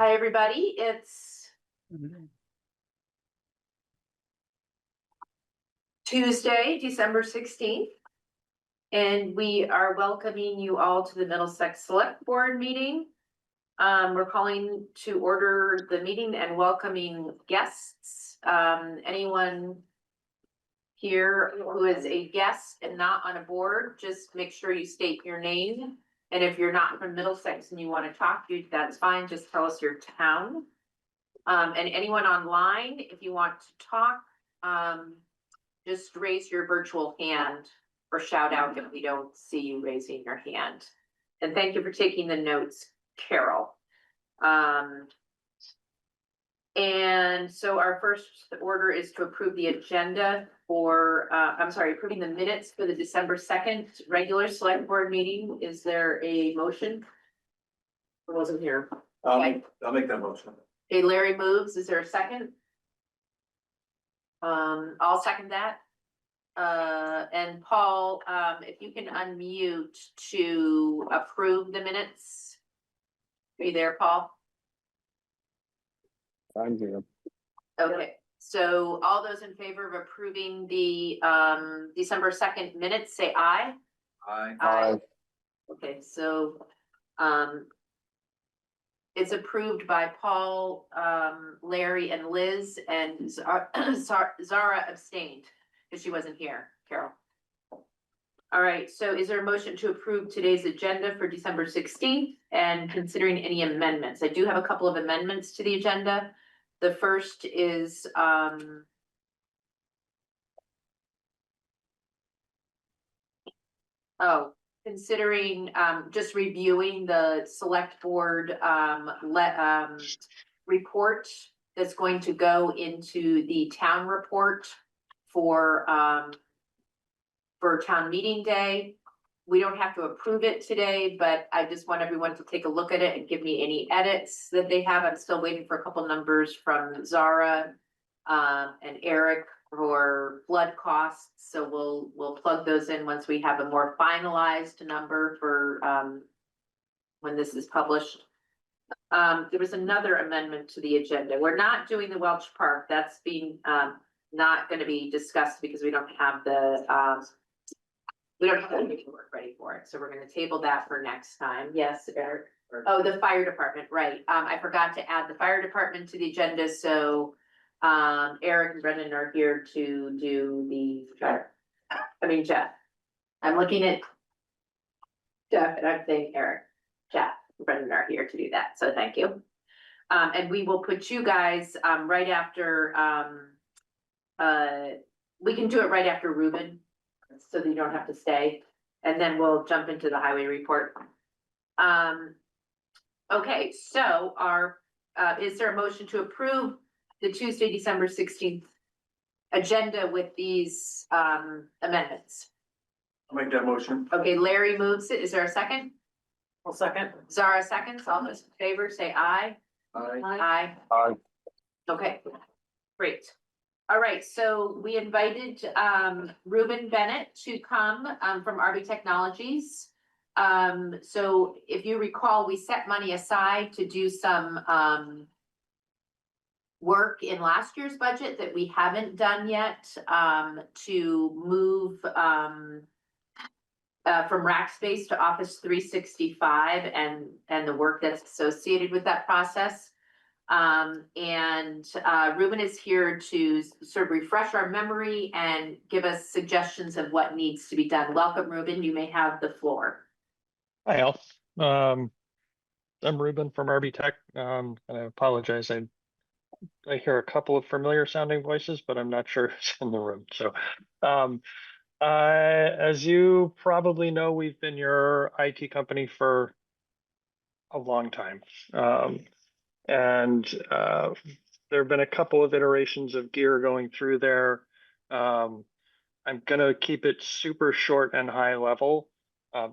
Hi, everybody. It's Tuesday, December 16th, and we are welcoming you all to the Middlesex Selectboard meeting. We're calling to order the meeting and welcoming guests. Anyone here who is a guest and not on a board, just make sure you state your name. And if you're not from Middlesex and you want to talk, that's fine. Just tell us your town. And anyone online, if you want to talk, just raise your virtual hand or shout out if we don't see you raising your hand. And thank you for taking the notes, Carol. And so our first order is to approve the agenda for, approving the minutes for the December 2nd regular select board meeting. Is there a motion? I wasn't here. I'll make that motion. Okay, Larry moves. Is there a second? I'll second that. And Paul, if you can unmute to approve the minutes. Are you there, Paul? I'm here. Okay, so all those in favor of approving the December 2nd minutes, say aye. Aye. Okay, so it's approved by Paul, Larry, and Liz, and Zara abstained because she wasn't here, Carol. All right, so is there a motion to approve today's agenda for December 16th and considering any amendments? I do have a couple of amendments to the agenda. The first is considering just reviewing the select board report that's going to go into the town report for town meeting day. We don't have to approve it today, but I just want everyone to take a look at it and give me any edits that they have. I'm still waiting for a couple numbers from Zara and Eric for flood costs. So we'll plug those in once we have a more finalized number for when this is published. There was another amendment to the agenda. We're not doing the Welch Park. That's being not going to be discussed because we don't have the paperwork ready for it. So we're going to table that for next time. Yes, Eric. Oh, the fire department, right. I forgot to add the fire department to the agenda. So Eric and Brendan are here to do the, Jeff. I'm looking at Jeff and I'm saying Eric, Jeff, and Brendan are here to do that. So thank you. And we will put you guys right after, we can do it right after Ruben so that you don't have to stay. And then we'll jump into the highway report. Okay, so is there a motion to approve the Tuesday, December 16th agenda with these amendments? I'll make that motion. Okay, Larry moves it. Is there a second? I'll second. Zara seconds. All those in favor say aye. Aye. Aye. Aye. Okay, great. All right, so we invited Ruben Bennett to come from RB Technologies. So if you recall, we set money aside to do some work in last year's budget that we haven't done yet to move from Rackspace to Office 365 and the work that's associated with that process. Ruben is here to sort of refresh our memory and give us suggestions of what needs to be done. Welcome, Ruben. You may have the floor. Hi, Al. I'm Ruben from RB Tech. And I apologize. I hear a couple of familiar sounding voices, but I'm not sure who's in the room. So, as you probably know, we've been your IT company for a long time. And there have been a couple of iterations of gear going through there. I'm going to keep it super short and high level.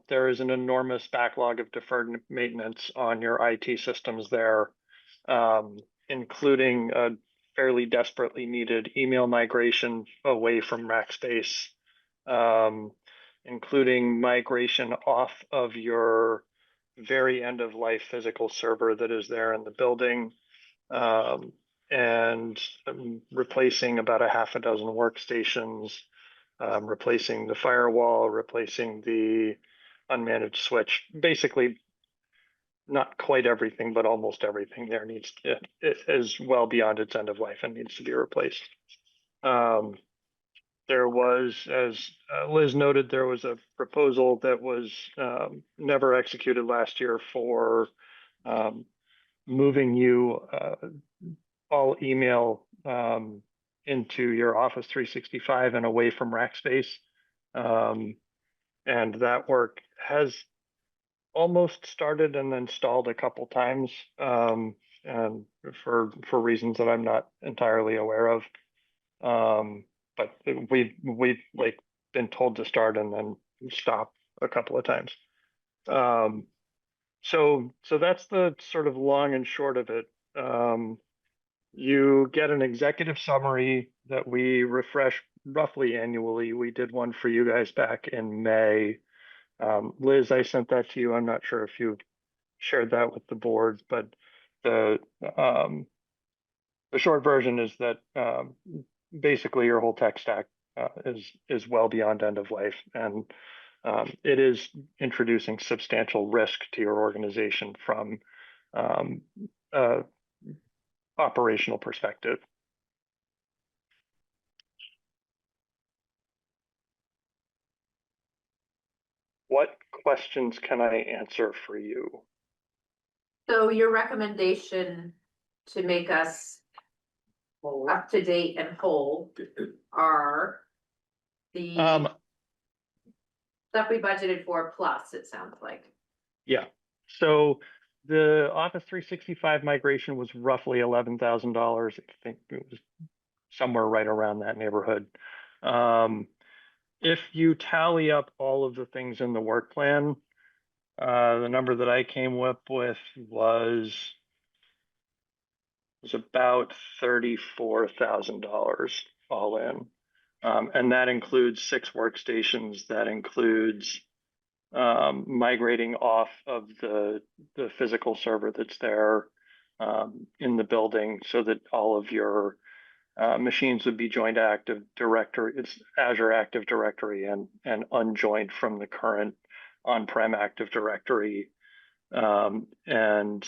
There is an enormous backlog of deferred maintenance on your IT systems there, including a fairly desperately needed email migration away from Rackspace, including migration off of your very end of life physical server that is there in the building. And replacing about a half a dozen workstations, replacing the firewall, replacing the unmanaged switch, basically not quite everything, but almost everything there needs it is well beyond its end of life and needs to be replaced. There was, as Liz noted, there was a proposal that was never executed last year for moving you all email into your Office 365 and away from Rackspace. And that work has almost started and then stalled a couple times, and for reasons that I'm not entirely aware of. But we've like been told to start and then stop a couple of times. So that's the sort of long and short of it. You get an executive summary that we refresh roughly annually. We did one for you guys back in May. Liz, I sent that to you. I'm not sure if you shared that with the board, but the short version is that basically your whole tech stack is well beyond end of life, and it is introducing substantial risk to your organization from operational perspective. What questions can I answer for you? So your recommendation to make us up to date and whole are the stuff we budgeted for plus, it sounds like. Yeah. So the Office 365 migration was roughly $11,000. I think it was somewhere right around that neighborhood. If you tally up all of the things in the work plan, the number that I came up with was about $34,000 all in. And that includes 6 workstations. That includes migrating off of the physical server that's there in the building so that all of your machines would be joined to Active Directory. It's Azure Active Directory and unjoined from the current on-prem Active Directory, and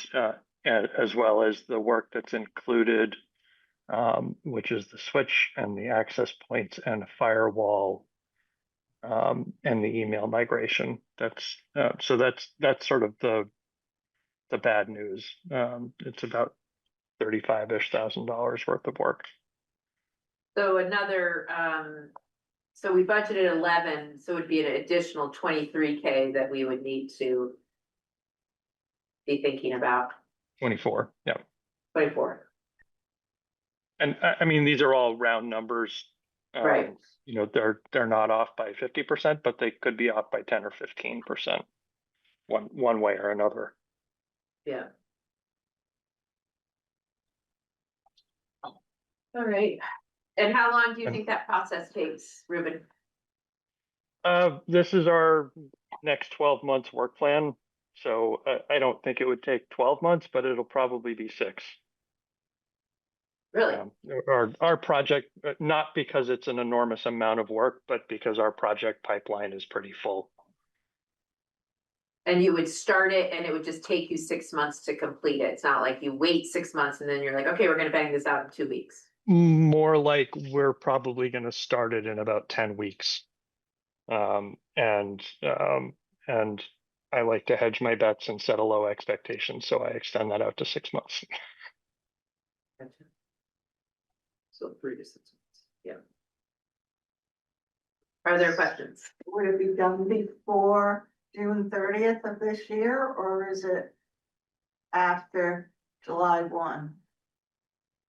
as well as the work that's included, which is the switch and the access points and firewall, and the email migration. That's so that's sort of the bad news. It's about $35,000-ish worth of work. So another, so we budgeted 11, so it'd be an additional 23K that we would need to be thinking about. 24, yeah. 24. And I mean, these are all round numbers. Right. You know, they're not off by 50%, but they could be off by 10 or 15%, one way or another. Yeah. All right. And how long do you think that process takes, Ruben? This is our next 12 months work plan. So I don't think it would take 12 months, but it'll probably be 6. Really? Our project, not because it's an enormous amount of work, but because our project pipeline is pretty full. And you would start it and it would just take you 6 months to complete it. It's not like you wait 6 months and then you're like, okay, we're gonna bang this out in 2 weeks. More like we're probably going to start it in about 10 weeks. And I like to hedge my bets and set a low expectation, so I extend that out to 6 months. Gotcha. So 3 to 6 months, yeah. Are there questions? Would it be done before June 30th of this year, or is it after July 1?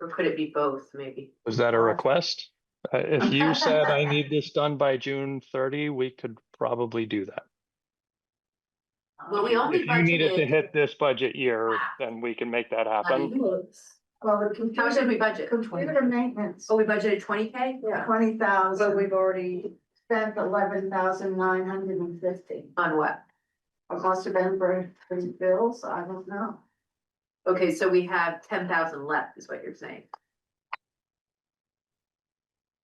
Or could it be both, maybe? Was that a request? If you said I need this done by June 30, we could probably do that. Well, we only If you needed to budgeted. hit this budget year, then we can make that happen. Well, the How much did we budget? computer maintenance, Oh, we budgeted 20K? yeah, 20,000, we've already spent 11,950 On what? It must have been for his bills, I don't know. Okay, so we have 10,000 left, is what you're saying.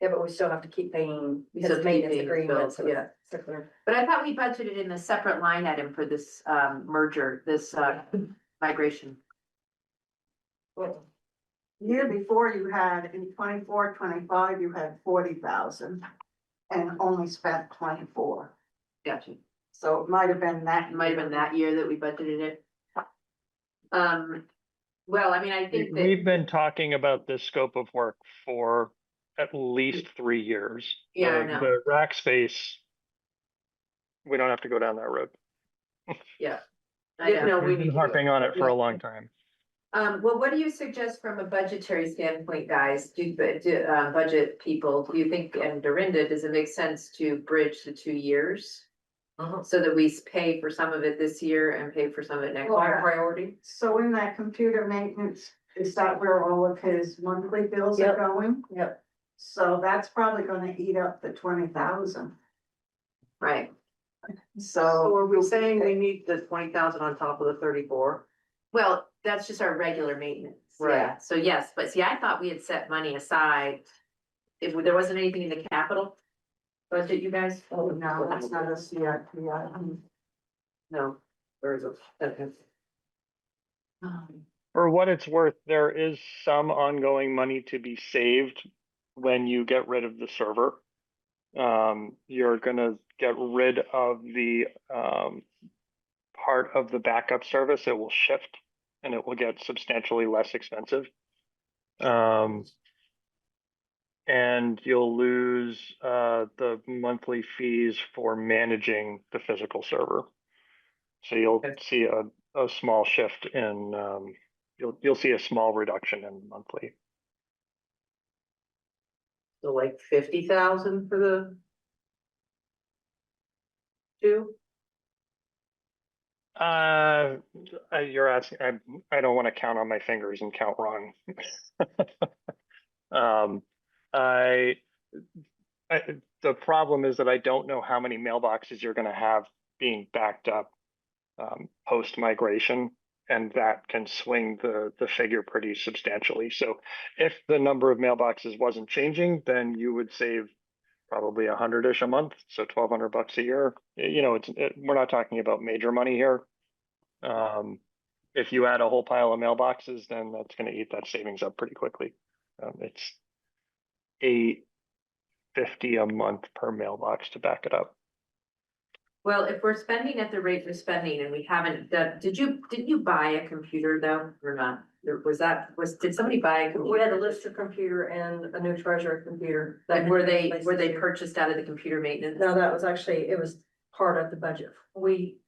Yeah, but we still have to keep paying We still his have to keep maintenance paying his agreements. bills, yeah. Particular. But I thought we budgeted in a separate line item for this merger, this migration. Year before you had, in 24-25, you had 40,000 and only spent 24. Gotcha. So it might have been that. It might have been that year that we budgeted it. Well, I mean, I think that. We've been talking about this scope of work for at least 3 years. Yeah, I know. The rack space, we don't have to go down that road. I know. We've been harping on it for a long time. Well, what do you suggest from a budgetary standpoint, guys? Budget people, do you think, and Dorinda, does it make sense to bridge the 2 years? So that we pay for some of it this year and pay for some of it next Well, year? Priority. So in that computer maintenance, is that where all of his monthly bills are Yep. going? Yep. So that's probably gonna eat up the 20,000. Right. So. are we saying we need the 20,000 on top of the 34? Well, that's just our regular maintenance. Yeah. Right. So yes, but see, I thought we had set money aside. If there wasn't anything in the capital budget, you guys? Oh, no, that's not a CIP item. No, there is a, okay. For what it's worth, there is some ongoing money to be saved when you get rid of the server. You're gonna get rid of the part of the backup service. It will shift and it will get substantially less expensive. And you'll lose the monthly fees for managing the physical server. So you'll see a small shift in you'll see a small reduction in monthly. So like 50,000 for the 2? You're asking, I don't want to count on my fingers and count wrong. The problem is that I don't know how many mailboxes you're going to have being backed up post migration, and that can swing the figure pretty substantially. So if the number of mailboxes wasn't changing, then you would save probably 100-ish a month, so $1,200 a year. You know, we're not talking about major money here. If you add a whole pile of mailboxes, then that's going to eat that savings up pretty quickly. It's $850 a month per mailbox to back it up. Well, if we're spending at the rate we're spending and we haven't done, didn't you buy a computer though, or not? Did somebody buy a computer? We had a Lister computer and a new treasurer computer. And were they Places here. purchased out of the computer maintenance? No, that was actually, it was part of the budget. We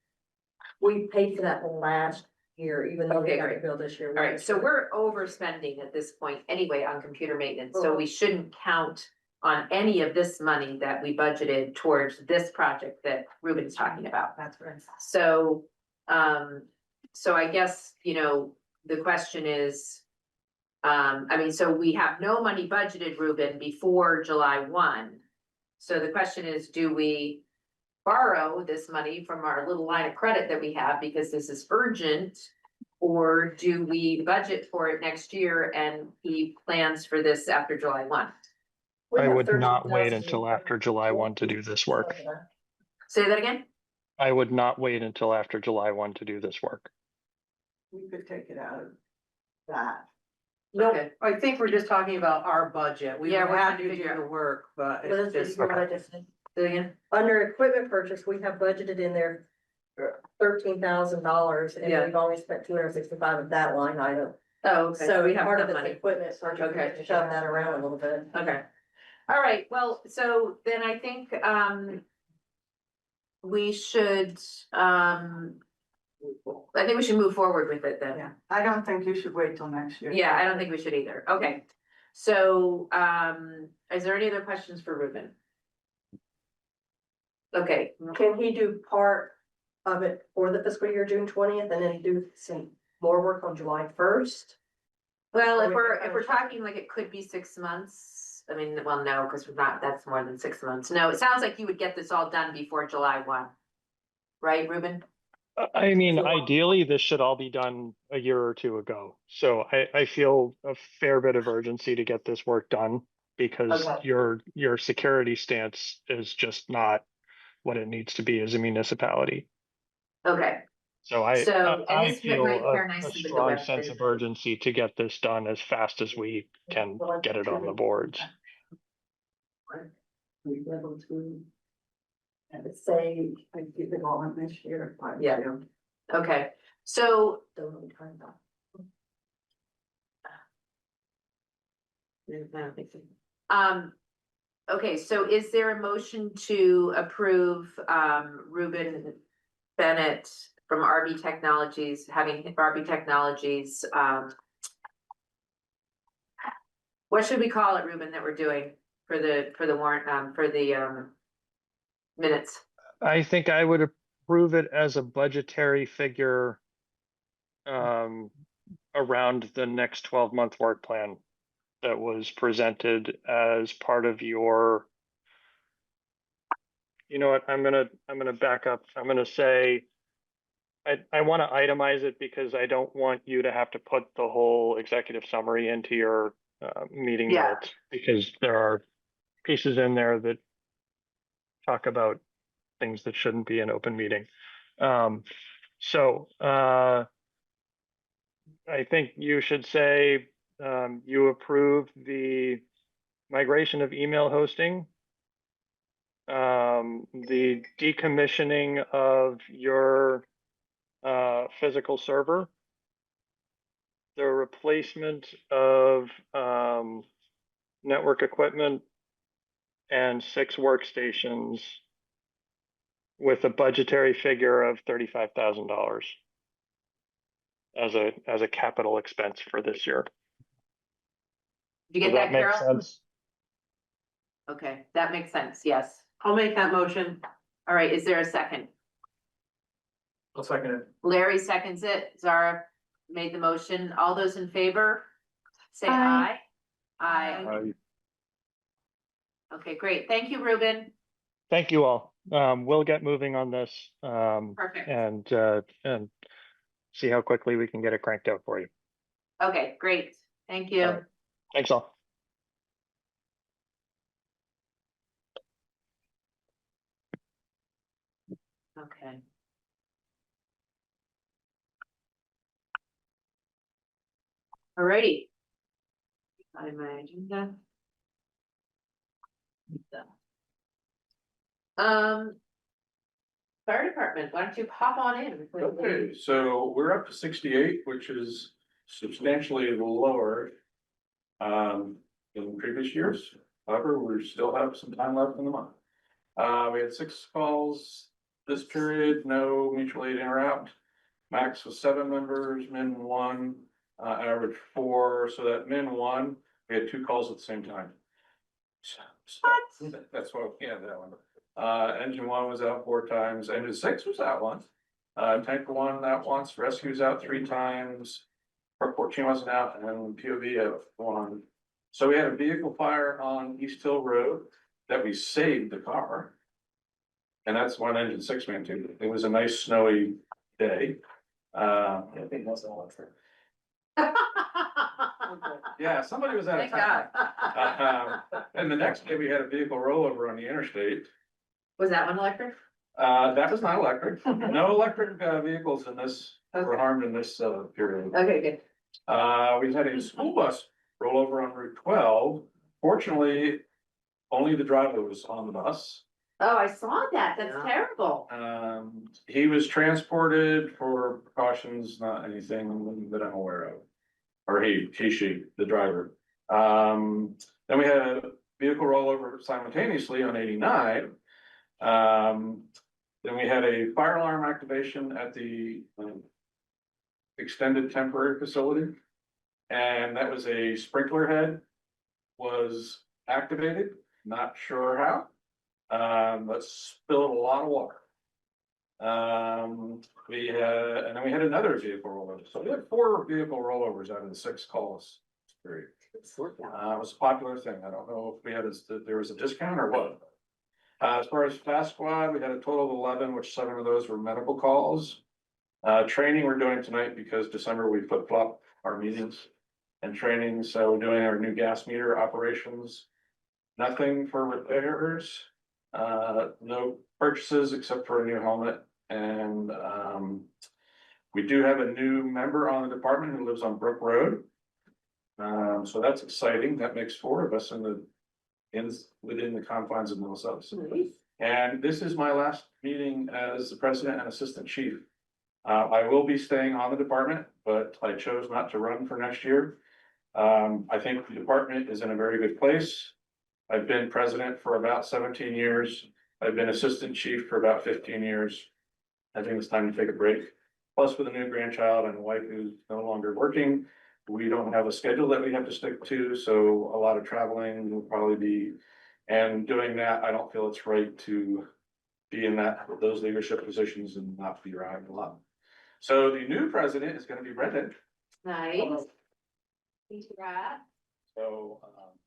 paid for that last year, even though we Okay, got great. the bill this year. All right, so we're overspending at this point anyway on computer maintenance, so we shouldn't count on any of this money that we budgeted towards this project that Ruben's talking about. That's right. So, so I guess, you know, the question is, I mean, so we have no money budgeted, Ruben, before July 1. So the question is, do we borrow this money from our little line of credit that we have because this is urgent? Or do we budget for it next year and he plans for this after July 1? We I have would not 13,000 wait until after July 1 to do this work. Say that again? I would not wait until after July 1 to do this work. We could take it out of that. No, Okay. I think we're just talking about our budget. We Yeah, we're have trying to to figure do out. the work, but Well, it's this just. is what I just said. Say it again? Under equipment purchase, we have budgeted in there $13,000 and Yeah. we've only spent 265 of that line item. Oh, okay. So we have part of some it's money. equipment, so Okay. okay, to shove that around a little bit. Okay. All right, well, so then I think, we should, I think we should move forward with it then. Yeah, I don't think you should wait till next year. Yeah, I don't think we should either. Okay. So, is there any other questions for Ruben? Okay, Can he do part of it for the fiscal year June 20th and then do some more work on July 1st? well, if We we're, can if we're finish it. talking like it could be 6 months, I mean, well, no, because we're not, that's more than 6 months. No, it sounds like you would get this all done before July 1. Right, Ruben? I mean, So- ideally, this should all be done a year or two ago. So I feel a fair bit of urgency to get this work done because Okay. your security stance is just not what it needs to be as a municipality. Okay, So So, and I this feel might pair a nicely with the strong sense website. of urgency to get this done as fast as we can get it on the boards. We level two. And it's say, I keep it all in this year. Yeah. Okay, so don't really turn that. Okay, so is there a motion to approve Ruben Bennett from RB Technologies, having RB Technologies, what should we call it, Ruben, that we're doing for the warrant, for the minutes? I think I would approve it as a budgetary figure around the next 12-month work plan that was presented as part of your, you know what, I'm gonna back up. I'm gonna say I want to itemize it because I don't want you to have to put the whole executive summary into your meeting Yeah. minutes because there are pieces in there that talk about things that shouldn't be an open meeting. So I think you should say you approve the migration of email hosting, the decommissioning of your physical server, the replacement of network equipment, and 6 workstations with a budgetary figure of $35,000 as a capital expense for this year. Did you Does get that that, make Carol? sense? Okay, that makes sense, yes. I'll make that motion. All right, is there a second? I'll second it. Larry seconds it, Zara made the motion, all those in favor? Say Aye. aye. Aye. Okay, great, thank you, Ruben. Thank you all. We'll get moving on this Perfect, and see how quickly we can get it cranked out for you. okay, great, thank All you. right. Thanks all. Okay. Alrighty. On my agenda. Fire department, why don't you hop on in? Okay, so we're up to 68, which is substantially lower than previous years. However, we still have some time left in the month. We had 6 calls this period, no mutual aid interrupt. Max was 7 members, min 1, average 4, so that min 1, we had 2 calls at the same time. That's why we had that one. Engine 1 was out 4 times, engine 6 was out once. Tanker 1 out once, rescue's out 3 times. Part 14 wasn't out, and then POV out 1. So we had a vehicle fire on East Hill Road that we saved the car. And that's one engine 6 man too. It was a nice snowy day. I think that's all that's there. Yeah, somebody was out of Thank God. town. And the next day we had a vehicle rollover on the interstate. Was that one electric? That was not electric. No electric vehicles in this were Okay. harmed in this period. Okay, good. We had a school bus roll over on Route 12. Fortunately, only the driver was on the bus. Oh, I saw that, that's Yeah. terrible. He was transported for precautions, not anything that I'm aware of. Or she, the driver. Then we had a vehicle rollover simultaneously on 89. Then we had a fire alarm activation at the extended temporary facility. And that was a sprinkler head was activated, not sure how. But spilled a lot of water. And then we had another vehicle rollover. So we had 4 vehicle rollovers out of the 6 calls period. It was a popular thing. I don't know if we had there was a discount or what. As far as fast squad, we had a total of 11, which 7 of those were medical calls. Training we're doing tonight because December we flip-flop our meetings and training, so we're doing our new gas meter operations. Nothing for repairs, no purchases except for a new helmet and, we do have a new member on the department who lives on Brook Road. So that's exciting. That makes 4 of us within the confines of Middlesex. And this is my last meeting as the president and assistant chief. I will be staying on the department, but I chose not to run for next year. I think the department is in a very good place. I've been president for about 17 years. I've been assistant chief for about 15 years. I think it's time to take a break. Plus, with a new grandchild and a wife who's no longer working, we don't have a schedule that we have to stick to, so a lot of traveling will probably be. And doing that, I don't feel it's right to be in those leadership positions and not be around a lot. So the new president is gonna be Brendan. Nice. Congrats. So,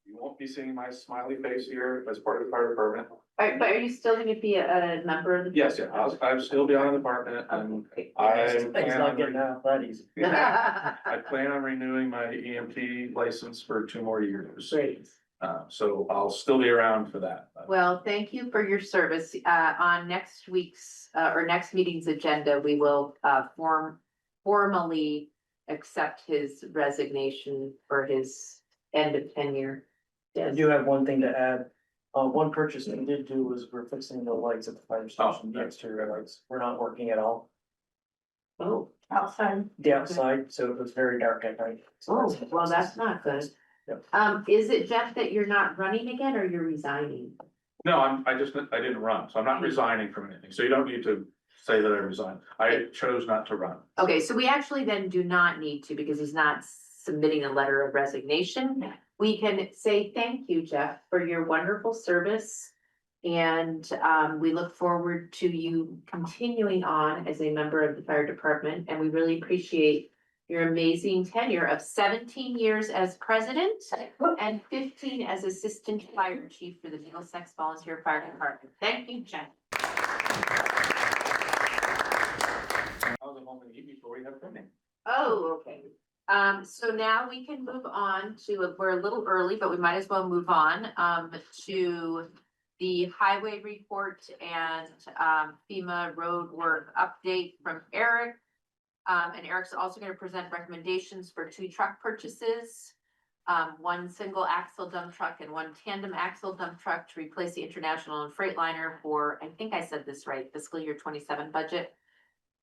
you won't be seeing my smiley face here as part of the fire department. But are you still gonna be a member of the? Yes, yeah, I'll still be on the department and Okay. I It's plan not on, getting out that easy. I plan on renewing my EMT license for 2 more years. Great. So I'll still be around for that. Well, thank you for your service. On next week's, or next meeting's agenda, we will, formally accept his resignation for his end of tenure. I do have one thing to add. One purchase we did do was we're fixing the lights at the fire station, the exterior lights. We're not working at all. Oh, Outside. The outside, so it was very dark at night. So oh, well, that's not good. Yep. Is it Jeff that you're not running again or you're resigning? No, I didn't run, so I'm not resigning from anything. So you don't need to say that I resigned. I chose not to run. Okay, so we actually then do not need to because he's not submitting a letter of resignation. We can say thank you, Jeff, for your wonderful service. And we look forward to you continuing on as a member of the fire department, and we really appreciate your amazing tenure of 17 years as president and 15 as assistant fire chief for the Middlesex Volunteer Fire Department. Thank you, Jeff. I was at home and eat before we have training. Oh, okay. So now we can move on to, we're a little early, but we might as well move on, to the highway report and, FEMA road work update from Eric. And Eric's also gonna present recommendations for 2 truck purchases. 1 single axle dump truck and 1 tandem axle dump truck to replace the International and Freightliner for, I think I said this right, fiscal year 27 budget.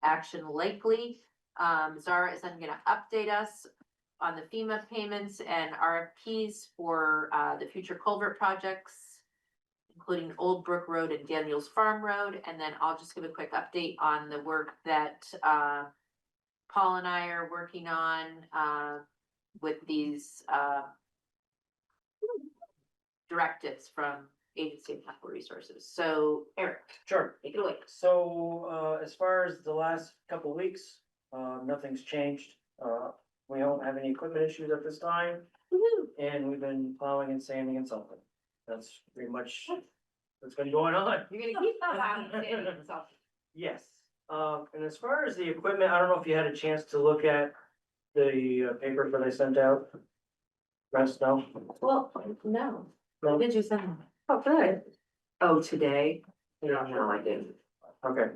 Action likely. Zara is then gonna update us on the FEMA payments and RFPs for the future culvert projects, including Old Brook Road and Daniels Farm Road. And then I'll just give a quick update on the work that Paul and I are working on with these directives from Agency of Natural Resources. So Eric, Sure. take it away. So, as far as the last couple of weeks, nothing's changed. We don't have any equipment issues at this time, Woo-hoo. and we've been plowing and sanding and salting. That's pretty much what's been going on. You're gonna keep that. Yes, and as far as the equipment, I don't know if you had a chance to look at the paper that I sent out. Rest, no? Well, no. No? When did you send them? Oh, good. Oh, today? No, I didn't. Okay.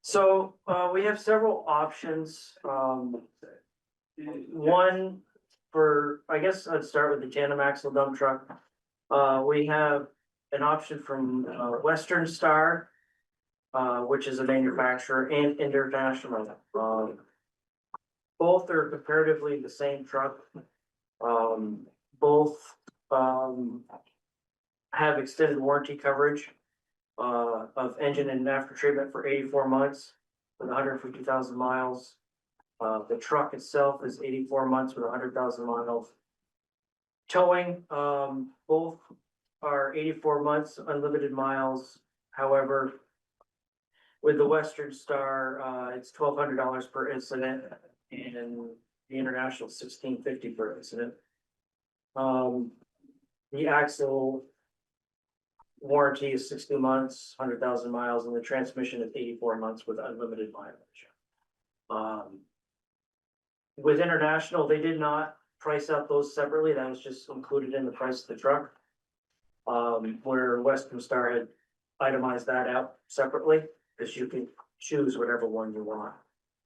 So, we have several options, one for, I guess I'd start with the tandem axle dump truck. We have an option from, Western Star, which is a manufacturer, and International. Both are comparatively the same truck. Both, have extended warranty coverage of engine and after treatment for 84 months with 150,000 miles. The truck itself is 84 months with 100,000 miles. Towing, both are 84 months, unlimited miles. However, with the Western Star, it's $1,200 per incident, and the International $1,650 per incident. The axle warranty is 60 months, 100,000 miles, and the transmission is 84 months with unlimited mileage. With International, they did not price out those separately, that was just included in the price of the truck. Where Western Star had itemized that out separately, because you can choose whatever one you want.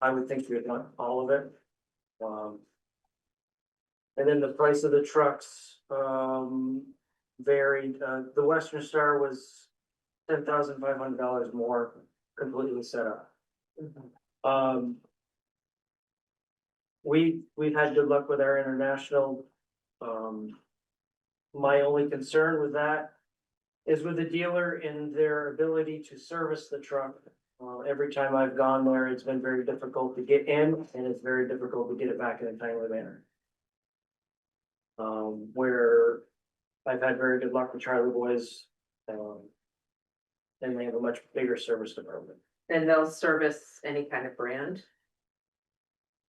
I would think you'd want all of it. And then the price of the trucks, varied, the Western Star was $10,500 more completely set up. We've had good luck with our International. My only concern with that is with the dealer and their ability to service the truck. Every time I've gone there, it's been very difficult to get in, and it's very difficult to get it back in a timely manner. Where I've had very good luck with Charlie Boys, and they have a much bigger service department. And they'll service any kind of brand?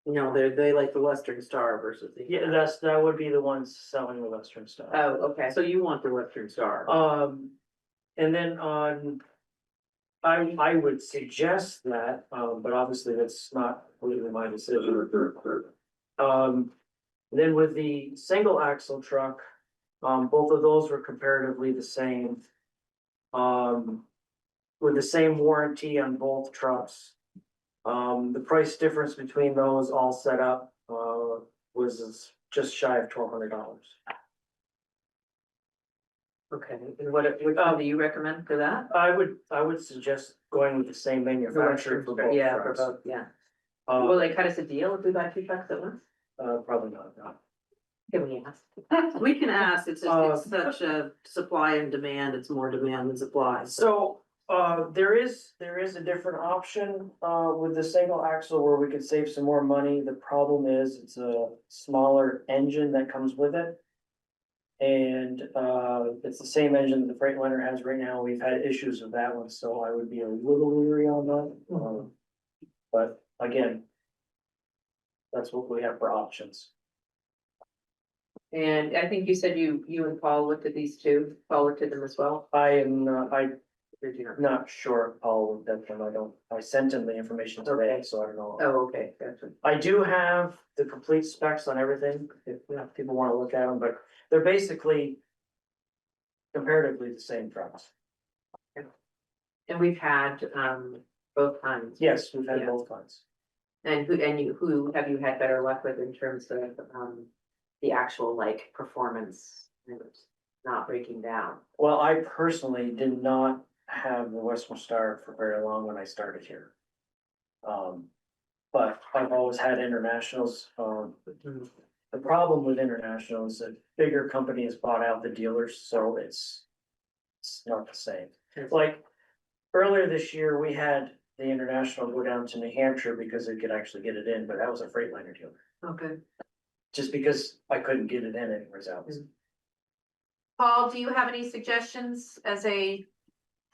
No, they like the Western Star versus the. Yeah, that would be the ones selling the Western Star. Oh, okay, so you want the Western Star? And then on. I would suggest that, but obviously that's not completely my decision. Then with the single axle truck, both of those were comparatively the same. With the same warranty on both trucks. The price difference between those all set up, was just shy of $1,200. Okay, and what one do you recommend for that? I would suggest going with the same manufacturer for both Yeah, for trucks. both, yeah. Will Uh, they cut us a deal if we buy 2 trucks at once? probably not, no. Can we ask? We can ask, it's Uh, just, it's such a supply and demand, it's more demand than supply. So, there is a different option, with the single axle where we could save some more money. The problem is it's a smaller engine that comes with it. And, it's the same engine that the Freightliner has right now. We've had issues with that one, so I would be a little leery on that. But again, that's what we have for options. And I think you said you and Paul looked at these two, Paul looked at them as well. I'm Did you not? not sure, Paul, with that one. I sent him the information today, so I don't know. Oh, okay, gotcha. I do have the complete specs on everything, if people wanna look at them, but they're basically comparatively the same trucks. And we've had, both kinds. Yes, we've had Yeah. both kinds. And who have you had better luck with in terms of, the actual like performance and not breaking down? Well, I personally did not have the Western Star for very long when I started here. But I've always had Internationals. The problem with International is that bigger companies bought out the dealers, so it's not the same. Like earlier this year, we had the International go down to New Hampshire because they could actually get it in, but that was a Freightliner dealer. Okay. Just because I couldn't get it in anywhere else. Paul, do you have any suggestions as a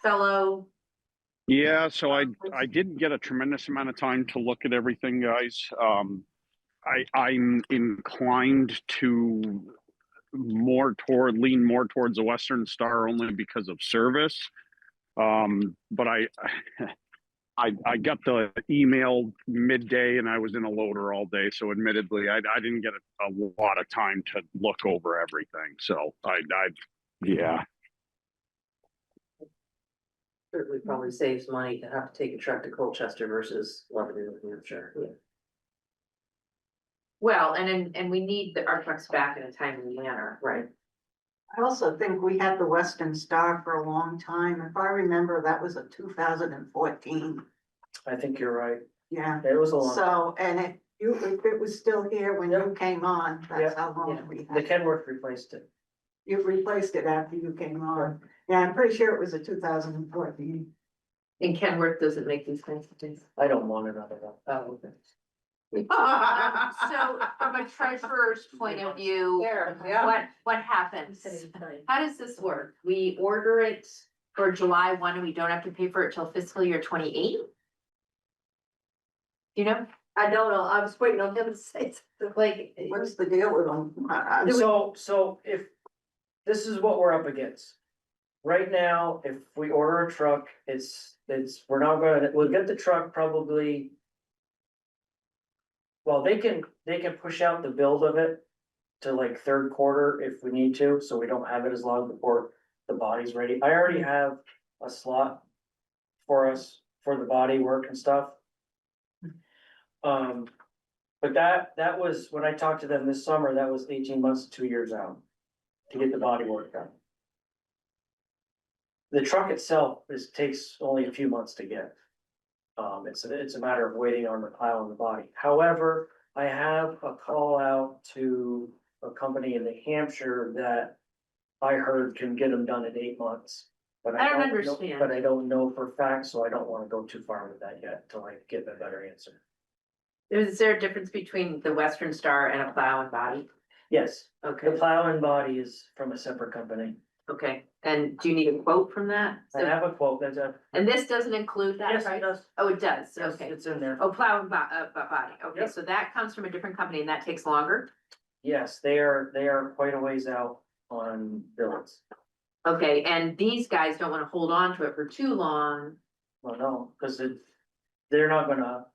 fellow? Yeah, so I didn't get a tremendous amount of time to look at everything, guys. I'm inclined to lean more towards the Western Star only because of service. But I got the email midday and I was in a loader all day. So admittedly, I didn't get a lot of time to look over everything. So yeah. Certainly probably saves money to have to take a truck to Colchester versus Lebanon, New Hampshire. Well, and we need our trucks back in a timely manner. Right. I also think we had the Western Star for a long time. If I remember, that was a 2014. I think you're right. Yeah, It was a long. so, and if it was still here when you came on, that's Yep. how Yeah. long we The had. Kenworth replaced it. You replaced it after you came on. Yeah, I'm pretty sure it was a 2014. And Kenworth doesn't make these kinds of things. I don't want another one. Oh, okay. So from a treasurer's point of view, what happens? How does this work? We order it for July 1 and we don't have to pay for it till fiscal year 28? You know? I don't know, I was waiting on him to say something. Like, What's the deal with them? So if, this is what we're up against. right now, if we order a truck, we're not gonna, we'll get the truck probably. Well, they can push out the build of it to like third quarter if we need to, so we don't have it as long before the body's ready. I already have a slot for us for the body work and stuff. But that was, when I talked to them this summer, that was 18 months to 2 years out to get the body work done. The truck itself takes only a few months to get. It's a matter of waiting on the plow and the body. However, I have a call out to a company in New Hampshire that I heard can get them done in 8 months. But I don't know- understand. But I don't know for a fact, so I don't wanna go too far with that yet till I get a better answer. Is there a difference between the Western Star and a plow and body? Yes, the Okay, plow and body is from a separate company. okay, and do you need a quote from that? I have a quote, that's a. And this doesn't include that, Yes, it right? does. Oh, it does, Yes, okay. it's in there. Oh, plow and body, okay, Yep. so that comes from a different company and that takes longer? Yes, they are quite a ways out on bills. Okay, and these guys don't wanna hold on to it for too long, Well, no, cause they're not gonna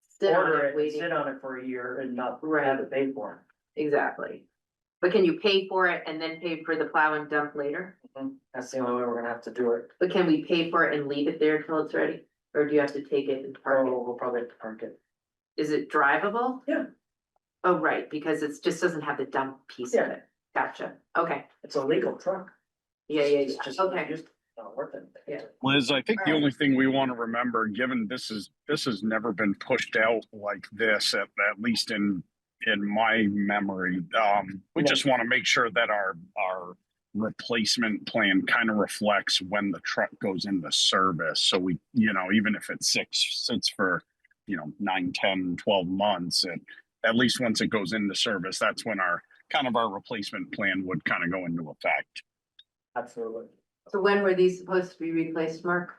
sit on order it, it, and waiting, sit on it for a year and not Right. have it paid for. exactly. But can you pay for it and then pay for the plow and dump later? That's the only way we're gonna have to do it. But can we pay for it and leave it there until it's ready? Or do you have to take it and park it? We'll probably have to park it. Is it drivable? Yeah. Oh, right, because it's just doesn't have the dump piece of Yeah. it. Gotcha, okay, It's a legal truck. yeah, It's just, okay. just not worth it. Yeah. Liz, I think the Alright. only thing we want to remember, given this has never been pushed out like this, at least in my memory, we Yeah. just want to make sure that our replacement plan kind of reflects when the truck goes into service. So we, even if it sits for, 9, 10, 12 months, and at least once it goes into service, that's when our replacement plan would kind of go into effect. Absolutely. So when were these supposed to be replaced, Mark?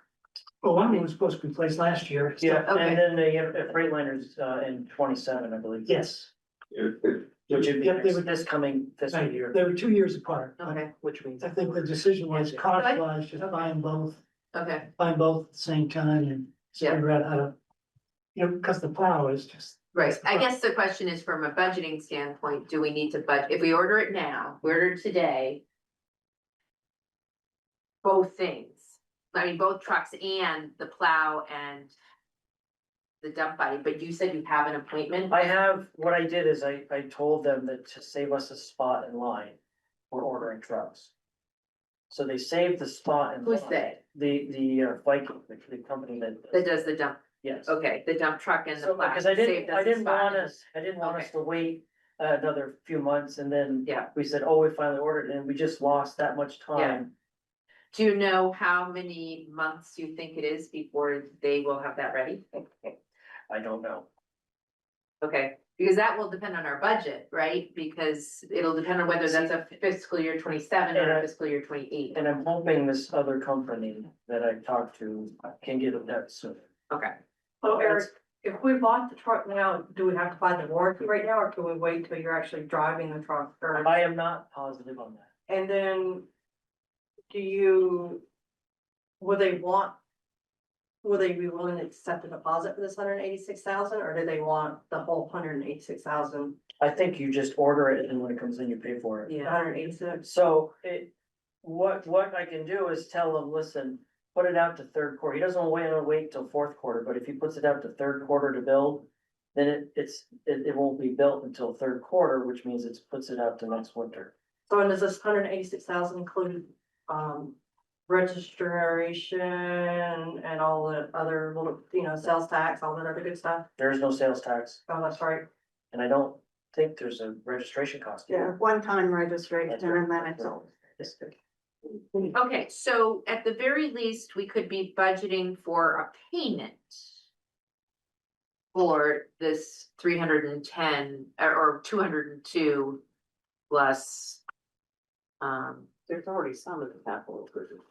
Well, one was supposed to be placed last year. Yeah, Okay. and then the Freightliner's in 27, I believe. Yes. Which would be Yep, they were- this coming fiscal Right, year, they were 2 years apart. but Okay, which means. I think the decision was cost wise, just buy them both okay, at the same time and Yeah. figure out how to. Because the plow is just. right, I guess the question is from a budgeting standpoint, do we need to budget, if we order it now, we order it today? Both things, I mean, both trucks and the plow and the dump body, but you said you have an appointment? What I did is I told them that to save us a spot in line, we're ordering trucks. So they saved the spot in. Who's line. they? The Viking, the company that. That does the dump, Yes. okay, the dump truck and the So, plow. because I saved didn't, us I a didn't spot. want us, I didn't want us Okay. to wait another few months and then. Yeah. We said, oh, we finally ordered it and we just lost that much time. Do you know how many months you think it is before they will have that ready? I don't know. Okay, because that will depend on our budget, right? Because it'll depend on whether that's a fiscal year 27 or a fiscal year 28. And I'm hoping this other company that I talked to can get it done soon. Okay, So Eric, if we bought the truck now, do we have to buy the warranty right now, or can we wait till you're actually driving the truck? Or, I am not positive on that. and then will they be willing to accept a deposit for this 186,000, or do they want the whole 186,000? I think you just order it and when it comes in, you pay for it. yeah, 186. So what I can do is tell them, listen, put it out to third quarter. He doesn't want to wait till fourth quarter, but if he puts it out to third quarter to build, then it won't be built until third quarter, which means it puts it out to next winter. So and does this 186,000 include, registration and all the other little, sales tax, all that other good stuff? There is no sales tax, Oh, that's right. and I don't think there's a registration cost. Yeah, either. one-time registration That's and then right. it's all. okay, so at the very least, we could be budgeting for a payment. For this 310 or 202 plus. There's already some of the capital improvement.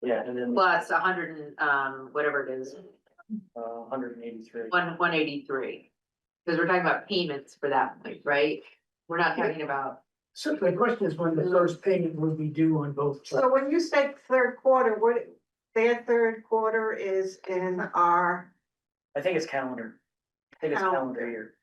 Yeah, and then Plus 100 and whatever it is, 183. 183. Because we're talking about payments for that point, right? We're not talking about So my question is when the first payment will be due on both So trucks? when you say third quarter, what, their third quarter is in our, I think it's calendar. I think it's calendar year.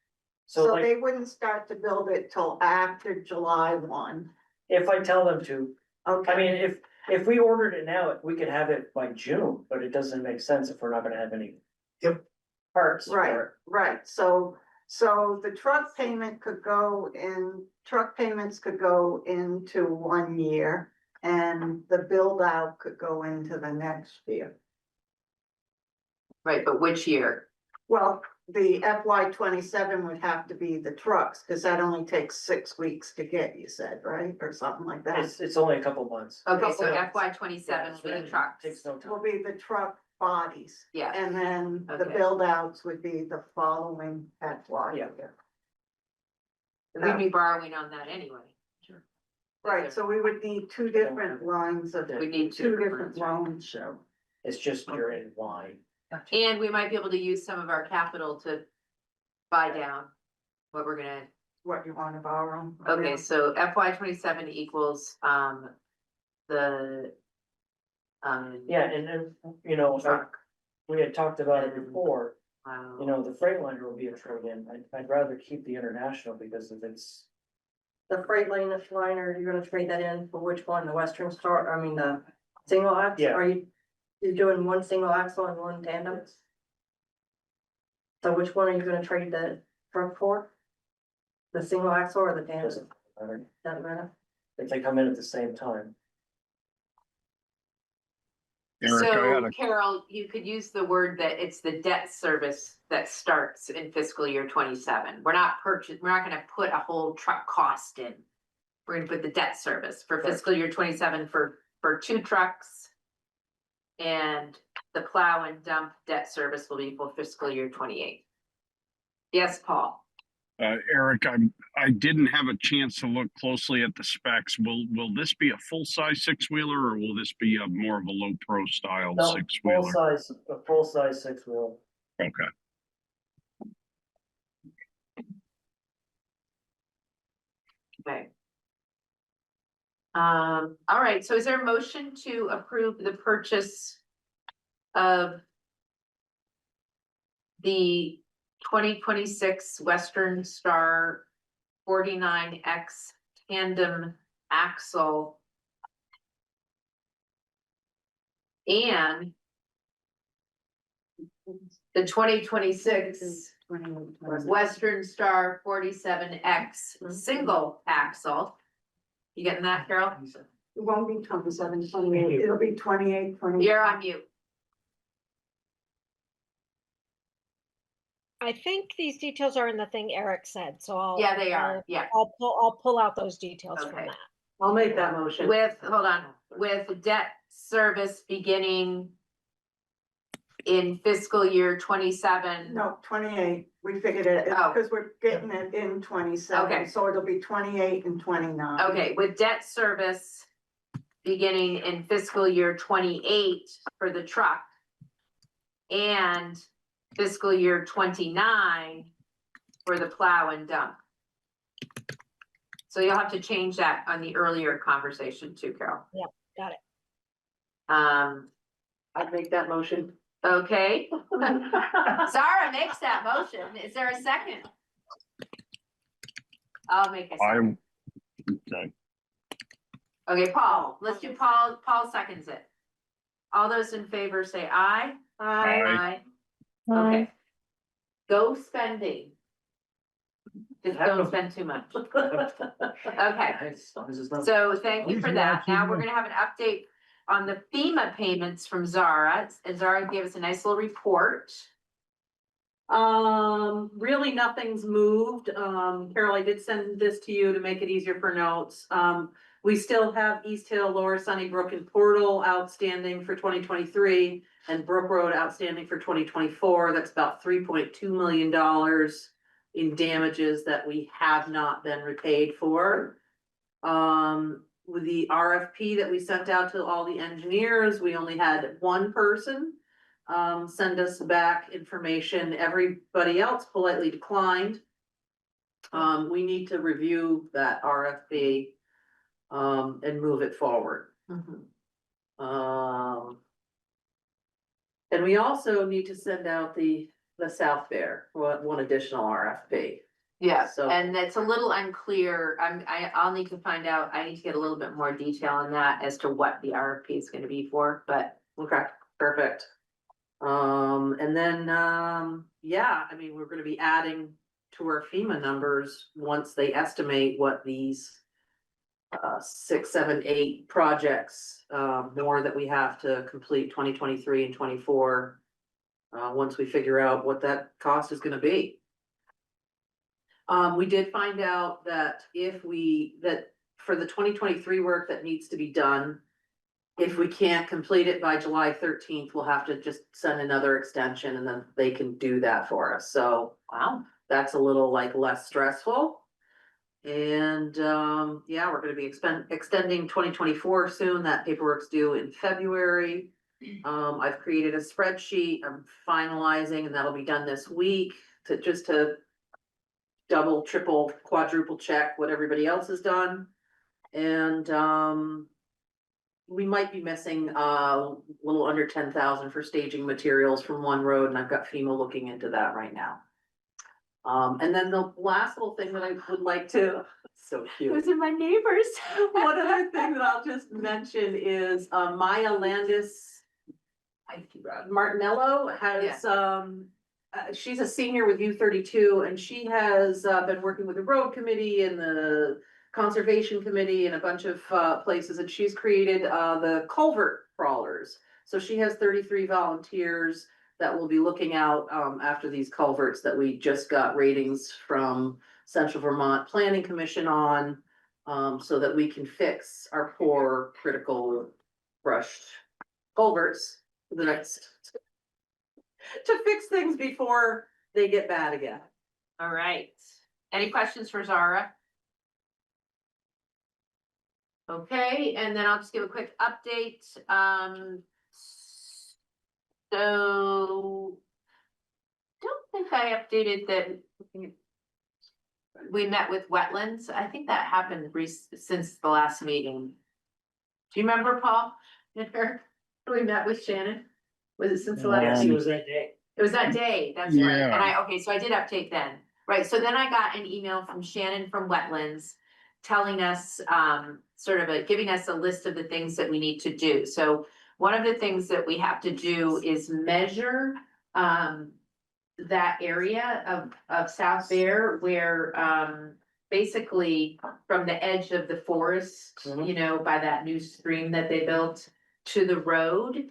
So so like, they wouldn't start to build it till after July 1. if I tell them to, Okay. I mean, if we ordered it now, we could have it by June, but it doesn't make sense if we're not gonna have any. Yep. Parts for Right, it. right, so the truck payment could go in, truck payments could go into 1 year. And the build out could go into the next year. Right, but which year? Well, the FY 27 would have to be the trucks, cause that only takes 6 weeks to get, you said, right, or something like that. It's only a couple months. Okay, so Couple FY 27 will be the trucks. Takes no time. Will be the truck bodies. Yeah. And then the Okay. build outs would be the following FY. Yeah. We'd be borrowing on that anyway. Right, so we would need two different lines of, We need two to. different loans, so. It's just you're in line. And we might be able to use some of our capital to buy down what we're gonna, What you wanna borrow. okay, so FY 27 equals, the. Yeah, and then, you know, Truck. we had talked about it before, Wow. you know, the Freightliner will be a trade-in. I'd rather keep the International because if it's, The Freightliner, you're gonna trade that in for which one, the Western Star, I mean, the single axle? Yeah. Are you're doing one single axle and one tandem? So which one are you gonna trade the truck for? The single axle or the tandem? doesn't matter Doesn't matter. if they come in at the same time. Eric, I had So a, Carol, you could use the word that it's the debt service that starts in fiscal year 27. We're not gonna put a whole truck cost in. We're gonna put the debt service for Correct. fiscal year 27 for 2 trucks. And the plow and dump debt service will be for fiscal year 28. Yes, Paul? Eric, I didn't have a chance to look closely at the specs. Will this be a full-size six-wheeler or will this be a more of a low pro style No, six-wheeler? a full-size six-wheel. Okay. Okay. All right, so is there a motion to approve the purchase of the 2026 Western Star 49X tandem axle and the 2026 Western Star 47X single axle? You getting that, Carol? It won't be 27, 28. It'll be 28, 29. You're on mute. I think these details are in the thing Eric said, so I'll. Yeah, they are, yeah. I'll pull out those details from Okay. that. I'll make that motion. Hold on, with debt service beginning in fiscal year 27. No, 28, we figured it, Oh. because we're getting it in 27, Okay. so it'll be 28 and 29. Okay, with debt service beginning in fiscal year 28 for the truck. And fiscal year 29 for the plow and dump. So you'll have to change that on the earlier conversation too, Carol. Yep, got it. I'd make that motion. Okay. Zara makes that motion. Is there a second? I'll make a second. Okay. Okay, Paul, let's do Paul. Paul seconds it. All those in favor say aye. Aye. Okay. Go spending. Just don't spend too much. Okay. As long as it's not. So thank you for that. Now we're gonna have an update on the FEMA payments from Zara. And Zara gave us a nice little report. Really nothing's moved. Carol, I did send this to you to make it easier for notes. We still have East Hill, Lower Sunnybrook and Portal outstanding for 2023 and Brook Road outstanding for 2024. That's about $3.2 million in damages that we have not been repaid for. With the RFP that we sent out to all the engineers, we only had one person send us back information. Everybody else politely declined. We need to review that RFP. And move it forward. And we also need to send out the South Fair, one additional RFP. Yeah, So- and that's a little unclear. I'll need to find out. I need to get a little bit more detail on that as to what the RFP is gonna be for, but. Okay, perfect. And then, yeah, I mean, we're gonna be adding to our FEMA numbers once they estimate what these 6, 7, 8 projects, more that we have to complete 2023 and 24. Once we figure out what that cost is gonna be. We did find out that that for the 2023 work that needs to be done, if we can't complete it by July 13th, we'll have to just send another extension and then they can do that for us. So, Wow. that's a little like less stressful. And, yeah, we're gonna be extending 2024 soon. That paperwork's due in February. I've created a spreadsheet. I'm finalizing and that'll be done this week to double, triple, quadruple check what everybody else has done. And, we might be missing a little under 10,000 for staging materials from one road, and I've got FEMA looking into that right now. And then the last little thing that I would like to, so cute. Those are my neighbors. One other thing that I'll just mention is, Maya Landis Martinello has, she's a senior with U32 and she has, been working with the road committee and the conservation committee and a bunch of, places, and she's created, the culvert crawlers. So she has 33 volunteers that will be looking out, after these culverts that we just got ratings from Central Vermont Planning Commission on, so that we can fix our poor critical brushed culverts for the next to fix things before they get bad again. All right. Any questions for Zara? Okay, and then I'll just give a quick update. So don't think I updated that. We met with wetlands. I think that happened since the last meeting. Do you remember, Paul? We met with Shannon? Was it since the last Yes, meeting? it was that day. It was that day, that's right, Yeah. and okay, so I did update then, right, so then I got an email from Shannon from Wetlands. Telling us, giving us a list of the things that we need to do, so one of the things that we have to do is measure. That area of South Bear where, basically from the edge of the forest, you know, by that new stream that they built to the road.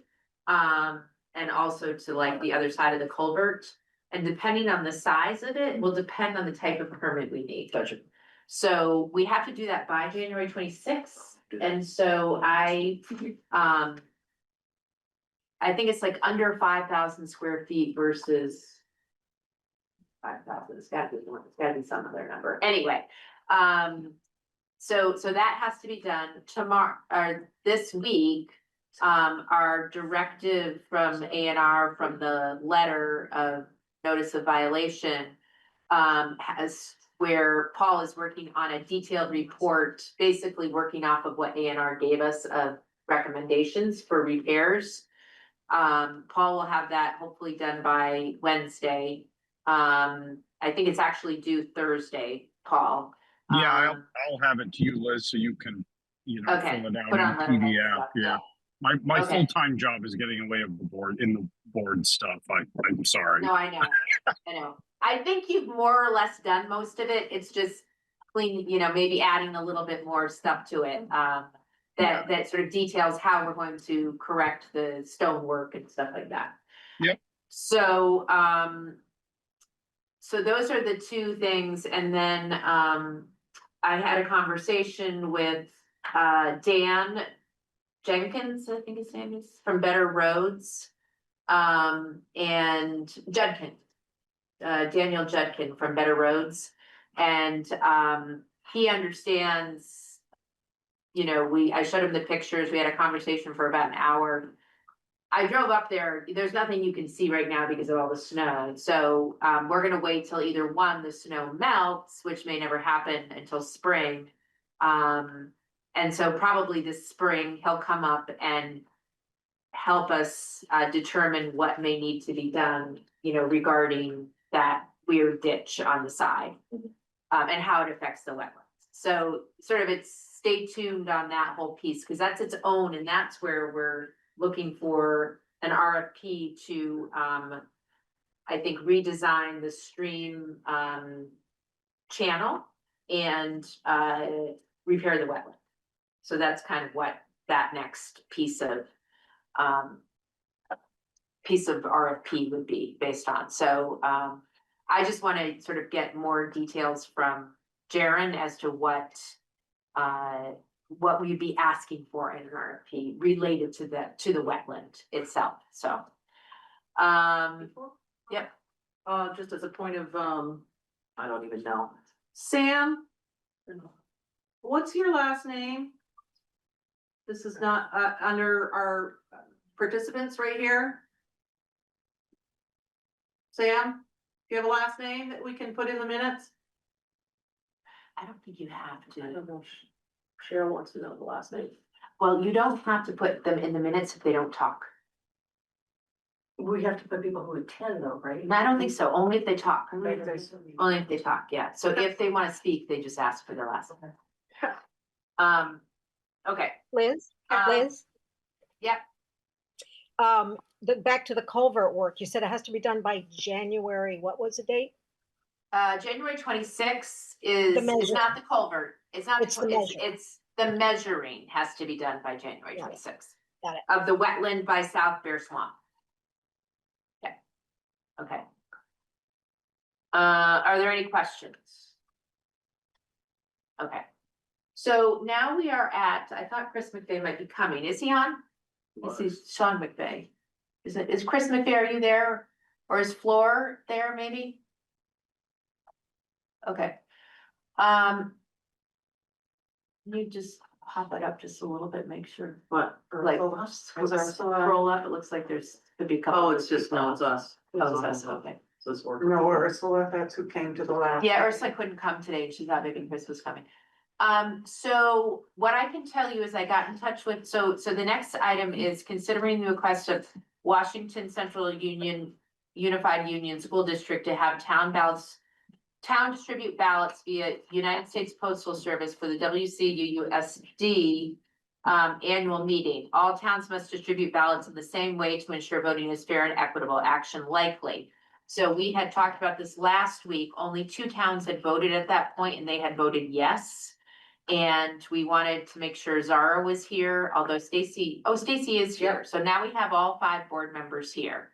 And also to like the other side of the culvert. And depending on the size of it, will depend on the type of permit we need. Gotcha. So we have to do that by January 26th. And so I think it's like under 5,000 square feet versus 5,000, it's gotta be some other number. Anyway, so that has to be done tomorrow, or this week. Our directive from A&R from the letter of notice of violation, has where Paul is working on a detailed report, basically working off of what A&R gave us of recommendations for repairs. Paul will have that hopefully done by Wednesday. I think it's actually due Thursday, Paul. Yeah, I'll have it to you, Liz, so you can, Okay, fill it out put on in letterhead and PDF. stuff, Yeah. My Okay. full-time job is getting in the way of the board stuff. I'm sorry. No, I know, I know. I think you've more or less done most of it. It's just clean, maybe adding a little bit more stuff to it. That sort of details how we're going to correct the stonework and stuff like that. Yep. So, so those are the two things. And then, I had a conversation with, Dan Jenkins, I think his name is, from Better Roads. And Judkin, Daniel Judkin from Better Roads. And, he understands, I showed him the pictures. We had a conversation for about an hour. I drove up there, there's nothing you can see right now because of all the snow, so, we're gonna wait till either one, the snow melts, which may never happen until spring. And so probably this spring, he'll come up and help us, determine what may need to be done, regarding that weird ditch on the side. And how it affects the wetlands, so sort of stay tuned on that whole piece, because that's its own, and that's where we're looking for an RFP to, I think, redesign the stream, channel and, repair the wetland. So that's kind of what that next piece of RFP would be based on. So, I just want to sort of get more details from Jaren as to what we'd be asking for in an RFP related to the wetland itself, so. Yep. Just as a point of, I don't even know. Sam? What's your last name? This is not, under our participants right here. Sam, do you have a last name that we can put in the minutes? I don't think you have I to. don't know. Cheryl wants to know the last name. Well, you don't have to put them in the minutes if they don't talk. We have to put people who attend though, right? I don't think so, only if they talk. Only Right, if they talk, yeah. So if they want to speak, they just ask for their last name. Okay. Liz, Liz, Yep. back to the culvert work, you said it has to be done by January, what was the date? January 26th is, The it's measure. not the culvert, it's not, It's the measure. it's the measuring has to be done by January Got it. 26th. Got it. Of the wetland by South Bear Swamp. Okay. Okay. Are there any questions? Okay. So now we are at, I thought Chris McVeigh might be coming, is he on? This is Sean McVeigh. Is Chris McVeigh, are you there? Or is Floor there maybe? Okay. You just pop it up just a little bit, make sure. What? Like, scroll up, it looks like could be a couple. Oh, it's just, no, it's us. Oh, it's us, okay. So it's order. No, Ursula, that's who came to the last. Yeah, Ursula couldn't come today, and she thought maybe Chris was coming. So what I can tell you is I got in touch with, so the next item is considering the request of Washington Central Unified Union School District to have town distribute ballots via United States Postal Service for the WCUUSD annual meeting. All towns must distribute ballots in the same way to ensure voting is fair and equitable, action likely. So we had talked about this last week, only 2 towns had voted at that point and they had voted yes. And we wanted to make sure Zara was here, although Stacy is here. So now we have all 5 board members here.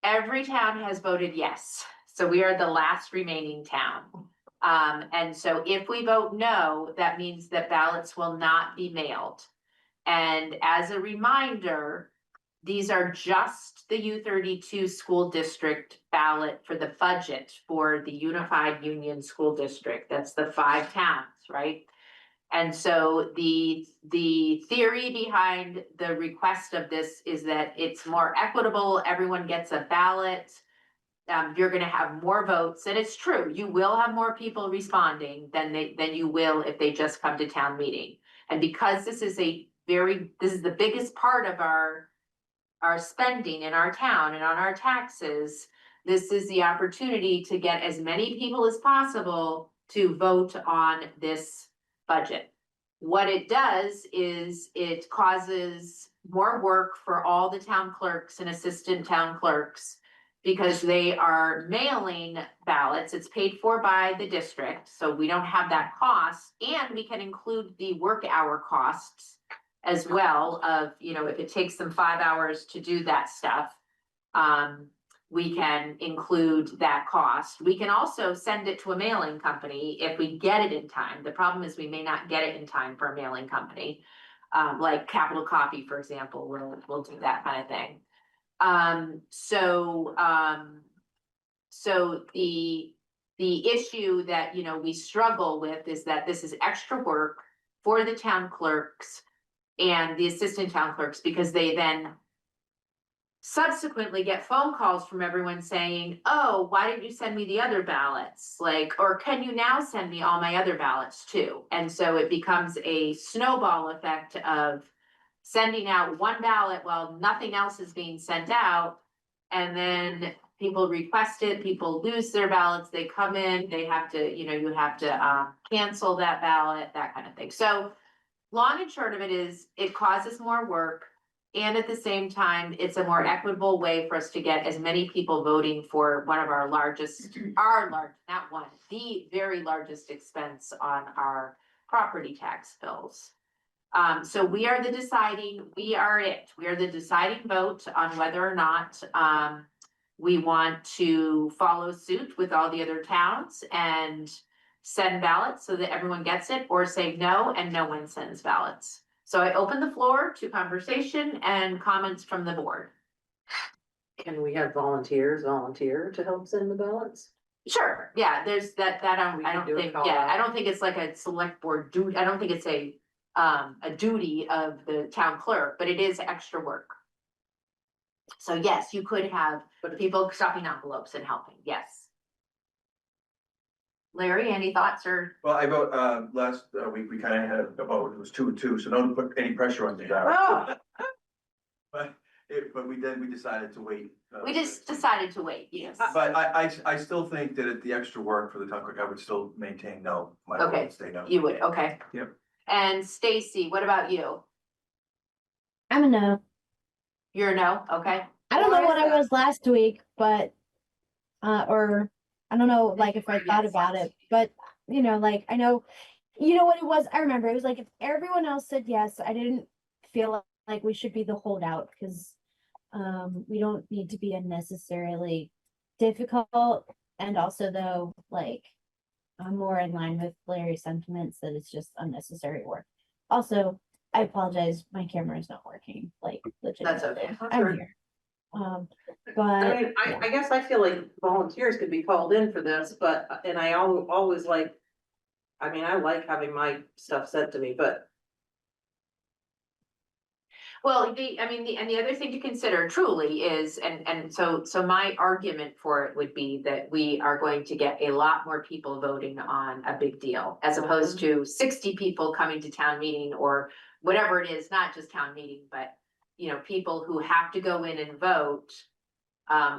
Every town has voted yes. So we are the last remaining town. And so if we vote no, that means that ballots will not be mailed. And as a reminder, these are just the U32 school district ballot for the budget for the Unified Union School District. That's the 5 towns, right? And so the theory behind the request of this is that it's more equitable. Everyone gets a ballot. You're gonna have more votes, and it's true, you will have more people responding than you will if they just come to town meeting. And because this is the biggest part of our spending in our town and on our taxes, this is the opportunity to get as many people as possible to vote on this budget. What it does is it causes more work for all the town clerks and assistant town clerks, because they are mailing ballots. It's paid for by the district, so we don't have that cost, and we can include the work hour costs as well of, if it takes them 5 hours to do that stuff, we can include that cost. We can also send it to a mailing company if we get it in time. The problem is we may not get it in time for a mailing company. Like Capital Copy, for example, we'll do that kind of thing. So the issue that, we struggle with is that this is extra work for the town clerks and the assistant town clerks, because they then subsequently get phone calls from everyone saying, oh, why didn't you send me the other ballots? Like, or can you now send me all my other ballots too? And so it becomes a snowball effect of sending out one ballot while nothing else is being sent out. And then people request it, people lose their ballots, they come in, they have to, you have to cancel that ballot, that kind of thing. So long and short of it is, it causes more work. And at the same time, it's a more equitable way for us to get as many people voting for one of our largest, not one, the very largest expense on our property tax bills. So we are the deciding vote on whether or not, we want to follow suit with all the other towns and send ballots so that everyone gets it, or say no and no one sends ballots. So I open the floor to conversation and comments from the board. Can we have volunteer to help send the ballots? Sure, yeah, there's that, We I can don't do a think, call yeah, out. I don't think it's like a select board duty, I don't think it's a duty of the town clerk, but it is extra work. So yes, you could have people stuffing envelopes and helping, yes. Larry, any thoughts or? Well, I vote, last week, we kind of had a vote, it was 2-2, so don't put any pressure on the guy. Oh. But we decided to wait. We just decided to wait, yes. But I still think that the extra work for the town clerk, I would still maintain no. My vote Okay, would stay no. You would, okay. Yep. And Stacy, what about you? I'm a no. You're a no, okay. I don't know what Laura? I was last week, but or I don't know like if I thought about it, but like I know what it was. I remember it was like if everyone else said yes, I didn't feel like we should be the holdout because we don't need to be unnecessarily difficult. And also though, like I'm more in line with Larry's sentiments that it's just unnecessary work. Also, I apologize, my camera is not working, like legitimately. That's okay. I'm here. But I mean, I guess I feel like volunteers could be called in for this, but, and I always like, I mean, I like having my stuff sent to me, but Well, the other thing to consider truly is, and so my argument for it would be that we are going to get a lot more people voting on a big deal, as opposed to 60 people coming to town meeting or whatever it is, not just town meeting, but people who have to go in and vote.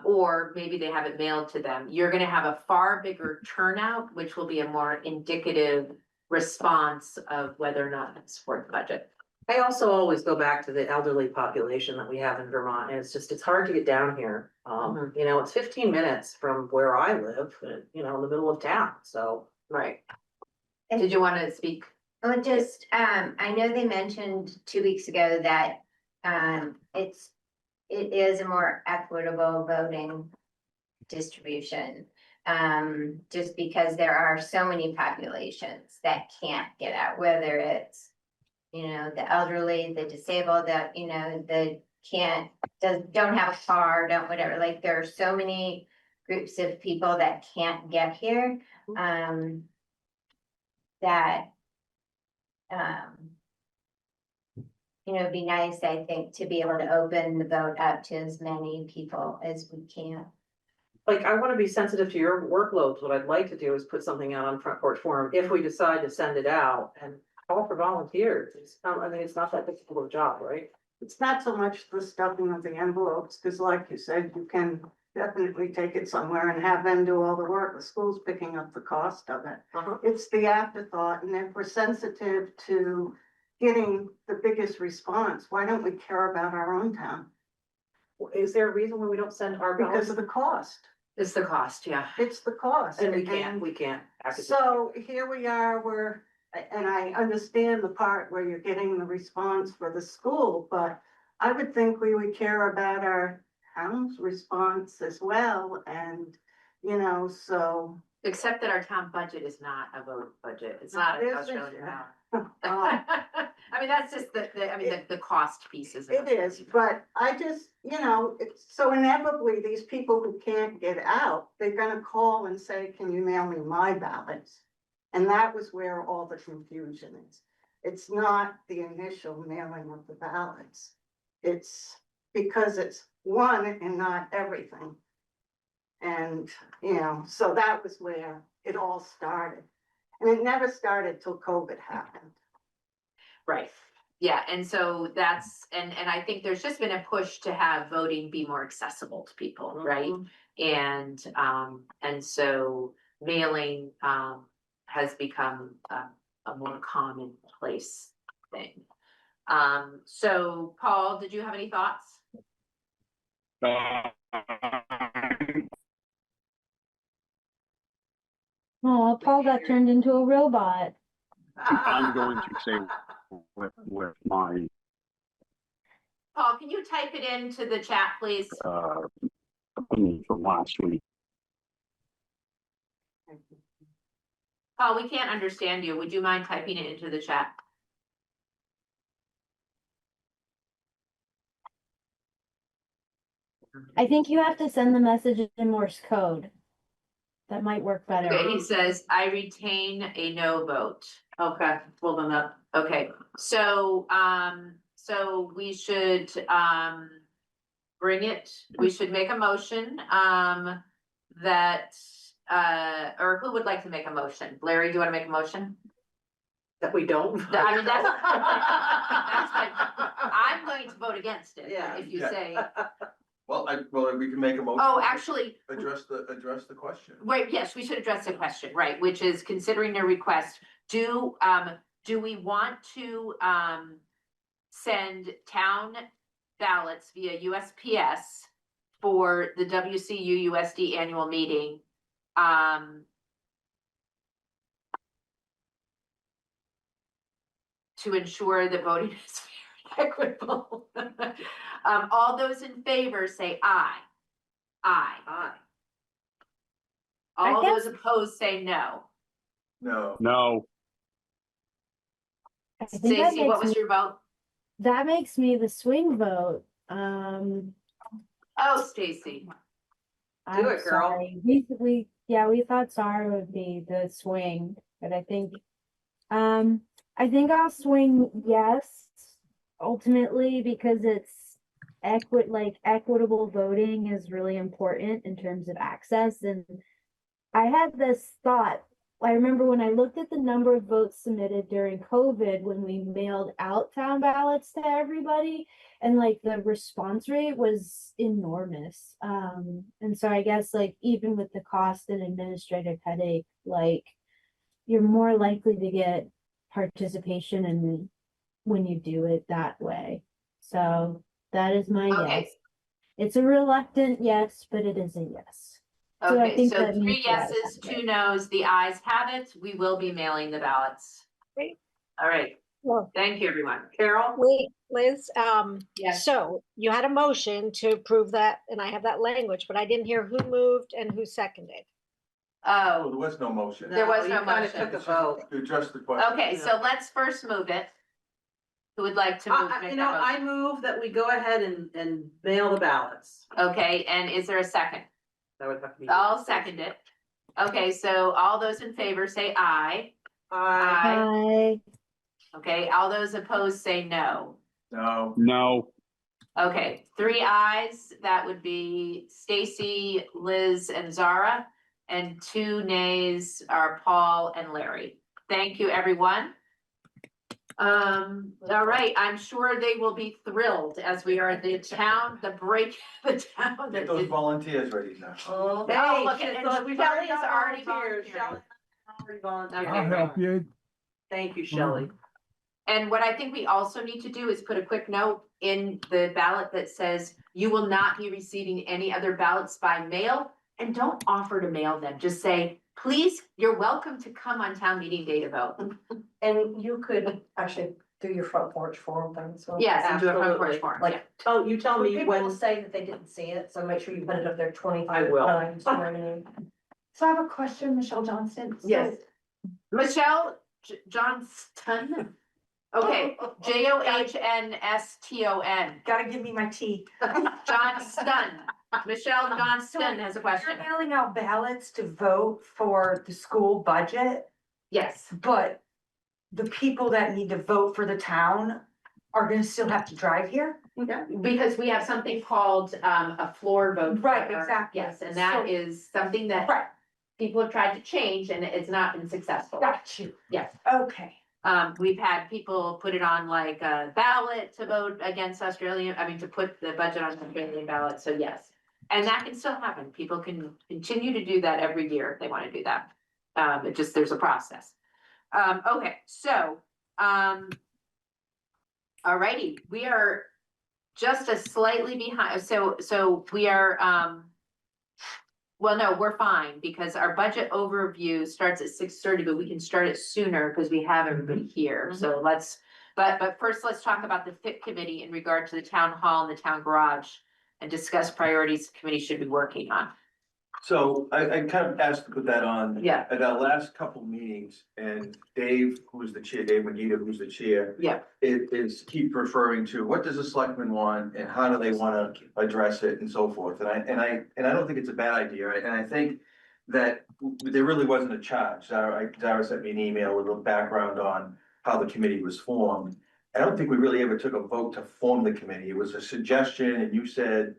Or maybe they have it mailed to them. You're gonna have a far bigger turnout, which will be a more indicative response of whether or not it's worth the budget. I also always go back to the elderly population that we have in Vermont, and it's hard to get down here. It's 15 minutes from where I live, in the middle of town, so. Right. Did you want to speak? Well, just, I know they mentioned 2 weeks ago that, it is a more equitable voting distribution. Just because there are so many populations that can't get out, whether it's, the elderly, the disabled, that, don't have a car, don't whatever, like there are so many groups of people that can't get here. It'd be nice, I think, to be able to open the vote up to as many people as we can. Like, I wanna be sensitive to your workloads. What I'd like to do is put something out on Front Porch Forum if we decide to send it out and call for volunteers. It's not that difficult a job, right? It's not so much the stuffing of the envelopes, because like you said, you can definitely take it somewhere and have them do all the work. The school's picking up the cost of it. It's the afterthought, and if we're sensitive to getting the biggest response, why don't we care about our own town? Is there a reason why we don't send our ballots? Because of the cost. It's the cost, yeah. It's the cost. And we can't. So here we are, and I understand the part where you're getting the response for the school, but I would think we would care about our town's response as well, and, so. Except that our town budget is not a vote budget. It's not an Australian dollar. I mean, that's just the cost pieces. It is, but I just, so inevitably, these people who can't get out, they're gonna call and say, can you mail me my ballots? And that was where all the confusion is. It's not the initial mailing of the ballots. It's because it's one and not everything. And, you know, so that was where it all started. And it never started till COVID happened. Right, yeah, and so that's, and I think there's just been a push to have voting be more accessible to people, right? And so mailing, has become a more commonplace thing. So Paul, did you have any thoughts? Oh, Paul got turned into a robot. I'm going to say with my, Paul, can you type it into the chat, please? opinion from last week. Paul, we can't understand you. Would you mind typing it into the chat? I think you have to send the message in Morse code. That might work better. Okay, he says, I retain a no vote. Okay, well then that, Okay, so we should, we should make a motion, that, or who would like to make a motion? Larry, do you wanna make a motion? that we don't. I mean, that's fine. I'm going to vote against it, Yeah. if you Yeah. say, Well, we can make a motion. oh, actually, Address the question. wait, yes, we should address the question, right, which is considering a request, do we want to, send town ballots via USPS for the WCU USD annual meeting? To ensure that voting is fair and equitable. All those in favor say aye. Aye. Aye. All I those opposed say no. No. No, I think that Stacy, what makes was me, your vote? that makes me the swing vote. Oh, Stacy. I'm it, girl. sorry. We thought Sarah would be the swing, but I think I'll swing yes, ultimately, because it's equitable voting is really important in terms of access. And I had this thought. I remember when I looked at the number of votes submitted during COVID when we mailed out town ballots to everybody, and like the response rate was enormous. And so I guess like even with the cost and administrative headache, like you're more likely to get participation and when you do it that way. So that is my Okay. yes. It's a reluctant yes, but it is a yes. So I Okay, think so that 3 means yes. yeses, 2 nos, the ayes have it. We will be mailing the ballots. Great. All right, Well, thank you, everyone. Carol? wait, Liz, Yes. so you had a motion to approve that, and I have that language, but I didn't hear who moved and who seconded. Oh, Oh, there was no motion. There was you no kinda motion. Took a vote. To address the question. okay, so let's first move it. Who would like to move? Make You that know, motion? I move that we go ahead and mail the ballots. Okay, and is there a second? That would have to be. I'll second it. Okay, so all those in favor say aye. Aye. Hi. Okay, all those opposed say no. No. no, Okay, 3 ayes, that would be Stacy, Liz, and Zara. And 2 nays are Paul and Larry. Thank you, everyone. All right, I'm sure they will be thrilled as we are the town. Get those volunteers ready now. Oh, Hey, look, shit, and so we Shelley finally is got already volunteers. volunteering. Shelley already volunteered. Okay, great. you. Thank you, Shelley. And what I think we also need to do is put a quick note in the ballot that says you will not be receiving any other ballots by mail. And don't offer to mail them, just say, please, you're welcome to come on town meeting day to vote. And you could actually do your front porch forum thing as well. Yes, and do a front porch Absolutely. forum, Like, yeah. Oh, you tell me people will when, say that they didn't see it, so make sure you put it up there 25 I will. times. You know what I mean? So I have a question, Michelle Johnston. So- Yes. Michelle Johnston. Okay, Johnston. Gotta give me my tea. Johnston. Michelle Johnston has a question. You're mailing out ballots to vote for the school budget, Yes. but the people that need to vote for the town are gonna still have to drive here? Because we have something called, a floor vote. Right, for- exactly. Yes, and that So- is something that Right, people have tried to change and it's not been successful. got you. Yes. Okay. We've had people put it on like a ballot to vote against to put the budget on Australian ballot, so yes. And that can still happen. People can continue to do that every year if they want to do that. There's a process. Okay, so, alrighty, we are just a slightly behind, so we are, well, no, we're fine, because our budget overview starts at 6:30, but we can start it sooner because we have everybody here, so but first, let's talk about the FIT committee in regard to the town hall and the town garage. And discuss priorities the committee should be working on. So I kind of asked to put that on. Yeah. At our last couple meetings, and Dave, who's the chair, Dave Magida, who's the chair. Yeah. It is keep referring to what does the selectman want and how do they wanna address it and so forth. And I don't think it's a bad idea, and I think that there really wasn't a charge. Zara sent me an email with a little background on how the committee was formed. I don't think we really ever took a vote to form the committee. It was a suggestion, and you said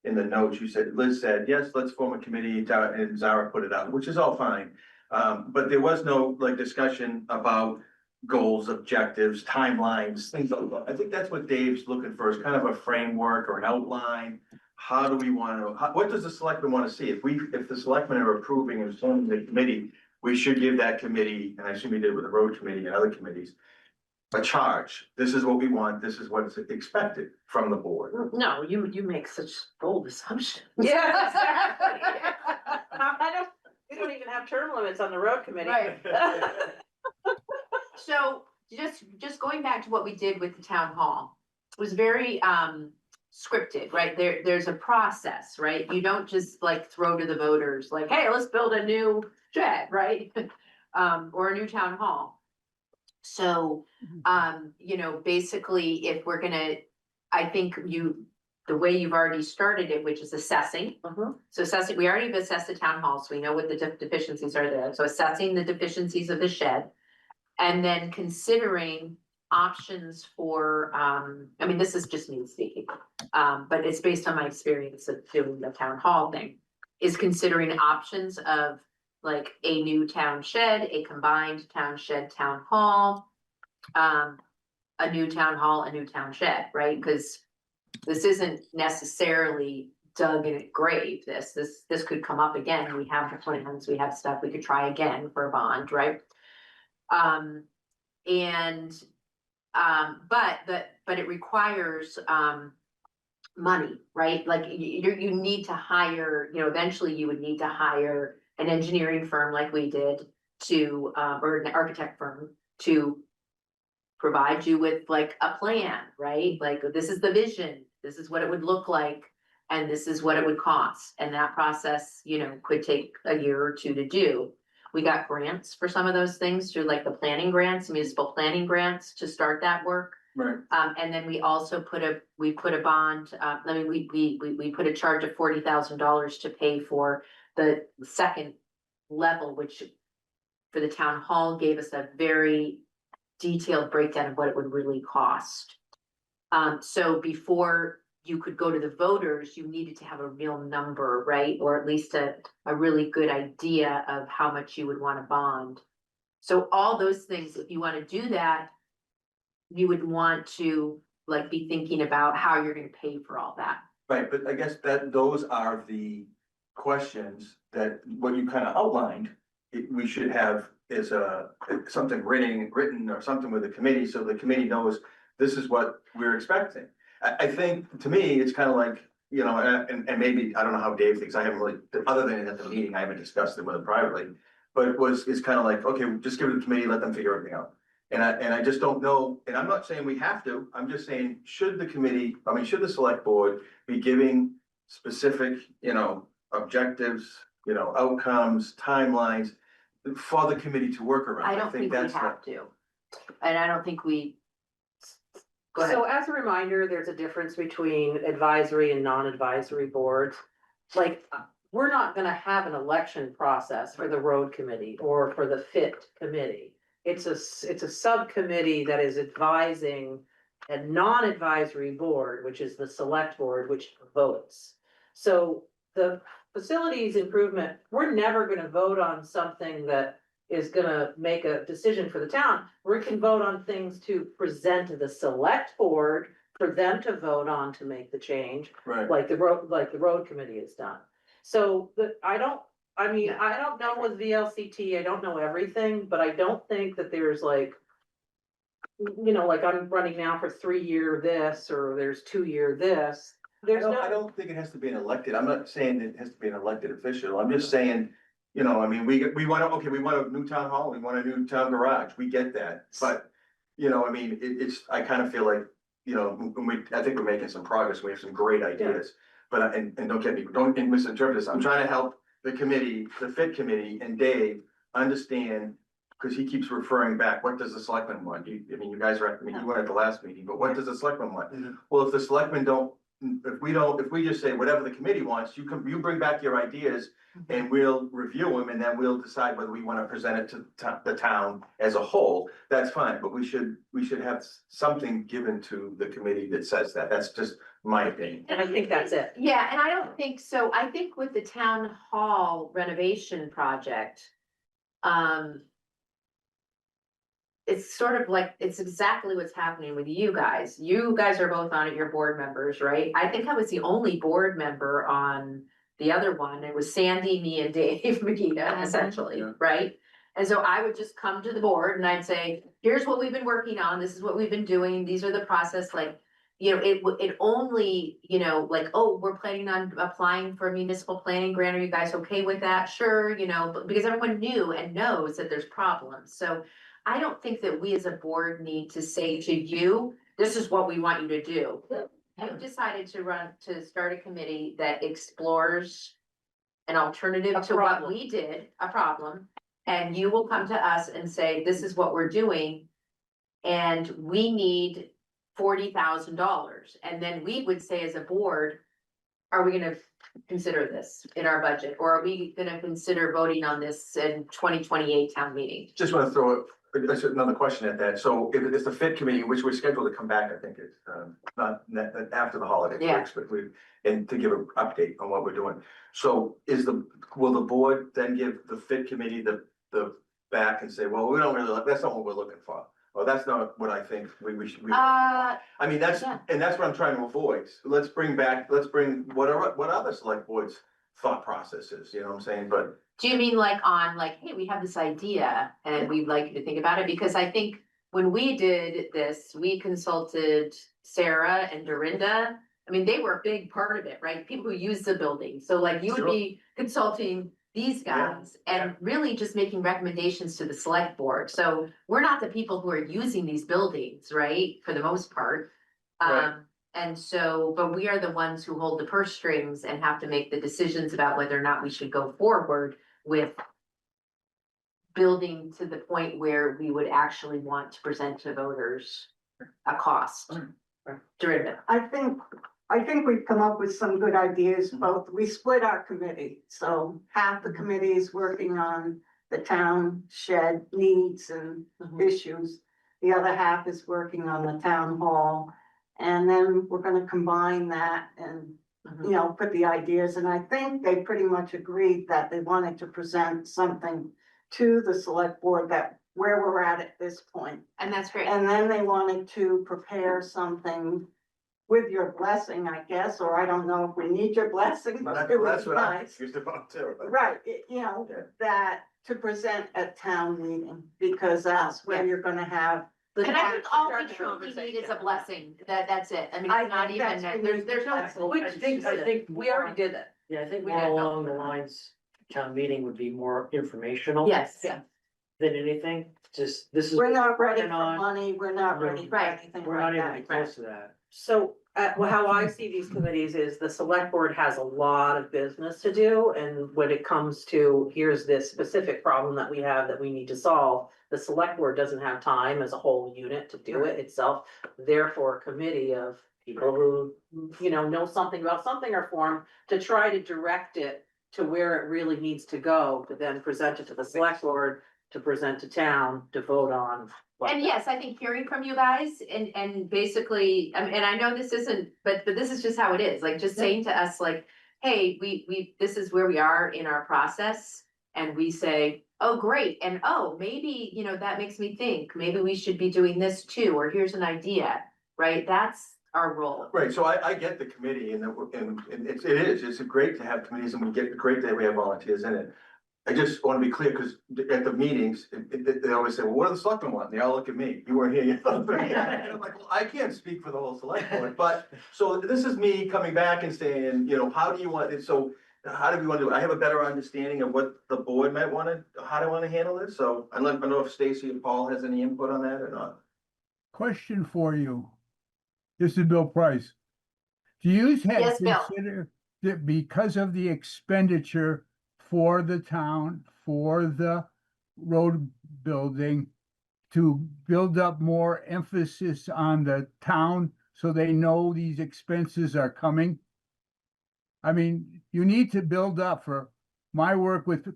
in the notes, Liz said, yes, let's form a committee, and Zara put it out, which is all fine. But there was no like discussion about goals, objectives, timelines, things like that. I think that's what Dave's looking for, is kind of a framework or an outline. How do we want to, what does the selectman want to see? If the selectmen are approving and forming the committee, we should give that committee, and I assume we did with the road committee and other committees, a charge. This is what we want. This is what's expected from the board. No, you make such bold assumptions. Yeah, exactly. We don't even have term limits on the road committee. Right. So just going back to what we did with the town hall, it was very scripted, right? There's a process, right? You don't just like throw to the voters like, hey, let's build a new shed, right? Or a new town hall. So, basically, if we're gonna, I think the way you've already started it, which is assessing. So assessing, we already have assessed the town hall, so we know what the deficiencies are there. So assessing the deficiencies of the shed. And then considering options for, this is just me speaking, but it's based on my experience of doing the town hall thing, is considering options of like a new town shed, a combined town shed, town hall, a new town hall, a new town shed, right? Because this isn't necessarily dug in a grave. This could come up again. We have the plans, we have stuff, we could try again for a bond, right? But it requires money, right? Like you need to hire, eventually you would need to hire an engineering firm like we did to, or an architect firm to provide you with like a plan, right? Like, this is the vision, this is what it would look like, and this is what it would cost. And that process, could take a year or two to do. We got grants for some of those things through like the planning grants, municipal planning grants to start that work. Right. And then we also put a bond, we put a charge of $40,000 to pay for the second level, which for the town hall gave us a very detailed breakdown of what it would really cost. So before you could go to the voters, you needed to have a real number, right? Or at least a really good idea of how much you would want to bond. So all those things, if you want to do that, you would want to like be thinking about how you're going to pay for all that. Right, but I guess those are the questions that what you kind of outlined, we should have is something written or something with the committee, so the committee knows this is what we're expecting. I think, to me, it's kind of like, and maybe, I don't know how Dave thinks, I haven't really, other than at the meeting, I haven't discussed it with him privately. But it's kind of like, okay, just give it to the committee, let them figure everything out. And I just don't know, and I'm not saying we have to, I'm just saying, should the select board be giving specific, objectives, outcomes, timelines for the committee to work around? I don't think we have to. And I don't think we. Go ahead. So as a reminder, there's a difference between advisory and non-advisory boards. Like, we're not gonna have an election process for the road committee or for the FIT committee. It's a subcommittee that is advising a non-advisory board, which is the select board, which votes. So the facilities improvement, we're never gonna vote on something that is gonna make a decision for the town. We can vote on things to present to the select board for them to vote on to make the change, Right. like the road committee has done. So I don't know with VLCT, I don't know everything, but I don't think that there's like, you know, like I'm running now for 3-year this, or there's 2-year this. There's I no, don't think it has to be an elected, I'm not saying it has to be an elected official, I'm just saying, you know, I mean, we want a new town hall, we want a new town garage, we get that, but. You know, I mean, it's, I kind of feel like, you know, I think we're making some progress, we have some great ideas. But, and don't misinterpret this, I'm trying to help the committee, the FIT committee and Dave understand. Cause he keeps referring back, what does the selectmen want? You guys were, you were at the last meeting, but what does the selectmen want? Well, if the selectmen don't, if we just say whatever the committee wants, you bring back your ideas. And we'll review them and then we'll decide whether we wanna present it to the town as a whole, that's fine, but we should have something given to the committee that says that, that's just my opinion. and I think that's it. Yeah, and I don't think so. I think with the town hall renovation project, it's sort of like, it's exactly what's happening with you guys. You guys are both on it, you're board members, right? I think I was the only board member on the other one. It was Sandy, me and Dave Magida, essentially, Yeah. right? And so I would just come to the board and I'd say, here's what we've been working on, this is what we've been doing, these are the process, like, you know, it only, you know, like, oh, we're planning on applying for a municipal planning grant, are you guys okay with that? Sure, you know, but because everyone knew and knows that there's problems, so I don't think that we as a board need to say to you, this is what we want you to do. I've decided to start a committee that explores an alternative to what we did, a problem. And you will come to us and say, this is what we're doing. And we need $40,000. And then we would say as a board, are we gonna consider this in our budget? Or are we gonna consider voting on this in 2028 town meeting? Just wanna throw another question at that, so if it's the FIT committee, which we're scheduled to come back, I think it's, not after the holiday. Yeah. But and to give an update on what we're doing, so will the board then give the FIT committee the back and say, well, we don't really, that's not what we're looking for, or that's not what I think we should. I mean, that's, yeah. and that's what I'm trying to avoid, let's bring what other select boards thought processes, you know what I'm saying, but. Do you mean like on like, hey, we have this idea and we'd like you to think about it? Because I think when we did this, we consulted Sarah and Dorinda. I mean, they were a big part of it, right? People who use the building. So like you would be consulting these guys and really just making recommendations to the select board. So we're not the people who are using these buildings, right? For the most part. Right. And so, but we are the ones who hold the purse strings and have to make the decisions about whether or not we should go forward with building to the point where we would actually want to present to voters a cost. Dorinda. I think we've come up with some good ideas, both, we split our committee, so half the committee is working on the town shed needs and issues. The other half is working on the town hall, and then we're gonna combine that and, you know, put the ideas, and I think they pretty much agreed that they wanted to present something to the select board that where we're at this point. And that's great. And then they wanted to prepare something with your blessing, I guess, or I don't know if we need your blessing, but it That's was what I'm nice. confused about too. but- Right, you know, Yeah. that to present at town meeting, because that's where you're gonna have. And I think all we truly need is a blessing, that's it, I mean, I it's not think even, that's there's no. I think We already did that. Yeah, I think We more did. along the lines, town meeting would be more informational. Yes, Than anything, just, this is. We're not ready for working on. money, we're not No. ready for Right. anything We're not like even that. close to that. So, well, how I see these committees is the select board has a lot of business to do, and when it comes to, here's this specific problem that we have that we need to solve. The select board doesn't have time as a whole unit to do it itself, therefore a committee of people who, you know something about something are formed to try to direct it to where it really needs to go, to then present it to the select board, to present to town, to vote on And yes, I think hearing from you guys and basically, and I know this isn't, but this is just how it is, like just saying to us like, hey, this is where we are in our process. And we say, oh, great. And oh, maybe, that makes me think, maybe we should be doing this too, or here's an idea, right? That's our role. Right, so I get the committee and it's great to have committees and great that we have volunteers in it. I just want to be clear, because at the meetings, they always say, well, what do the selectmen want? And they all look at me, you weren't here yet. And I'm like, well, I can't speak for the whole select board, but, so this is me coming back and saying, how do you want it, so how do we want to do it? I have a better understanding of what the board might want to, how they want to handle this, so I don't know if Stacy and Paul has any input on that or not. Question for you. This is Bill Price. Do you have Yes, Bill. consider that because of the expenditure for the town, for the road building, to build up more emphasis on the town so they know these expenses are coming? I mean, you need to build up for my work with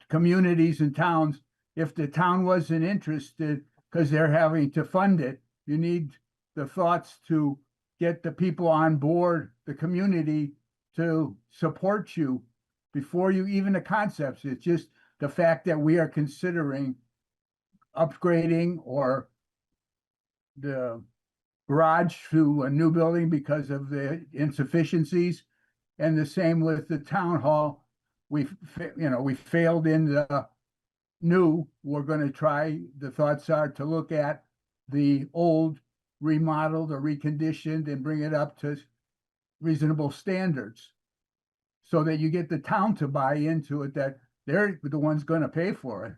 communities and towns. If the town wasn't interested because they're having to fund it, you need the thoughts to get the people on board, the community, to support you before you even the concepts. It's just the fact that we are considering upgrading or the garage to a new building because of the insufficiencies. And the same with the town hall. We failed in the new. We're going to try, the thoughts are to look at the old, remodeled or reconditioned and bring it up to reasonable standards, so that you get the town to buy into it, that they're the ones going to pay for it.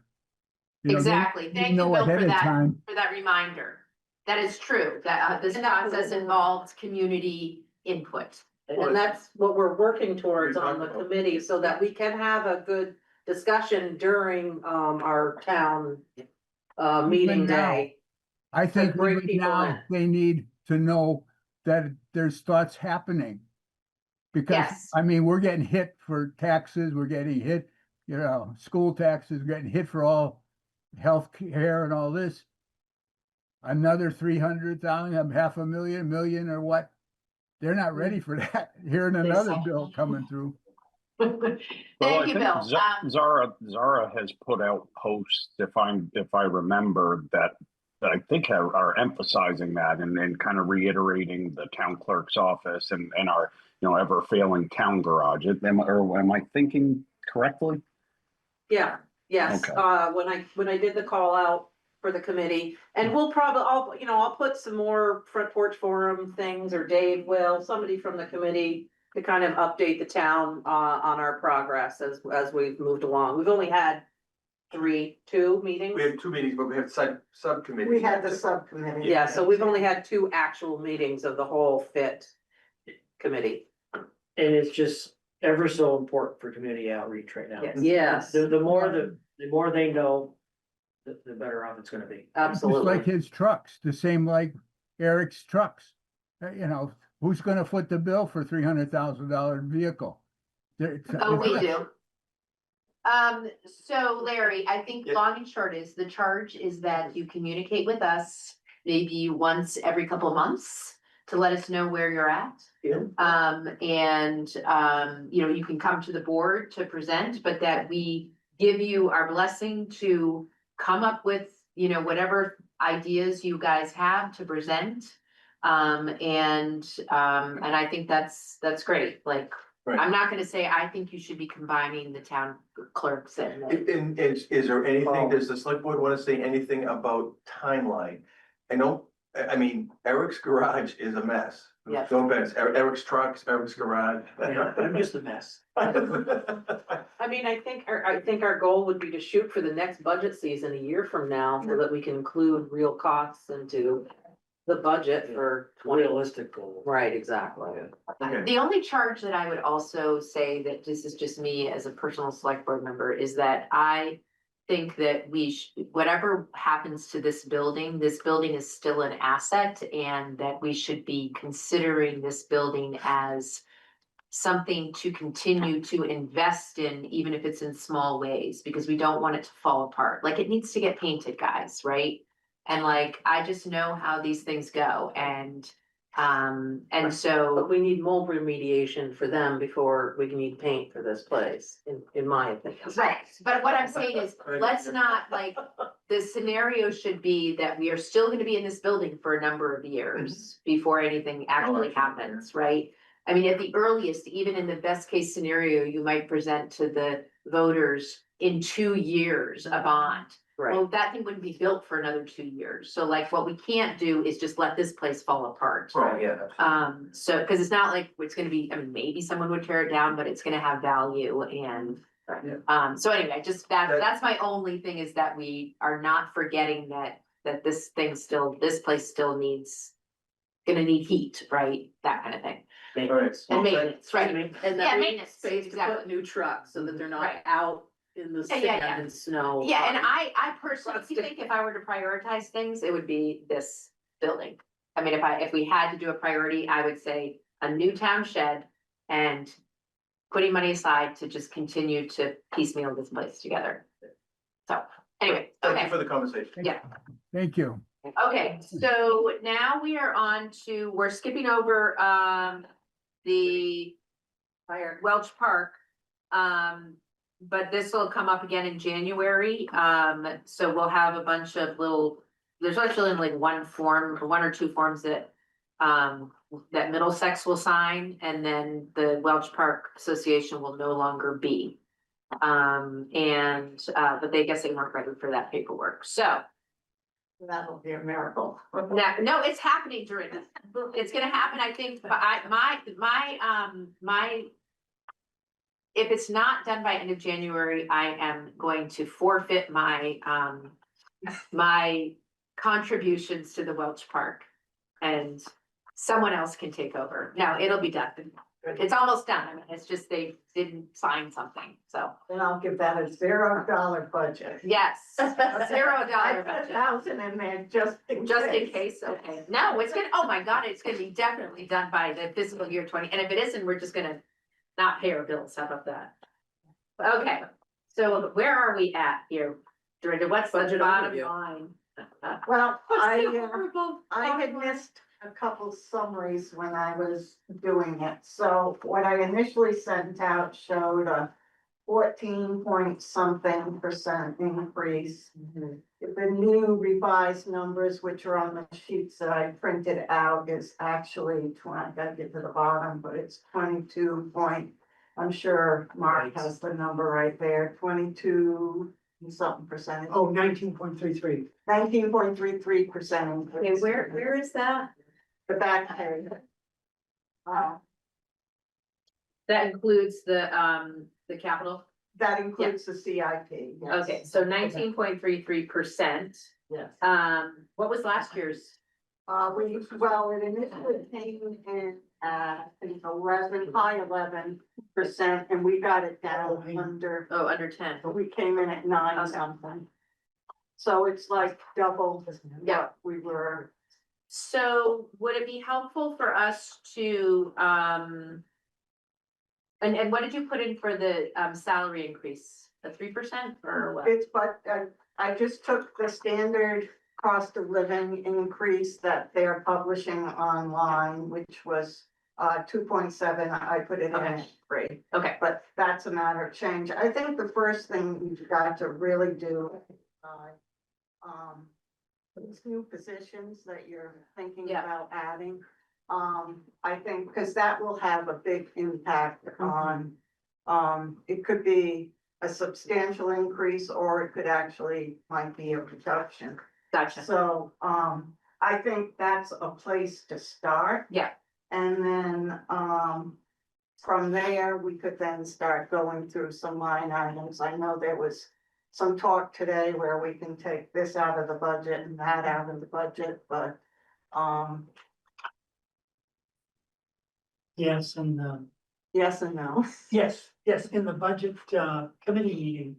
Exactly. Thank you, Bill, ahead for of that, time. reminder. That is true, that this process involves community input. And that's what we're working towards on the committee, so that we can have a good discussion during, our town, meeting Even now, day. I think bring even people now in. they need to know that there's thoughts happening. Because, Yes. I mean, we're getting hit for taxes, we're getting hit, school taxes, we're getting hit for all health care and all this. Another 300,000, $500,000, million or what? They're not ready for that. Hearing another bill coming through. Well, I Thank you, think Bill. Zara has put out posts, if I remember, that I think are emphasizing that and kind of reiterating the town clerk's office and our ever failing town garage. Am I thinking correctly? Yeah, yes, Okay. when I did the call out for the committee, and we'll probably, I'll put some more front porch forum things, or Dave will, somebody from the committee, to kind of update the town, on our progress as we've moved along. We've only had two meetings. We had 2 meetings, but we have subcommittees. We had the subcommittee. Yeah, so we've only had 2 actual meetings of the whole fit committee. And it's just ever so important for community outreach right now. Yes. The more they know, the better off it's gonna be. Just like Absolutely. his trucks, the same like Eric's trucks. Who's gonna foot the bill for $300,000 vehicle? Oh, we do. So Larry, I think long and short is, the charge is that you communicate with us maybe once every couple of months to let us know where you're at. Yeah. You can come to the board to present, but that we give you our blessing to come up with, whatever ideas you guys have to present. And I think that's great. Like, Right. I'm not gonna say, I think you should be combining the town clerks and. And is there anything, does the select board want to say anything about timeline? I mean, Eric's garage is a mess. Yes. No offense, Eric's trucks, Eric's garage. I'm just a mess. I mean, I think our goal would be to shoot for the next budget season a year from now, so that we can include real costs into the budget for Realistic goal. Right, exactly. Okay. The only charge that I would also say, that this is just me as a personal select board member, is that I think that whatever happens to this building is still an asset, and that we should be considering this building as something to continue to invest in, even if it's in small ways, because we don't want it to fall apart. Like, it needs to get painted, guys, right? And like, I just know how these things go and But so, we need mold remediation for them before we can need paint for this place, in my opinion. right, but what I'm saying is, let's not like, the scenario should be that we are still gonna be in this building for a number of years before anything actually happens, right? I mean, at the earliest, even in the best case scenario, you might present to the voters in 2 years a bond. Right, Well, that thing wouldn't be built for another 2 years, so like, what we can't do is just let this place fall apart. Right, yeah. So, cause it's not like it's gonna be, I mean, maybe someone would tear it down, but it's gonna have value and. So anyway, just that's my only thing is that we are not forgetting that this thing still, this place still needs. Gonna need heat, right? That kind of thing. maintenance. And maintenance, right? And Yeah, that we need maintenance, space to exactly. put new trucks so that they're not Right. out in the Yeah, yeah, sand yeah. and snow. Yeah, and I personally think if I were to prioritize things, it would be this building. I mean, if we had to do a priority, I would say a new town shed and putting money aside to just continue to piecemeal this place together. So, anyway, Thank okay, you for the conversation. Yeah. Thank you. okay, so now we are on to, we're skipping over, the Fire. Welch Park. But this will come up again in January, so we'll have a bunch of little, there's actually like one or two forms that. That Middlesex will sign, and then the Welch Park Association will no longer be. But they guess they weren't ready for that paperwork, so. That'll be a miracle. No, it's happening during this, it's gonna happen, I think, but my. If it's not done by end of January, I am going to forfeit my, my contributions to the Welch Park. And someone else can take over. No, it'll be done. It's almost done. I mean, it's just they didn't sign something, so. Then I'll give that a $0 budget. Yes, a $0 I put budget. 1,000 in there just in Case, okay. No, it's gonna, oh my God, it's gonna be definitely done by the fiscal year 20, and if it isn't, we're just gonna not pay our bills. How about that? Okay, so where are we at here? Dorinda, what's the Budget bottom overview. line? Well, What's the horrible I had bottom line? missed a couple summaries when I was doing it. So what I initially sent out showed a 14 point something % increase. The new revised numbers, which are on the sheets that I printed out, is actually I gotta get to the bottom, but it's 22 point. I'm sure Mark has the number right there, 22 something percentage. Oh, 19.33. 19.33% Okay, increase. where is that? The back page. That includes the capital? That includes the CIP. yes. Okay, so 19.33%. Yes. What was last year's? Well, it initially came in at, I think, 11%, and we got it down under, Oh, under 10. we came in at 9 Okay. something. So it's like double Yeah. what we were. So would it be helpful for us to, and what did you put in for the salary increase? A 3% or what? It's, but I just took the standard cost of living increase that they're publishing online, which was 2.7. I put it in Okay. at 3. Okay, But that's a matter of change. I think the first thing you've got to really do, these new positions that you're thinking Yeah. about adding. I think, because that will have a big impact on, it could be a substantial increase, or it could actually might be a reduction. gotcha. So, I think that's a place to start. Yeah. And then, from there, we could then start going through some line items. I know there was some talk today where we can take this out of the budget and that out of the budget, but, Yes, and, yes and no. yes, in the budget, committee meeting.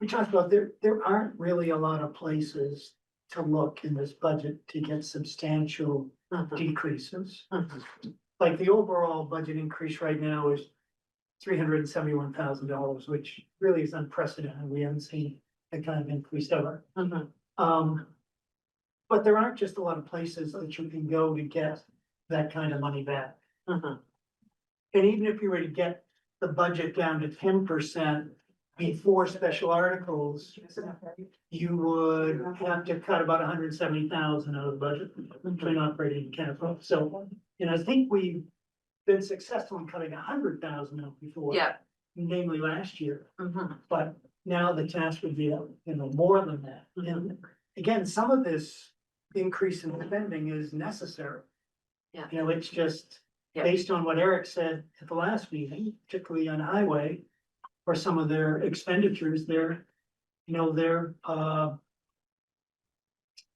We talked about there aren't really a lot of places to look in this budget to get substantial decreases. Like the overall budget increase right now is $371,000, which really is unprecedented. We haven't seen that kind of increase ever. But there aren't just a lot of places that you can go to get that kind of money back. Mhm. And even if you were to get the budget down to 10% before special articles, you would have to cut about 170,000 out of the budget between operating and capital. So, I think we've been successful in cutting 100,000 out before. Yeah. Namely last year, Mhm. but now the task would be, more than that. And again, some of this increase in spending is necessary. Yeah. It's just Yeah. based on what Eric said at the last meeting, particularly on highway. For some of their expenditures, their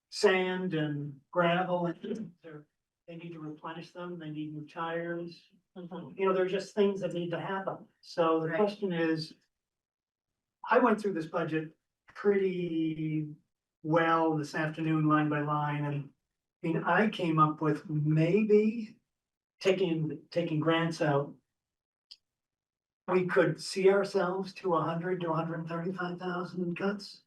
sand and gravel and they need to replenish them, they need new tires. They're just things that need to happen. So the Right. question is, I went through this budget pretty well this afternoon, line by line, and I came up with maybe taking grants out. We could see ourselves to 100 to 135,000 in cuts,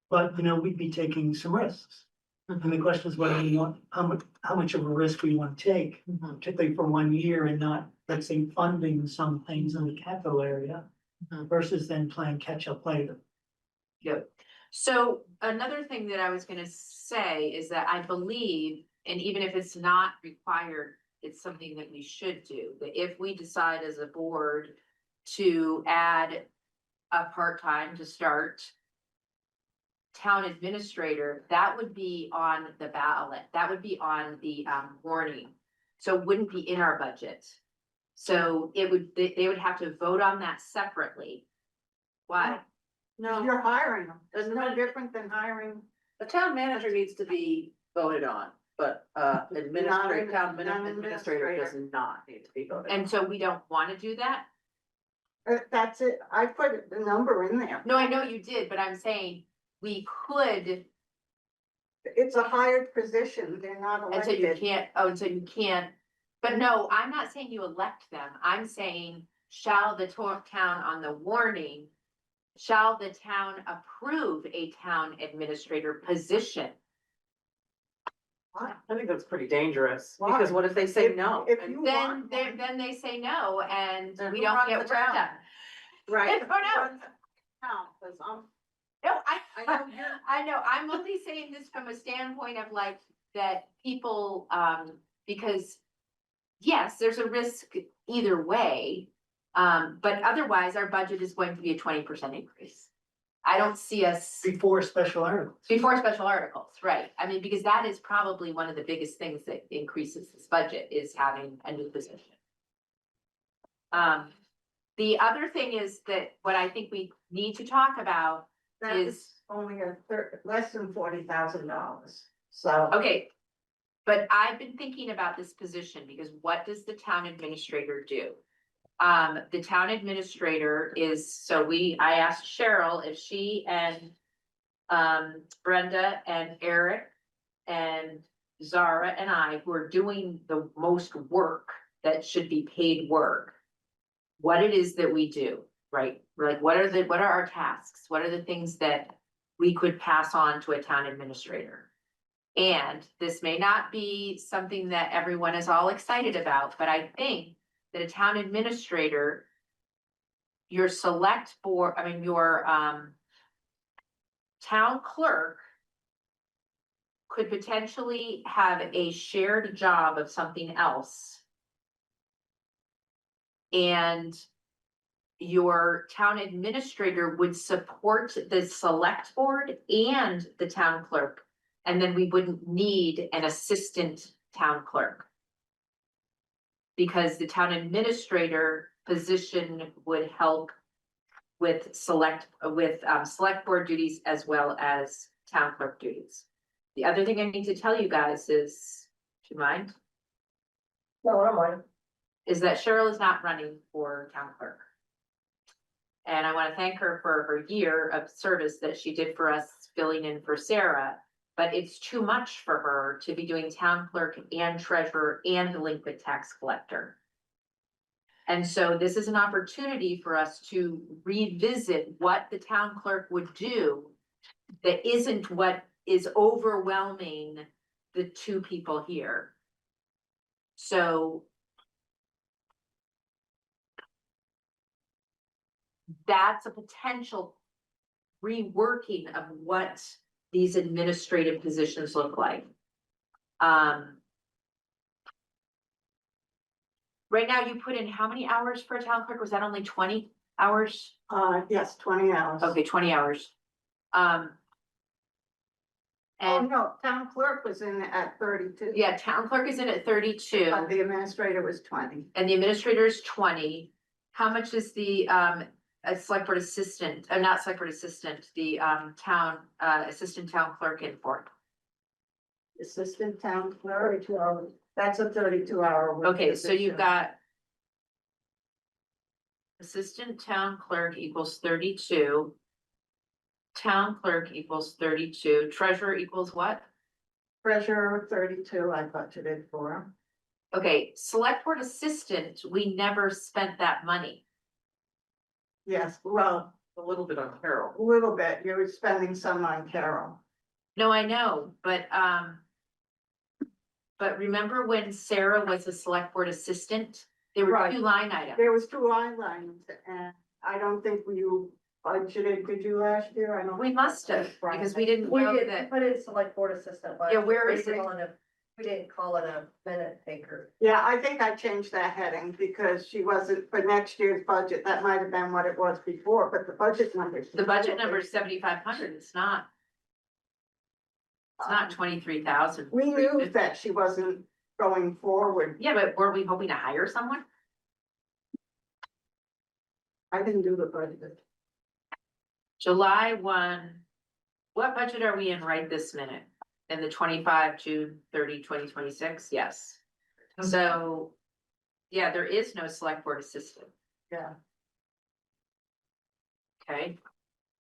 but we'd be taking some risks. And the question is whether we want, how much of a risk we want to take, particularly for 1 year and not, let's say, funding some things in the capital area versus then playing catch up later. Yep. So another thing that I was gonna say is that I believe, and even if it's not required, it's something that we should do, that if we decide as a board to add a part-time to start town administrator, that would be on the ballot, that would be on the warning. So it wouldn't be in our budget. So it would, they would have to vote on that separately. Why? No, You're hiring them. It's Doesn't no matter. different than hiring. the town manager needs to be voted on, but administrator, town administrator does not need to be voted on. And so we don't wanna do that? That's it. I put the number in there. No, I know you did, but I'm saying we could, It's a hired position. They're not and so you elected. can't, oh, and so you can't. But no, I'm not saying you elect them. I'm saying, shall the town on the warning, shall the town approve a town administrator position? I think that's pretty dangerous, Why? because what if they say no? If And- you Then, want then, one- then they say no, and Then we who don't runs get the work town? done. Right. Who knows? Town, 'cause No, I know you're- I know, I'm only saying this from a standpoint of like, that people, because. Yes, there's a risk either way, but otherwise our budget is going to be a 20% increase. I don't see us Before special articles. before special articles, right? I mean, because that is probably one of the biggest things that increases this budget is having a new position. The other thing is that what I think we need to talk about That is, is only less than $40,000. So. okay. But I've been thinking about this position because what does the town administrator do? The town administrator is, I asked Cheryl if she and Brenda and Eric and Zara and I, who are doing the most work that should be paid work, what it is that we do, right? Like, what are our tasks? What are the things that we could pass on to a town administrator? And this may not be something that everyone is all excited about, but I think that a town administrator, your select board, your town clerk could potentially have a shared job of something else. And your town administrator would support the select board and the town clerk. And then we wouldn't need an assistant town clerk. Because the town administrator position would help with select board duties as well as town clerk duties. The other thing I need to tell you guys is, do you mind? No, I don't mind. Is that Cheryl is not running for town clerk. And I want to thank her for her year of service that she did for us, filling in for Sarah. But it's too much for her to be doing town clerk and treasurer and delinquent tax collector. And so this is an opportunity for us to revisit what the town clerk would do that isn't what is overwhelming the two people here. So that's a potential reworking of what these administrative positions look like. Right now, you put in how many hours for a town clerk? Was that only 20 hours? Yes, 20 hours. Okay, 20 hours. Oh, And no, town clerk was in at 32. yeah, town clerk is in at 32 But the administrator was 20. and the administrator is 20. How much is the a select board assistant, not select board assistant, the town assistant town clerk in for? Assistant town clerk. 32 hours. That's a 32-hour week. Okay, so you've position. got assistant town clerk equals 32. Town clerk equals 32. Treasurer equals what? Treasurer 32, I budgeted for. Okay, select board assistant, we never spent that money. Yes, well, A little bit on Carol. a little bit. You were spending some on Carol. No, I know, but remember when Sarah was a select board assistant? There were Right. 2 line items. There was 2 line lines, and I don't think you budgeted, did you last year? I don't. We must have, because we didn't We know did, that. put in select board assistant. last Yeah, year. where We is didn't it? call We didn't call it a minute taker. Yeah, I think I changed that heading because she wasn't, for next year's budget, that might have been what it was before, but the budget numbers. The budget number is 7,500, it's not. It's not 23,000. We knew that she wasn't going forward. Yeah, but were we hoping to hire someone? I didn't do the budget. July 1, what budget are we in right this minute? In the 25, June 30, 2026? Yes. So, yeah, there is no select board assistant, Yeah. okay?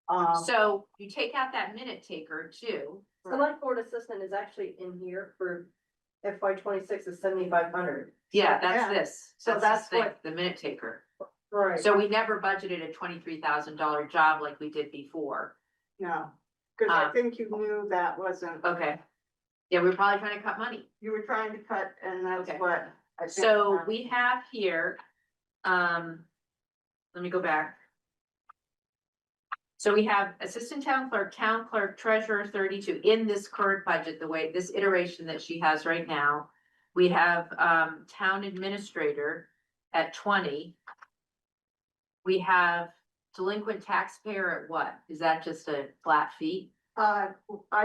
Um, So you take out that minute taker too. Select board assistant is actually in here for FY 26 is 7,500. Yeah, yeah. that's this. So this that's thing, what- the minute taker. Right. So we never budgeted a $23,000 job like we did before. no, because I Um, think you knew that wasn't, Okay. Yeah, we were probably trying to cut money. you were trying to cut, and that's Okay. what. I think, So we have here, let me go back. So we have assistant town clerk, treasurer 32 in this current budget, the way, this iteration that she has right now. We have, town administrator at 20. We have delinquent taxpayer at what? Is that just a flat fee? I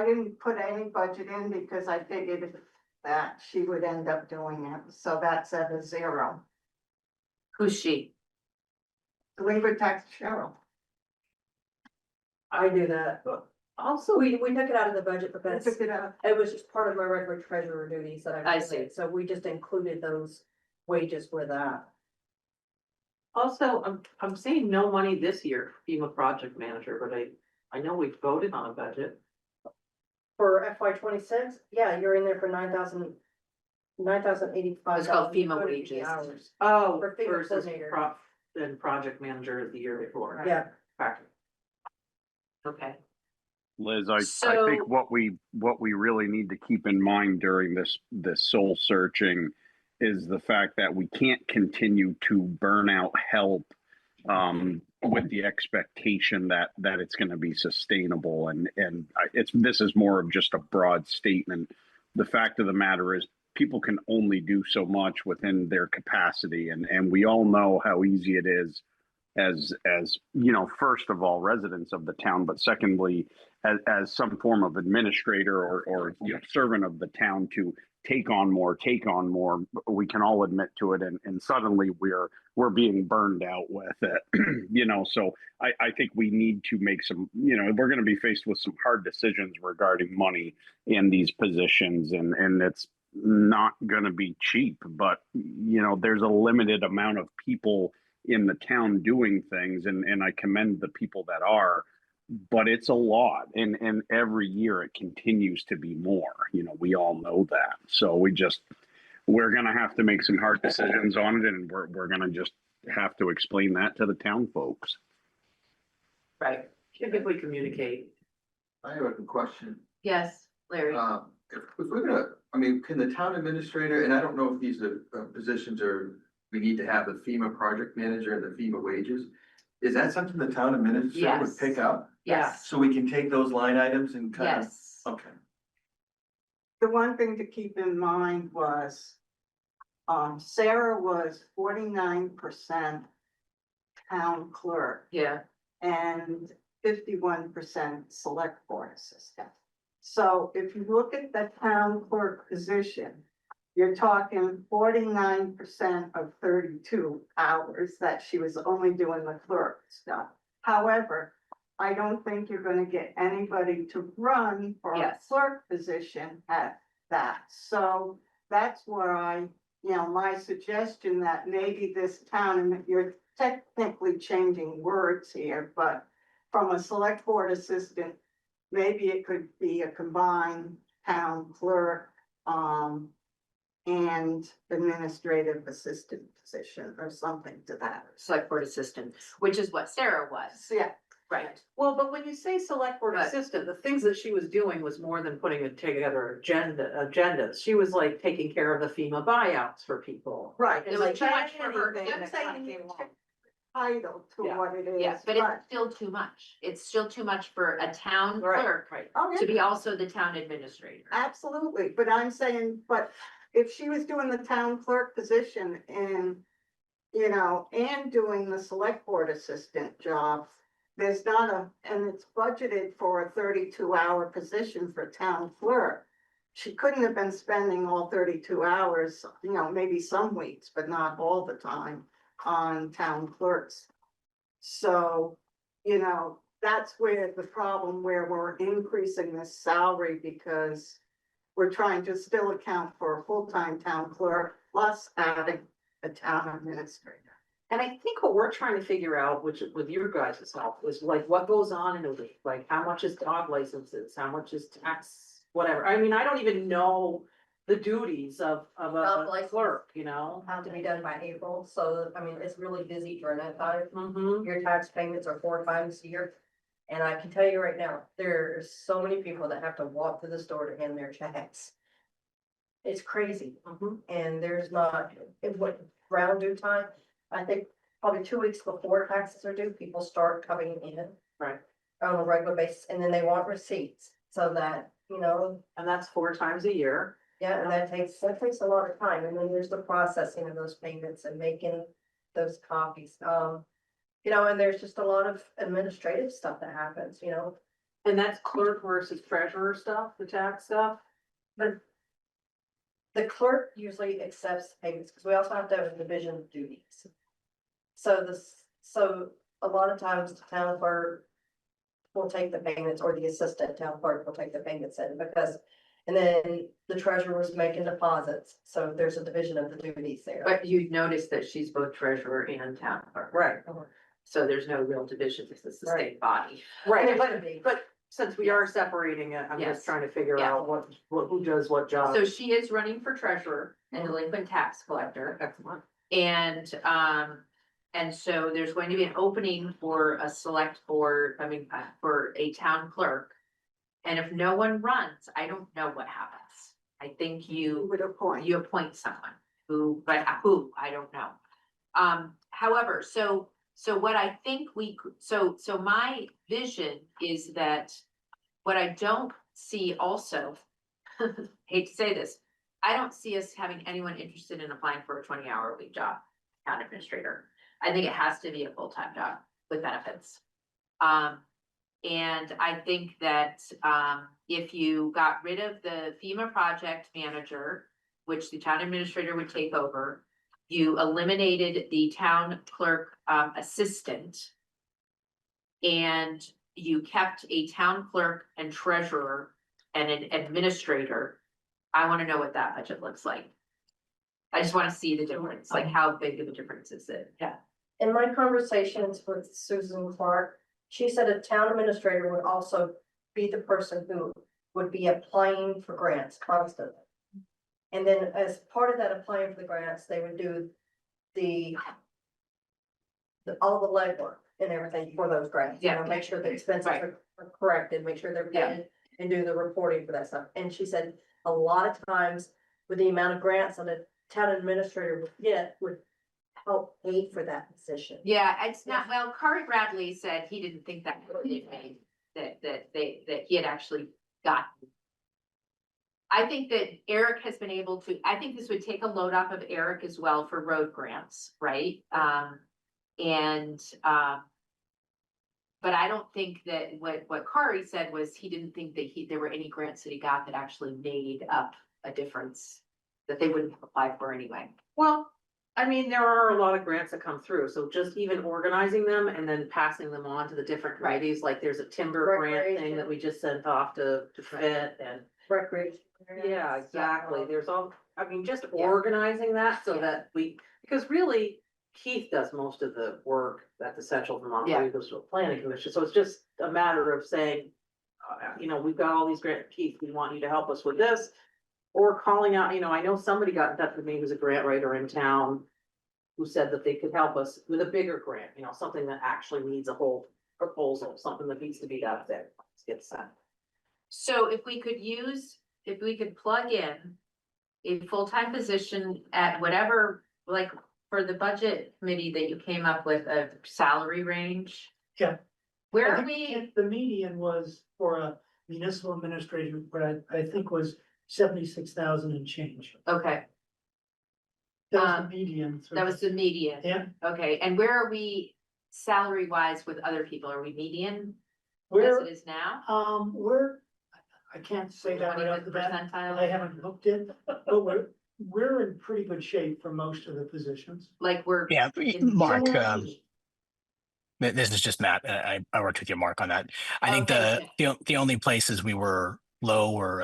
didn't put any budget in because I figured that she would end up doing it, so that's at a 0. Who's she? Delinquent tax Cheryl. I do that. Also, we took it out of the budget because Took it out. it was just part of my regular treasurer duties that I I see. see. So we just included those wages with that. Also, I'm seeing no money this year for FEMA project manager, but I know we voted on a budget. For FY 26, yeah, you're in there for 9,085. It's called FEMA wages. Hours. Oh, For FEMA versus coordinator. than project manager the year before. Yeah, Correct. Okay. Liz, I So- think what we really need to keep in mind during this soul searching is the fact that we can't continue to burn out help with the expectation that it's going to be sustainable. And this is more of just a broad statement. The fact of the matter is people can only do so much within their capacity. And we all know how easy it is as you know, first of all, residents of the town, but secondly, as some form of administrator or you know, servant of the town to take on more. We can all admit to it, and suddenly we're being burned out with it. You know, so I think we need to make some, you know, we're going to be faced with some hard decisions regarding money in these positions, and it's not going to be cheap, but you know, there's a limited amount of people in the town doing things, and I commend the people that are, but it's a lot, and every year it continues to be more. You know, we all know that. So we're gonna have to make some hard decisions on it, and we're gonna just have to explain that to the town folks. Right. Typically communicate. I have a question. Yes, Larry. if we're gonna, I mean, can the town administrator, and I don't know if these are positions are, we need to have the FEMA project manager and the FEMA wages. Is that something the town administrator would Yes. pick up? Yes, So we can take those line items and kind of, yes. okay. The one thing to keep in mind was, Sarah was 49% town clerk Yeah, and 51% select board assistant. So if you look at the town clerk position, you're talking 49% of 32 hours that she was only doing the clerk stuff. However, I don't think you're gonna get anybody to run for a Yes. clerk position at that. So that's where my suggestion that maybe this town, and you're technically changing words here, but from a select board assistant, maybe it could be a combined town clerk, and administrative assistant position or something to that. select board assistant, which is what Sarah was, So, yeah, right? Well, but when you say select board But- assistant, the things that she was doing was more than putting it together agendas. She was like taking care of the FEMA buyouts for people. right. It was too much for her. Anything I'm that saying kind of you came check- title to Yeah. what it is. Yes, but it's still too much. It's still too much for a town Right, clerk right. Oh, to yeah, be also the town administrator. absolutely, but I'm saying, but if she was doing the town clerk position and, and doing the select board assistant job, there's not and it's budgeted for a 32-hour position for town clerk. She couldn't have been spending all 32 hours, maybe some weeks, but not all the time on town clerks. So, that's where the problem, where we're increasing this salary because we're trying to still account for a full-time town clerk plus adding a town administrator. And I think what we're trying to figure out, which with your guys' help, is like what goes on in a week, like how much is dog licenses, how much is tax, whatever. I mean, I don't even know the duties of Dog a license. clerk, you know? Have to be done by April, so, I mean, it's really busy during that time. Mm-hmm. Your tax payments are 4 times a year. And I can tell you right now, there's so many people that have to walk to the store to hand their checks. It's crazy, and there's not, it went round due time, I think probably 2 weeks before taxes are due, people start coming in. Right. On a regular basis, and then they want receipts, so that, And that's 4 times a year. yeah, and that takes a lot of time, and then there's the processing of those payments and making those copies. And there's just a lot of administrative stuff that happens, And that's clerk versus treasurer stuff, the tax stuff. but the clerk usually accepts payments, because we also have to have a division of duties. So a lot of times the town clerk will take the payments, or the assistant town clerk will take the payments in, and then the treasurer was making deposits, so there's a division of the duties there. But you notice that she's both treasurer and town clerk. Right. So there's no real division, it's the same body. Right, There but, should be. but since we are separating it, I'm Yes. just trying to figure Yeah. out who does what job. So she is running for treasurer and delinquent tax collector. Excellent. And so there's going to be an opening for a select board, for a town clerk. And if no one runs, I don't know what happens. I think You would appoint. you appoint someone who, I don't know. However, so what I think so my vision is that what I don't see also, hate to say this, I don't see us having anyone interested in applying for a 20-hour-a-week job, town administrator. I think it has to be a full-time job with benefits. And I think that, if you got rid of the FEMA project manager, which the town administrator would take over, you eliminated the town clerk, assistant. And you kept a town clerk and treasurer and an administrator. I wanna know what that budget looks like. I just wanna see the difference, like how big of a difference is it? Yeah. In my conversations with Susan Clark, she said a town administrator would also be the person who would be applying for grants constantly. And then as part of that applying for the grants, they would do all the legwork and everything for those grants. Yeah. Make sure the expenses Right. are corrected, make sure they're Yeah. paid, and do the reporting for that stuff. And she said a lot of times with the amount of grants that a town administrator would get would help pay for that position. Yeah, it's not, well, Corey Bradley said he didn't think that that he had actually gotten. I think that Eric has been able to, I think this would take a load off of Eric as well for road grants, right? But I don't think that what Corey said was he didn't think that there were any grants that he got that actually made up a difference that they wouldn't apply for anyway. Well, I mean, there are a lot of grants that come through, so just even organizing them and then passing them on to the different Right. committees, like there's a timber grant thing Recreation. that we just sent off to fit and. Recreation. Yeah, exactly. There's all, I mean, just Yeah. organizing that so Yeah. that because really Keith does most of the work at the Central Vermont Yeah. Legal Planning Commission, so it's just a matter of saying, we've got all these grant, Keith, we want you to help us with this. Or calling out, I know somebody got in touch with me who's a grant writer in town who said that they could help us with a bigger grant, something that actually needs a whole proposal, something that needs to be out there. Let's get sent. So if we could plug in a full-time position at whatever, like for the budget committee that you came up with a salary range. Yeah. Where I are think we, The median was for a municipal administrator, but I think was 76,000 and change. okay, That was the median. that was the median. Yeah, Okay, and where are we salary wise with other people? Are we median as we're, it is now? I can't say that right off the 25th bat. percentile? I haven't looked at, but we're in pretty good shape for most of the positions. Like we're. Yeah, in- Mark, So- this is just Matt. I worked with you, Mark, on that. I think Okay. the only places we were low were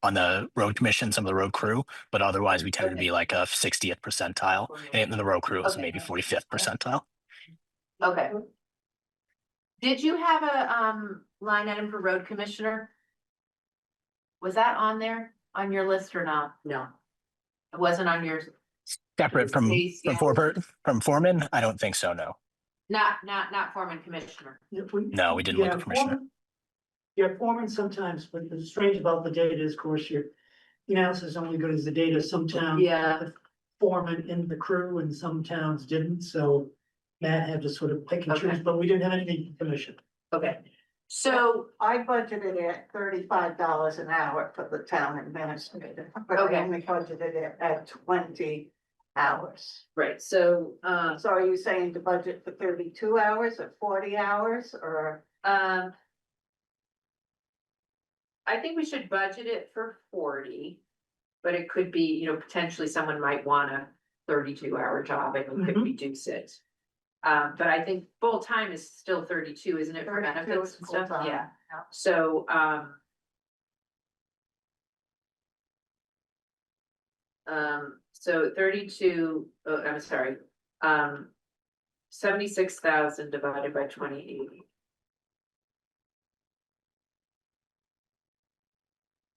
on the road commission, some of the road crew, but otherwise we tended to be like a 60th percentile, and in the road crew it was Okay. maybe 45th percentile. Okay. Did you have a line item for road commissioner? Was that on there, on your list or not? No. It wasn't on yours, Separate from foreman? I don't think so. No. not foreman commissioner. No, we didn't look at commissioner. Foreman sometimes, but the strange about the data is, of course, your analysis is only good as the data. Some towns Yeah. had foreman in the crew and some towns didn't, so Matt had to sort of pick and choose, Okay. but we didn't have anything for commission. Okay, so, I budgeted it $35 an hour for the town administrator, but Okay. I only budgeted it at 20 hours. right, so, So are you saying to budget for 32 hours or 40 hours or? I think we should budget it for 40. But it could be, potentially someone might want a 32-hour job and we could Mhm. reduce it. But I think full-time is still 32, isn't it, for 32 benefits is and stuff? full-time, Yeah, yeah. so, so 32, I'm sorry, 76,000 divided by 2080.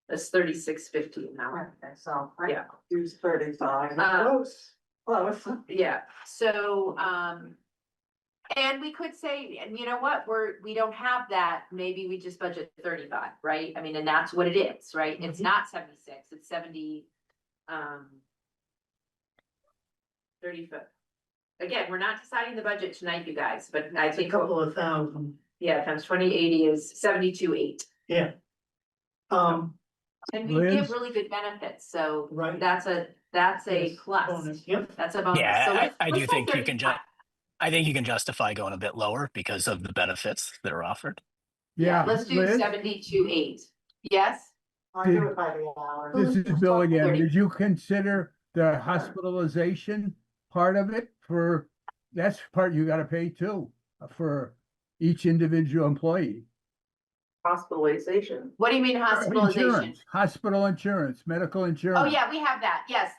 That's 36.50 an hour. Okay, so Yeah. I use 35. Close. Close. Yeah, so, and we could say, and you know what, we don't have that, maybe we just budget 35, right? I mean, and that's what it is, right? It's not 76, it's 70, 35. Again, we're not deciding the budget tonight, you guys, but I It's a think, couple of thousand, yeah, times 2080 is 72.8. yeah. And we Liz? give really good benefits, so Right. that's a Yes, plus. bonus, yep. That's a bonus. So Yeah, let's- I do let's say think you can 35. I think you can justify going a bit lower because of the benefits that are offered. Yeah, Let's do Liz, 72.8. Yes? I do it by the hour. this is Bill again. 30. Did you consider the hospitalization part of it that's part you gotta pay too, for each individual employee? Hospitalization. What do you mean hospitalization? Insurance, hospital insurance, medical insurance. Oh, yeah, we have that. Yes,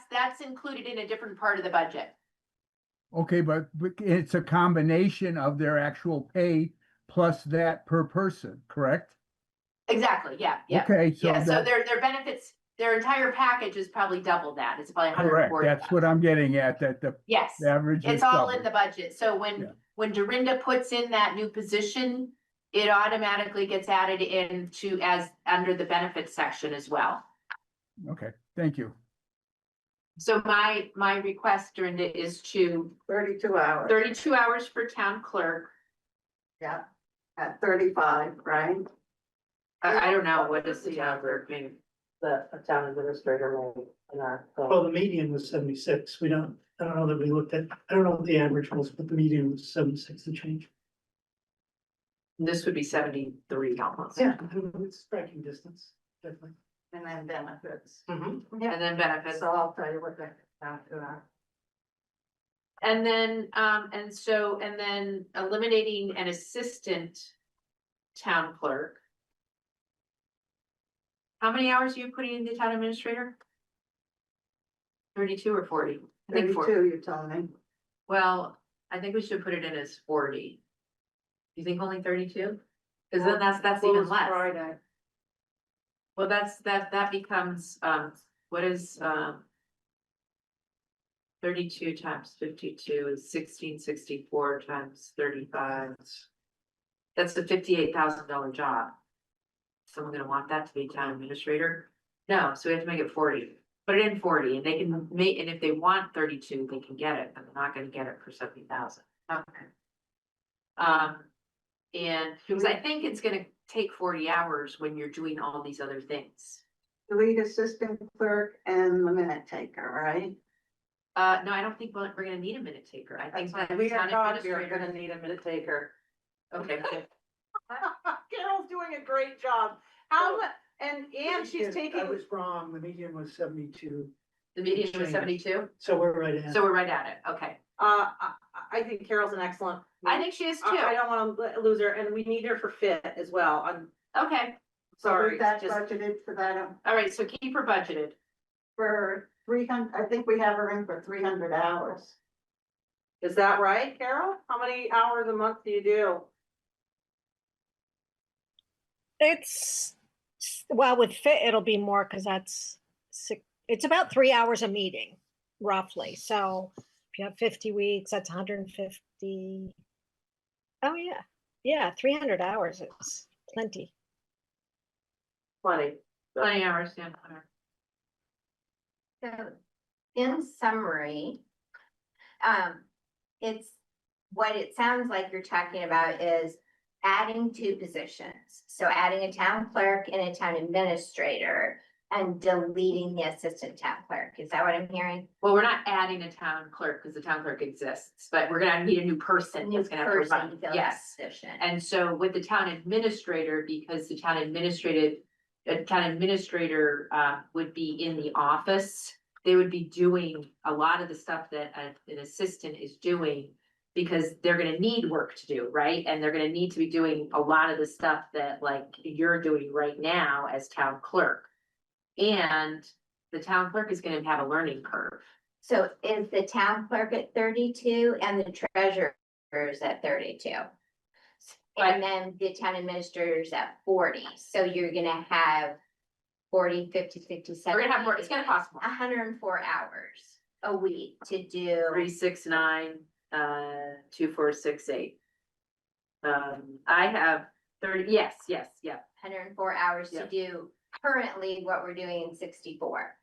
that's included in a different part of the budget. Okay, but it's a combination of their actual pay plus that per person, correct? Exactly, yeah, yeah. Okay, so Yeah, so that, their benefits, their entire package is probably double that. It's probably correct, 140. that's what I'm getting at, that the Yes, average is it's all in double. the budget. So Yeah. when Dorinda puts in that new position, it automatically gets added into as under the benefits section as well. Okay, thank you. So my request, Dorinda, is to 32 hours. 32 hours for town clerk. Yeah, at 35, right? I don't know, what does the town clerk mean? The town administrator in our. Well, the median was 76. I don't know that we looked at, I don't know what the average was, but the median was 76 and change. This would be 73 almost. Yeah, it's striking distance, definitely. And then benefits. And then benefits. So I'll tell you what that comes down to. And then, and then eliminating an assistant town clerk. How many hours are you putting in the town administrator? 32 or 40? I think 40. 32, you told me. Well, I think we should put it in as 40. You think only 32? Cause then that's even less. Friday. Well, that becomes, what is, 32 times 52 is 1664 times 35. That's a $58,000 job. Someone gonna want that to be town administrator? No, so we have to make it 40. Put it in 40 and they can make, and if they want 32, they can get it, but they're not gonna get it for 70,000. Okay. And because I think it's gonna take 40 hours when you're doing all these other things. Lead assistant clerk and the minute taker, right? No, I don't think we're gonna need a minute taker. I think that We town are not, you're administrator- gonna need a minute taker. Okay, good. Carol's doing a great job. And she's taking. I was wrong, the median was 72, The median was Change. 72, so we're right in. so we're right at it, okay. I think Carol's an excellent. I think she is too. I don't wanna lose her, and we need her for fit as well. I'm Okay, sorry, That's just, budgeted for that, all right, so keep her budgeted. for 300, I think we have her in for 300 hours. is that right, Carol? How many hours a month do you do? It's, well, with fit, it'll be more because that's it's about 3 hours a meeting, roughly. So if you have 50 weeks, that's 150. Oh, yeah. Yeah, 300 hours is plenty. 20. 20 hours, yeah. So in summary, it's, what it sounds like you're talking about is adding 2 positions. So adding a town clerk and a town administrator and deleting the assistant town clerk. Is that what I'm hearing? Well, we're not adding a town clerk because the town clerk exists, but we're gonna need a new person. New that's gonna have to person run. to fill that Yes. position. And so with the town administrator, because the town administrator would be in the office, they would be doing a lot of the stuff that an assistant is doing because they're gonna need work to do, right? And they're gonna need to be doing a lot of the stuff that like you're doing right now as town clerk. And the town clerk is gonna have a learning curve. So is the town clerk at 32 and the treasurer is at 32? And then the town administrator is at 40, so you're gonna have 40, 50, 60, 70. We're gonna have more, it's gonna cost more. 104 hours a week to do. 369, 2468. I have 30, yes, yeah. 104 hours Yeah. to do currently what we're doing in 64.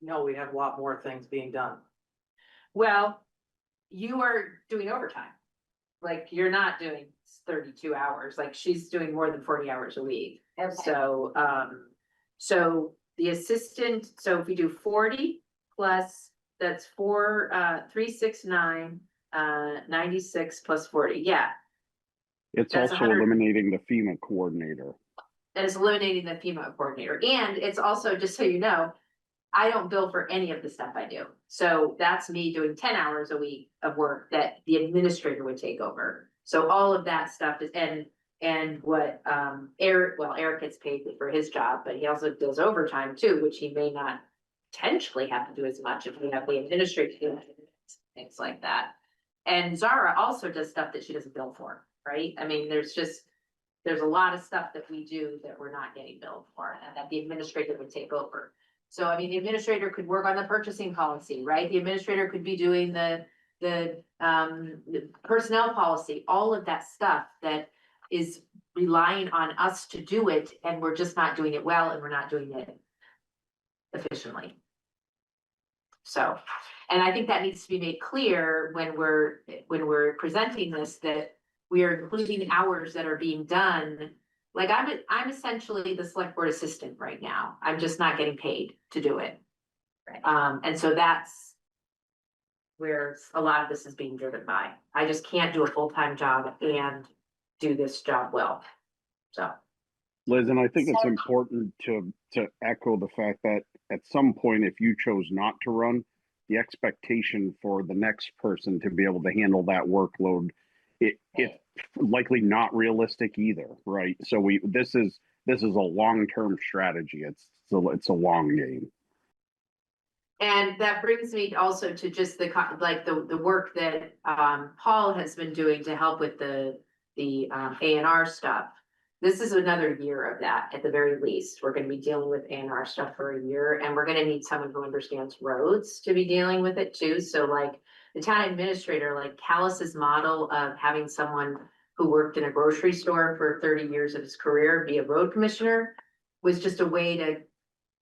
No, we have a lot more things being done. Well, you are doing overtime. Like, you're not doing 32 hours, like she's doing more than 40 hours a week. Okay. So, so the assistant, so if we do 40 plus, that's 369, 96 plus 40, yeah. It's That's also 100. eliminating the FEMA coordinator. And it's eliminating the FEMA coordinator. And it's also, just so you know, I don't bill for any of the stuff I do. So that's me doing 10 hours a week of work that the administrator would take over. So all of that stuff is, and what, Eric gets paid for his job, but he also does overtime too, which he may not potentially have to do as much if we have the administrator do things like that. And Zara also does stuff that she doesn't bill for, right? I mean, there's a lot of stuff that we do that we're not getting billed for and that the administrator would take over. So I mean, the administrator could work on the purchasing policy, right? The administrator could be doing the the personnel policy, all of that stuff that is relying on us to do it, and we're just not doing it well, and we're not doing it efficiently. So, and I think that needs to be made clear when we're presenting this, that we are including hours that are being done. Like I'm essentially the select board assistant right now. I'm just not getting paid to do it. Right. And so that's where a lot of this is being driven by. I just can't do a full-time job and do this job well. So. Liz, and I think it's So- important to echo the fact that at some point, if you chose not to run, the expectation for the next person to be able to handle that workload, it's likely not realistic either, right? So this is a long-term strategy. It's a long game. And that brings me also to just the work that Paul has been doing to help with the A&R stuff. This is another year of that at the very least. We're gonna be dealing with A&R stuff for a year, and we're gonna need someone who understands roads to be dealing with it too. So like the town administrator, like Callis's model of having someone who worked in a grocery store for 30 years of his career be a road commissioner was just a way to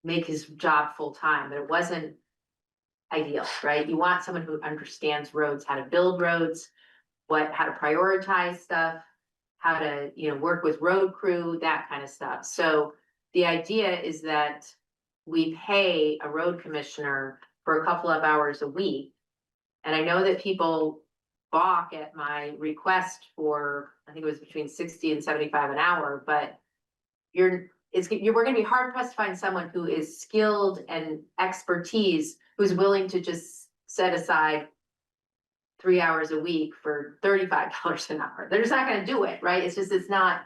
make his job full-time, but it wasn't ideal, right? You want someone who understands roads, how to build roads, how to prioritize stuff, how to, work with road crew, that kind of stuff. So the idea is that we pay a road commissioner for a couple of hours a week. And I know that people balk at my request for, I think it was between 60 and 75 an hour, but we're gonna be hard pressed to find someone who is skilled and expertise, who's willing to just set aside 3 hours a week for $35 an hour. They're just not gonna do it, right? It's not.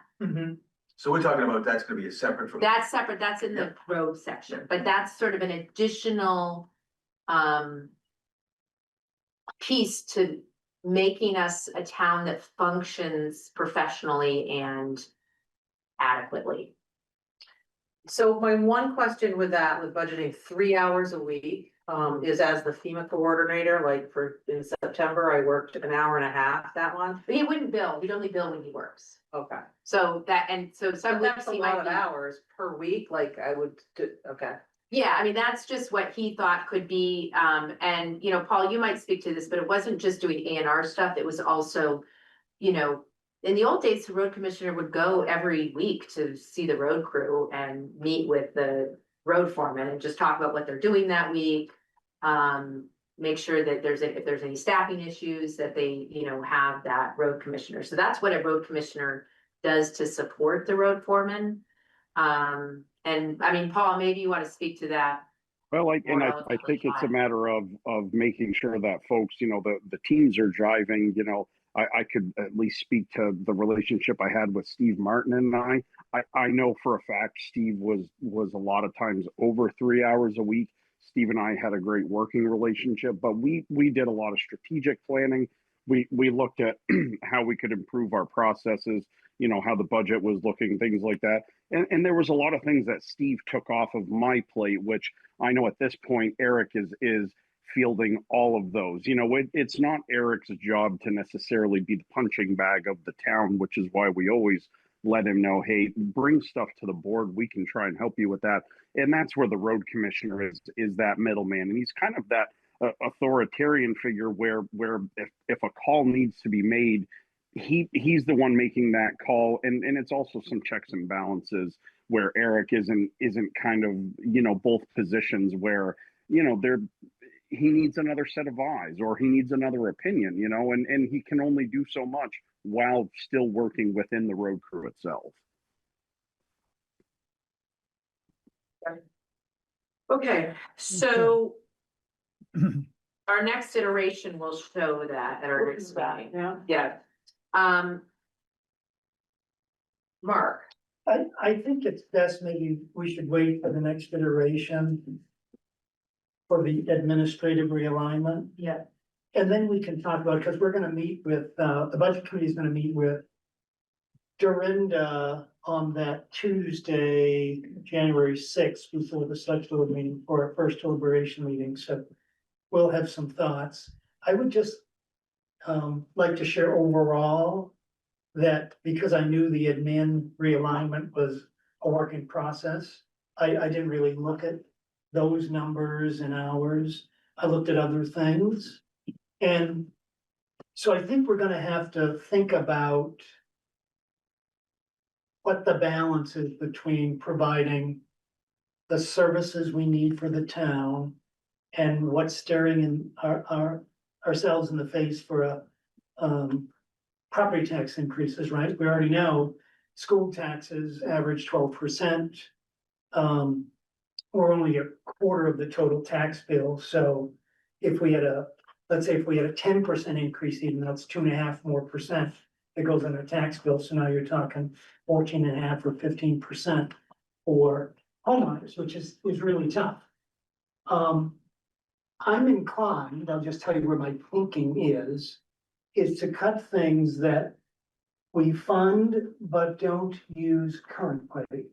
So we're talking about that's gonna be a separate from. That's separate, that's in the road section, but that's sort of an additional piece to making us a town that functions professionally and adequately. So my one question with that, with budgeting 3 hours a week, is as the FEMA coordinator, like in September, I worked an hour and a half that month. But he wouldn't bill, he'd only bill when he works. Okay. So some But that's weeks a he lot might of be. hours per week, like I would do, okay. Yeah, I mean, that's just what he thought could be, and Paul, you might speak to this, but it wasn't just doing A&R stuff, it was also, in the old days, the road commissioner would go every week to see the road crew and meet with the road foreman and just talk about what they're doing that week. Make sure that if there's any staffing issues, that they, have that road commissioner. So that's what a road commissioner does to support the road foreman. And I mean, Paul, maybe you want to speak to that. Well, I relatively think it's a high. matter of making sure that folks, the teams are driving, I could at least speak to the relationship I had with Steve Martin and I know for a fact Steve was a lot of times over 3 hours a week. Steve and I had a great working relationship, but we did a lot of strategic planning. We looked at how we could improve our processes, how the budget was looking, things like that. And there was a lot of things that Steve took off of my plate, which I know at this point, Eric is fielding all of those. It's not Eric's job to necessarily be the punching bag of the town, which is why we always let him know, hey, bring stuff to the board. We can try and help you with that. And that's where the road commissioner is that middleman. And he's kind of that authoritarian figure where if a call needs to be made, he's the one making that call. And it's also some checks and balances where Eric isn't kind of, both positions where, he needs another set of eyes or he needs another opinion, and he can only do so much while still working within the road crew itself. Okay, so our next iteration will show that at our next meeting. Yeah. Mark, I think it's best, maybe we should wait for the next iteration for the administrative realignment. Yeah. And then we can talk about, because we're gonna meet with, the budget committee is gonna meet with Dorinda on that Tuesday, January 6th, before the select board meeting, for our first deliberation meeting, so we'll have some thoughts. I would just like to share overall that because I knew the admin realignment was a work in process, I didn't really look at those numbers and hours. I looked at other things. And so I think we're gonna have to think about what the balance is between providing the services we need for the town and what's staring in ourselves in the face for property tax increases, right? We already know school taxes average 12%. We're only a quarter of the total tax bill, so if we had let's say if we had a 10% increase, even that's 2.5% more that goes in our tax bill, so now you're talking 14.5% or 15% for homeowners, which is really tough. I'm inclined, I'll just tell you where my thinking is to cut things that we fund but don't use currently.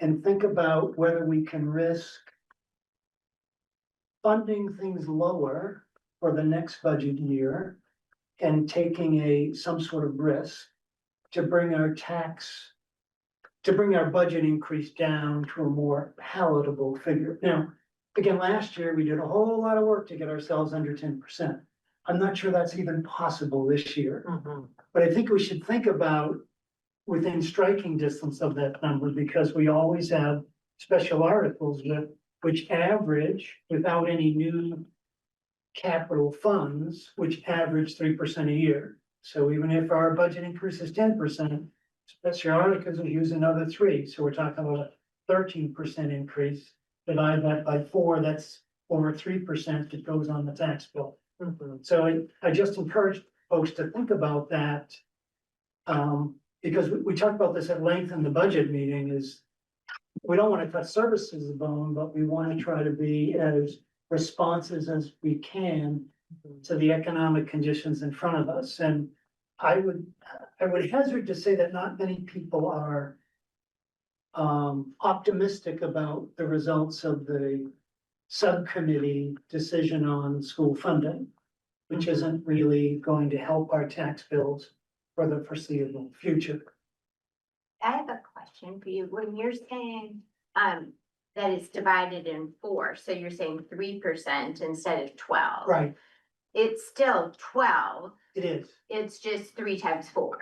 And think about whether we can risk funding things lower for the next budget year and taking some sort of risk to bring our budget increase down to a more palatable figure. Now, again, last year, we did a whole lot of work to get ourselves under 10%. I'm not sure that's even possible this year. But I think we should think about within striking distance of that number, because we always have special articles which average without any new capital funds, which average 3% a year. So even if our budget increase is 10%, special articles will use another 3. So we're talking about a 13% increase. Divide that by 4, that's over 3% that goes on the tax bill. So I just encourage folks to think about that. Because we talked about this at length in the budget meeting, is we don't want to cut services a bone, but we want to try to be as responsive as we can to the economic conditions in front of us. And I would hazard to say that not many people are optimistic about the results of the subcommittee decision on school funding, which isn't really going to help our tax bills for the foreseeable future. I have a question for you. When you're saying, that it's divided in 4, so you're saying 3% instead of 12. Right, It's still 12, it is, it's just 3 times 4.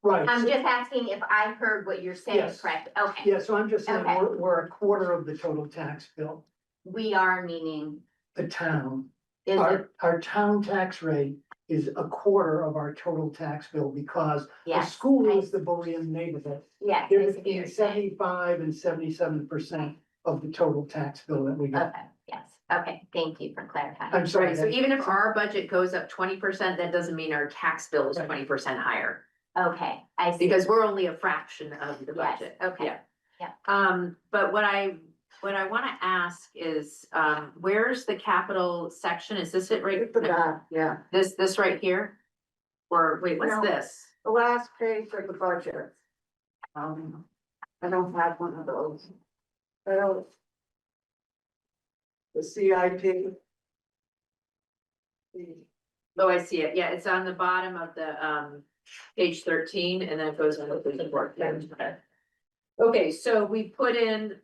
right. I'm just asking if I heard what you're saying Yes. correct. Okay, Yeah, so I'm just saying, Okay. we're a quarter of the total tax bill, we are meaning, the town. is it, Our town tax rate is a quarter of our total tax bill because the yes. school I- is the bullion neighborhood. Yes. I They're see what between you're saying. 75 and 77% of the total tax bill that we get. Okay, yes, okay, thank you for clarifying. I'm sorry. Right, so even if our budget goes up 20%, that doesn't mean our tax bill is Right. 20% higher. Okay, I see. Because we're only a fraction of the Yes, budget. okay. Yeah. Yeah. But what I wanna ask is, where's the capital section? Is this it right? At the back, yeah. This right here? Or wait, what's No. this? The last page of the budget. I don't have one of those. I don't. The CIP. Oh, I see it. Yeah, it's on the bottom of the, page 13, and then it goes on to the report. Okay, so we put in,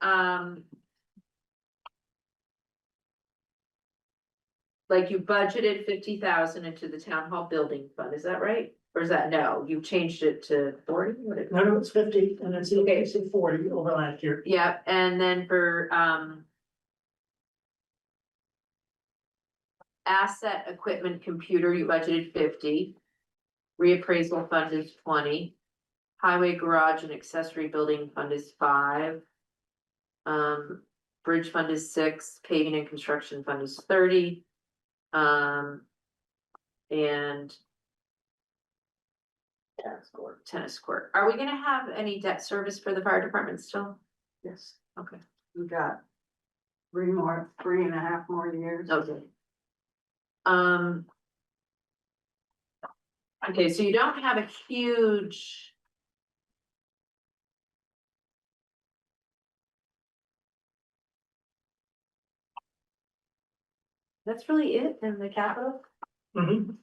like you budgeted 50,000 into the town hall building fund, is that right? Or is that, no, you changed it to 40? No, it's 50 and it's Okay. increasing 40 over last year. Yeah, and then for, asset equipment computer, you budgeted 50. Reappraisal fund is 20. Highway garage and accessory building fund is 5. Bridge fund is 6, paving and construction fund is 30. And tennis court. Are we gonna have any debt service for the fire department still? Yes, Okay, we got 3.5 more years. okay. Okay, so you don't have a huge. That's really it in the capital? Mhm.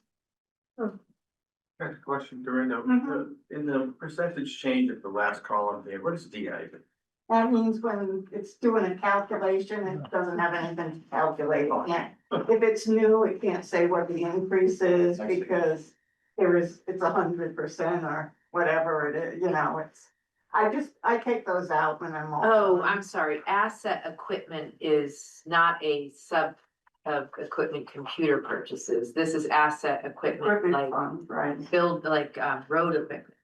Question, Dorinda, in the percentage change of the last column there, what is DI? That means when it's doing a calculation, it doesn't have anything to calculate on it. If it's new, it can't say what the increase is I see. because it's 100% or whatever it is, you know, I take those out when I'm all. Oh, I'm sorry, asset equipment is not a sub of equipment computer purchases. This is asset equipment, like Right. build, like, road equipment.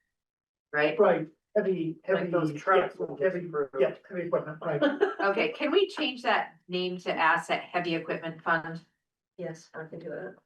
Right? Right, heavy, Like those trucks. heavy equipment, right. Okay, can we change that name to asset heavy equipment fund? Yes, I can do it.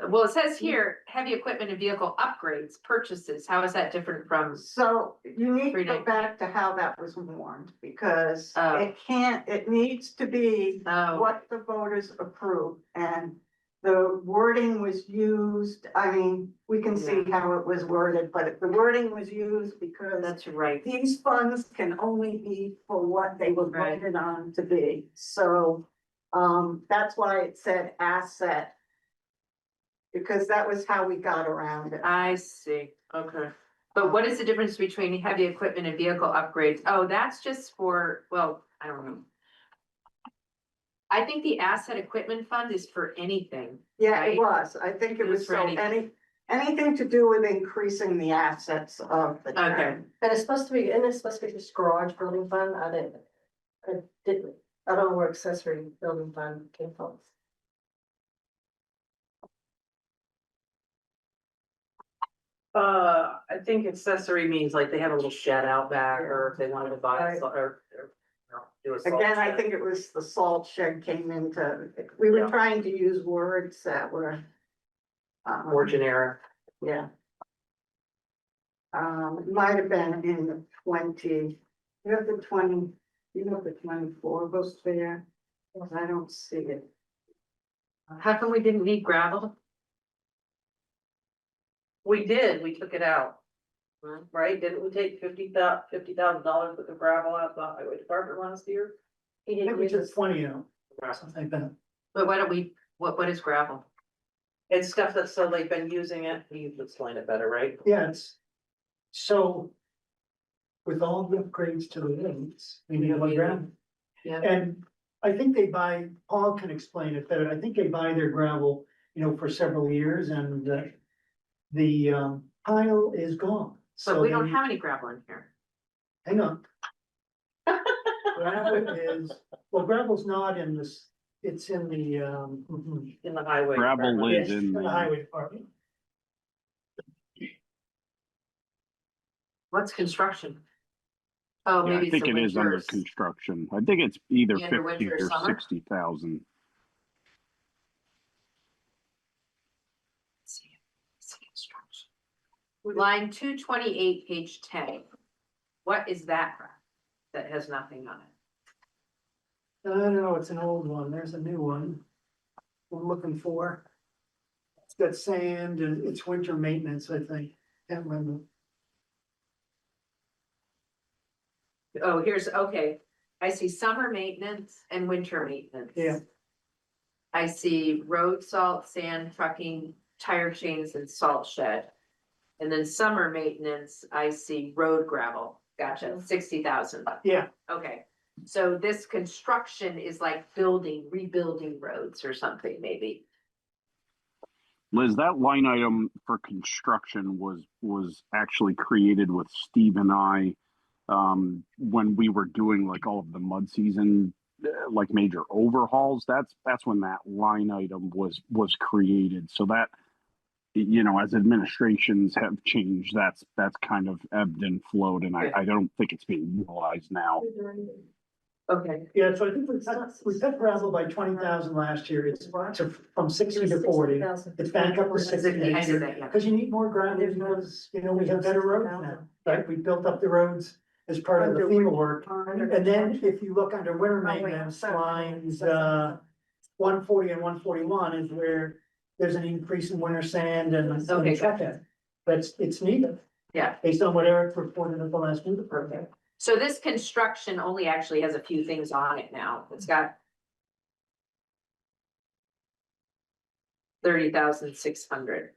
Well, it says here, heavy equipment and vehicle upgrades, purchases. How is that different from? So you need to go 319. back to how that was warned because Oh. it needs to be what the voters approved and the wording was used, I mean, we can see how it was worded, but the wording was used because That's right. these funds can only be for what they were Right. voted on to be. So, that's why it said asset. Because that was how we got around it. I see, okay. But what is the difference between heavy equipment and vehicle upgrades? Oh, that's just for, well, I don't know. I think the asset equipment fund is for anything. Yeah, right? it was. I think it It was was for so anything to do with increasing the assets of the town. Okay. And it's supposed to be, and it's supposed to be this garage building fund, I don't know where accessory building fund came from. I think accessory means like they have a little shed out back, or if they wanted to buy, or do a salt Again, I shed. think it was the salt shed came into, we were Yeah. trying to use words that were. More generic. Yeah. It might have been in the 20, you have the 20, you have the 24 goes there. I don't see it. How come we didn't need gravel? We did, we took it out. Right, didn't we take $50,000 worth of gravel out of the highway department last year? He I think didn't we use took this. 20 out, something like that. But why don't we, what is gravel? It's stuff that's, so they've been using it, you explain it better, right? Yeah, it's, so. With all the upgrades to the roads, we need one ground. Yeah. And I think they buy, Paul can explain it better, I think they buy their gravel, for several years and, the pile is gone. But we don't then- have any gravel in here. Hang on. Gravel is, well, gravel's not in this, it's in the, In the highway. Gravel department. is in the the, highway department. What's construction? Oh, yeah, I maybe it's think the it is under winters. construction. I think it's either Yeah, under 50 winter or or summer? 60,000. Let's see construction. Line 228, page 10. What is that from? That has nothing on it. I don't know, it's an old one, there's a new one. I'm looking for. It's got sand and it's winter maintenance, I think, can't remember. Oh, here's, okay, I see summer maintenance and winter maintenance. Yeah. I see road salt, sand, trucking, tire chains and salt shed. And then summer maintenance, I see road gravel, gotcha, 60,000. Yeah, Okay, so this construction is like rebuilding roads or something, maybe. Liz, that line item for construction was actually created with Steve and I when we were doing like all of the mud season, like major overhauls. That's when that line item was created. So that, as administrations have changed, that's kind of ebbed and flowed, and I don't think it's being utilized now. Okay. yeah, so I think we cut gravel by 20,000 last year, it's from 60 to 40. It's back up to 60 I this did year, that, yeah. because you need more gravel, because, we have better roads now, right? We built up the roads as part of the FEMA work. And then if you look under winter maintenance, lines, 140 and 141 is where there's an increase in winter sand and. Okay, truck end. But it's needed, Yeah, based on what Eric reported at the last meeting. okay. So this construction only actually has a few things on it now. It's got 30,600.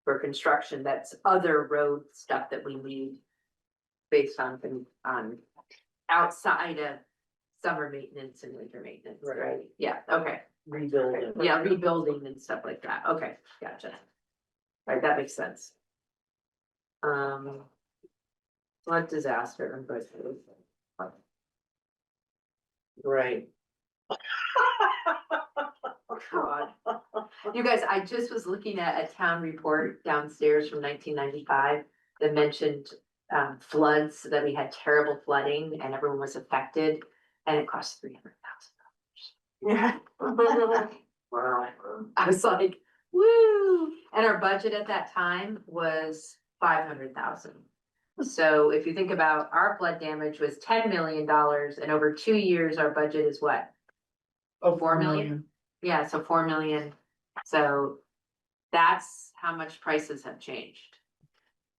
For construction, that's other road stuff that we need. Based on outside of summer maintenance and winter maintenance, right? Yeah, okay. Rebuilding. Yeah, rebuilding and stuff like that. Okay, gotcha. Right, that makes sense. Flood disaster and both. Right. God. You guys, I just was looking at a town report downstairs from 1995 that mentioned floods, that we had terrible flooding and everyone was affected, and it cost $300,000. Yeah. Wow. I was like, woo! And our budget at that time was 500,000. So if you think about our flood damage was $10 million, and over 2 years, our budget is what? Oh, 4 million? Yeah, so 4 million. So that's how much prices have changed.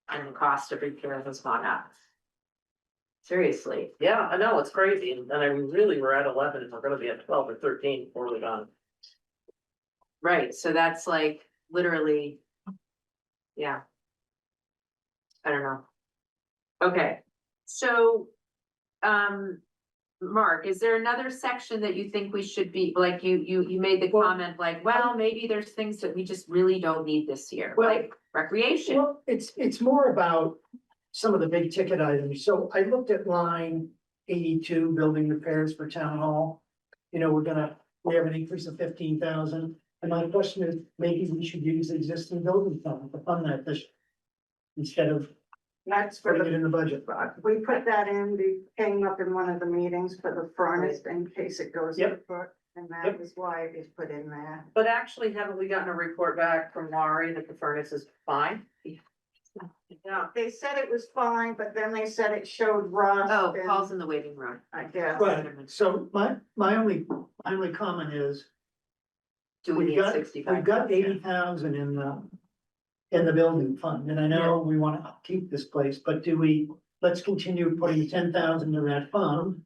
And the cost of repair has gone up. Seriously. Yeah, I know, it's crazy, and I mean, really, we're at 11, and we're gonna be at 12 or 13 before we're done. Right, so that's like literally, yeah. I don't know. Okay, so, Mark, is there another section that you think we should be, like you made the comment, like, well, maybe there's things that we just really don't need this year, Well- like recreation? Well, it's more about some of the big ticket items. So I looked at line 82, building repairs for town hall. You know, we have an increase of 15,000. And my question is, maybe we should use the existing building fund to fund that this year, instead of That's for putting it the, in the budget. we put that in, we came up in one of the meetings for the furnace in case it goes. Yep. kaput, And that Yep. was why it was put in there. But actually, haven't we gotten a report back from Laurie that the furnace is fine? Yeah, they said it was fine, but then they said it showed rust. Oh, and Paul's in the waiting room. I guess. Right, so my only comment is, Do we we've need got 65? 80,000 in the building fund, and I know we wanna upkeep this place, but let's continue putting 10,000 in that fund.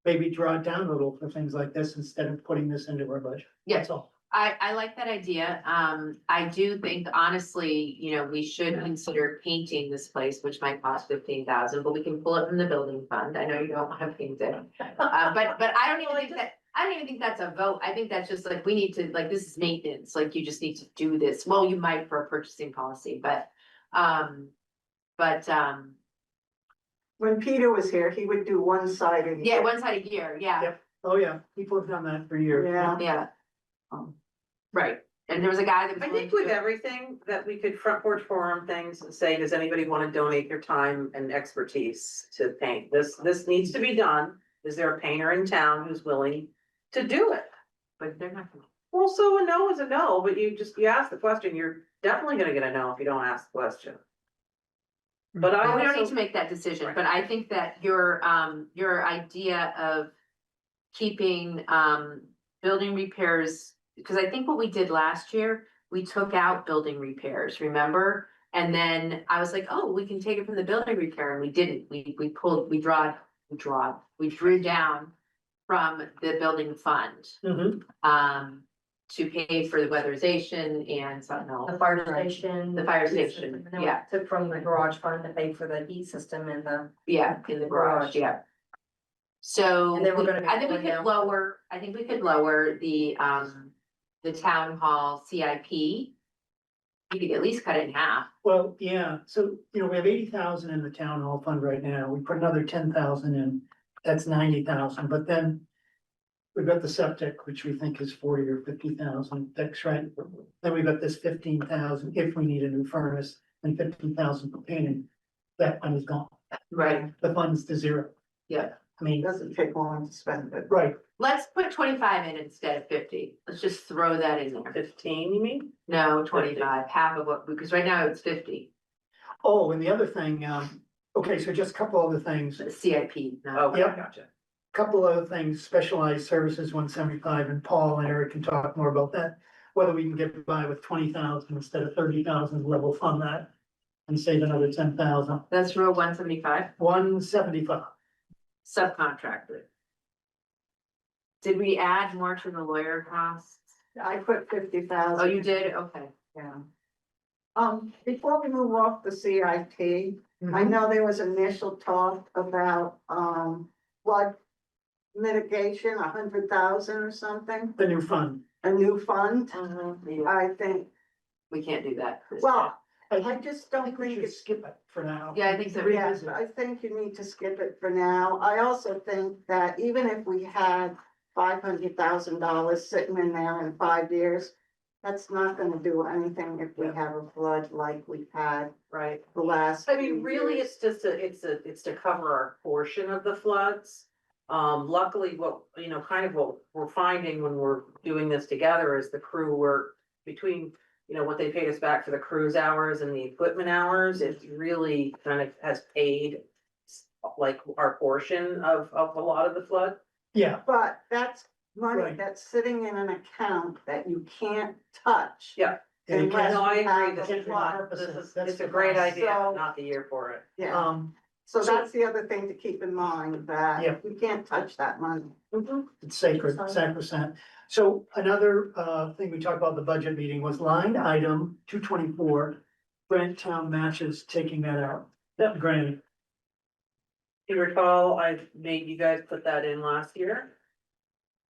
Maybe draw it down a little for things like this instead of putting this into our budget. Yeah. That's all. I like that idea. I do think honestly, we should consider painting this place, which might cost 15,000, but we can pull it from the building fund. I know you don't want to paint it. But I don't even think that's a vote. I think that's just like, we need to, like, this is maintenance, like, you just need to do this. Well, you might for a purchasing policy, but. When Peter was here, he would do one side of. Yeah, one side a year, yeah, Yep. Oh, yeah, people have done that for years. Yeah. yeah. Right, and there was a guy that was. I willing think to with do it. everything that we could front porch forum things and say, does anybody want to donate their time and expertise to paint? This needs to be done. Is there a painter in town who's willing to do it? But they're not gonna. Well, so a no is a no, but you ask the question, you're definitely gonna get a no if you don't ask the question. But I Well, we don't need also, to make that decision, but I think that your idea of keeping, building repairs, because I think what we did last year, we took out building repairs, remember? And then I was like, oh, we can take it from the building repair, and we didn't, we drew down from the building fund, Mhm. to pay for the weatherization and something else. The fire station. The fire station, And then we yeah. Took from the garage fund to pay for the heat system and the. Yeah, in the garage, yeah. So, And then we're gonna be I think we pulling could down- lower the town hall CIP. You could at least cut it in half. Well, yeah, so, we have 80,000 in the town hall fund right now, we put another 10,000 in, that's 90,000, but then. We've got the septic, which we think is 40 or 50,000, that's right, then we've got this 15,000 if we need a new furnace, and 15,000 for painting. That one is gone, Right. the fund's to zero, Yeah, I mean, It doesn't take long to spend it. right, let's put 25 in instead of 50. Let's just throw that in there. 15, you mean? No, 25, half of what, because right now it's 50, oh, and the other thing, okay, so just a couple other things. the CIP, no. Okay, Yep. gotcha. Couple other things, specialized services 175, and Paul and Eric can talk more about that. Whether we can get by with 20,000 instead of 30,000, level fund that and save another 10,000. That's row 175, 175. subcontractor. Did we add more to the lawyer costs? I put 50,000. Oh, you did? Okay. Yeah. Before we move off the CIP, I know there was initial talk about, flood mitigation, 100,000 or something, The new fund. a new fund. Mhm. I think, We can't do that. well, I just I don't think we think should it's. skip it for now. Yeah, I think so. Yes, I think you need to skip it for now. I also think that even if we had $500,000 sitting in there in 5 years, that's not gonna do anything if we have a flood like we've had Right. the last. I mean, few really, years. it's just it's to cover our portion of the floods. Luckily, what, you know, kind of what we're finding when we're doing this together is the crew work between, you know, what they paid us back for the cruise hours and the equipment hours, it really kind of has paid like our portion of a lot of the flood. Yeah, But that's money Right. that's sitting in an account that you can't touch. Yeah. and you Unless can't- No, I we agree, have this a is flood. not, this is, That's it's a the great cost. idea, So- not the year for it. Yeah, so- so that's the other thing to keep in mind, Yeah. that you can't touch that money. It's sacred, sacrosanct. So another thing we talked about at the budget meeting was line item 224, Grant Town matches, taking that out. Yep, granted. You recall, I made you guys put that in last year.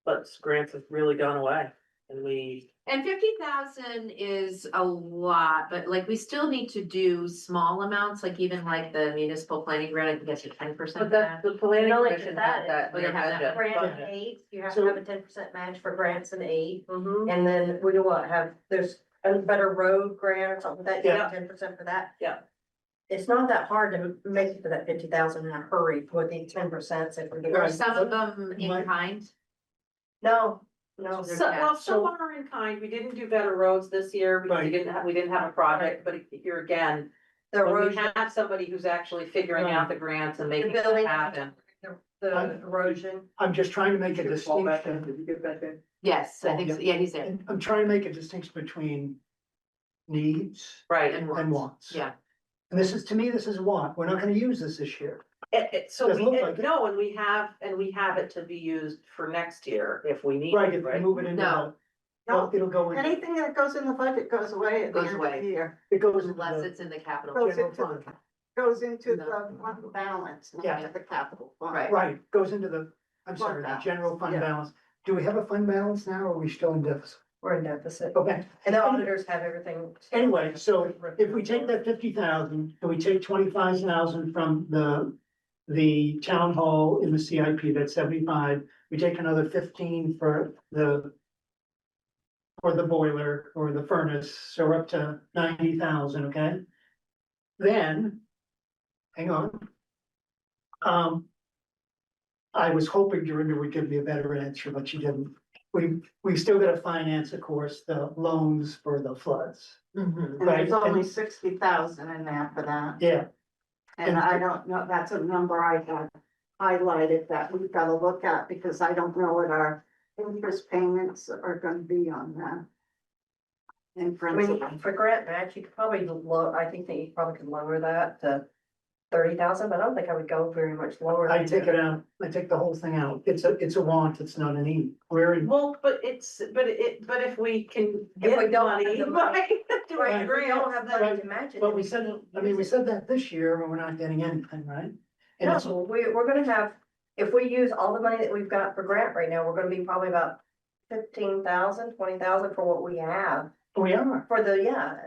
But grants have really gone away and we, And 50,000 is a lot, but like, we still need to do small amounts, like even like the municipal planning grant, I think that's a 10%. But that's the planning No, like commission that. had that. Oh, they have that. Their Yeah. Grant and aid, you have So- to have a 10% match for grants and aid. Mhm. And then we do what, there's a better road grant or something like that, you have 10% for that. Yeah. It's not that hard to make it to that 50,000 in a hurry with the 10% if we do. Are Right. some of them My- in kind? No, They're So, well, cash. some are in kind, we didn't do better roads this year because Right. we didn't have a project, but here again. the When we erosion, have somebody who's actually figuring out the grants and the making it building, happen. the erosion. I'm just trying to make a distinction. Did you get back in? Yes, I think so. Yeah, he's there. And I'm trying to make a distinction between needs Right, And and wants. Yeah. And this is, to me, this is a want. We're not gonna use this year. so Doesn't we, look like it. no, and we have it to be used for next year if we need Right, it, if we right? move it into No. the, well, it'll go in, Anything that goes in the budget goes away at the Goes end of the away. year. it goes into Unless the it's in the capital. Goes general into the, fund. goes into No. the fund balance, Yeah. not the capital fund. Right. Right, goes into the, I'm Fund sorry, the balance, general fund yeah. balance. Do we have a fund balance now, or are we still in deficit? We're in deficit. Okay, And the auditors have everything. anyway, so if we take that 50,000, and we take 25,000 from the town hall in the CIP, that's 75, we take another 15 for the boiler or the furnace, so we're up to 90,000, okay? Then, hang on. I was hoping Dorinda would give me a better answer, but she didn't. We still gotta finance, of course, the loans for the floods. Mhm. And there's Right, only and- 60,000 in there for that. Yeah, And I don't know, that's a number I had highlighted that we've got to look at, because I don't know what our interest payments are gonna be on that. In I mean, principle. for grant match, you could probably I think that you probably could lower that to 30,000, but I don't think I would go very much lower. I than take that. it out, I take the whole thing out. It's a want, it's not a need. We're in, Well, but if we can If we get don't have money, the money, right, do Right, a if we don't have grant. money to match it. but then we said, can't I mean, we use it. said that this year, and we're not getting anything, right? And it's, No, we're gonna have, if we use all the money that we've got for grant right now, we're gonna be probably about 15,000, 20,000 for what we have. we are. For the, yeah,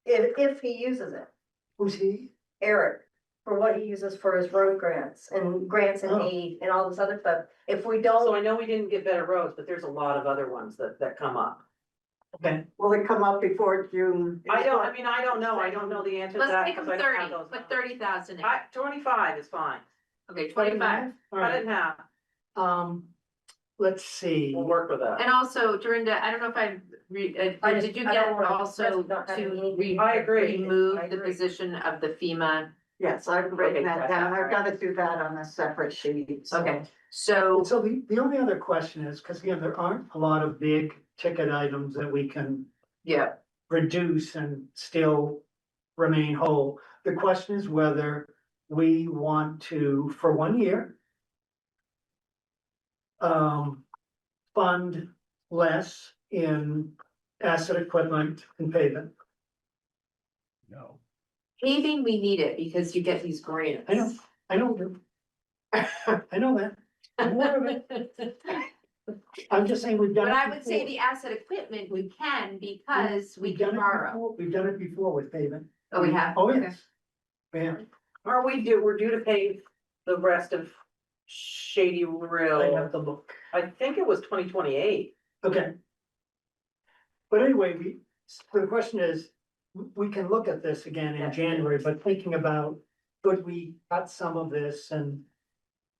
if he uses it, Who's he? Eric, for what he uses for his road grants and Oh. aid and all this other stuff. If we So don't, I know we didn't get better roads, but there's a lot of other ones that come up. Okay, Will it come up before June? I don't know, I don't know the answer to Let's that. make them 'cause I don't have 30, those put numbers. 30,000 in. 25 is fine, Okay, 25. all cut it right, in half, let's see. we'll work with that. And also, Dorinda, I don't know if did you I get don't wanna also risk not having to anything. I agree. remove I the agree. position of the FEMA? Yes, I've written Okay, that down. I've got to do that on a separate sheet. so. Okay, so, So the only other question is, because again, there aren't a lot of big ticket items that we can yeah, reduce and still remain whole. The question is whether we want to, for 1 year, fund less in asset equipment and pavement. No. Paving, we need it because you get these grants. I know, I know. I know that. I'm aware of it. I'm just saying we've done. But it I would say before. the asset equipment, we can because we We've can done it borrow. before. We've done it before with pavement. Oh, we have? Oh, Okay. yes. Yeah, We're due to pay the rest of Shady I Rill. have to look. I think it was 2028. Okay. But anyway, so the question is, we can look at this again in January, but thinking about, could we cut some of this and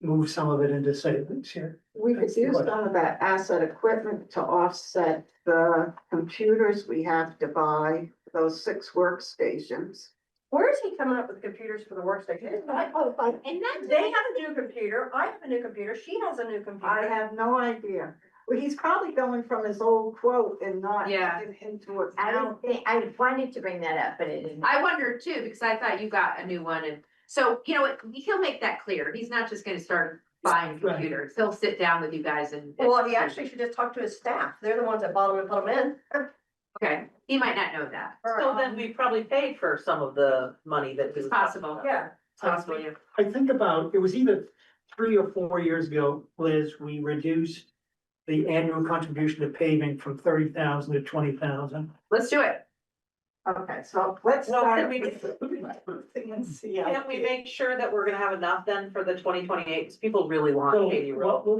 move some of it into savings here? We could That's the use question. some of that asset equipment to offset the computers we have to buy, those 6 workstations. Where is he coming up with computers for the workstation? And that's. They have a new computer, I have a new computer, she has a new computer. I have no idea. Well, he's probably going from his old quote and not Yeah. adding into it I now. don't think, I wanted to bring that up, but it didn't. I wondered too, because I thought you got a new one and so, you know what, he'll make that clear. He's not just gonna start buying Right. computers. He'll sit down with you guys and. Well, he actually should just talk to his staff, they're the ones that bought them and put them in. Okay, he might not know that. So then we probably paid for some of the money that It's is possible. Yeah. It's possible, yeah. I think about, it was either 3 or 4 years ago, Liz, we reduced the annual contribution to paving from 30,000 to 20,000. Let's do it. Okay, so let's No, start can we- with and see. Can't we make sure that we're gonna have enough then for the 2028? Because people really want So Shady Rill. what we'll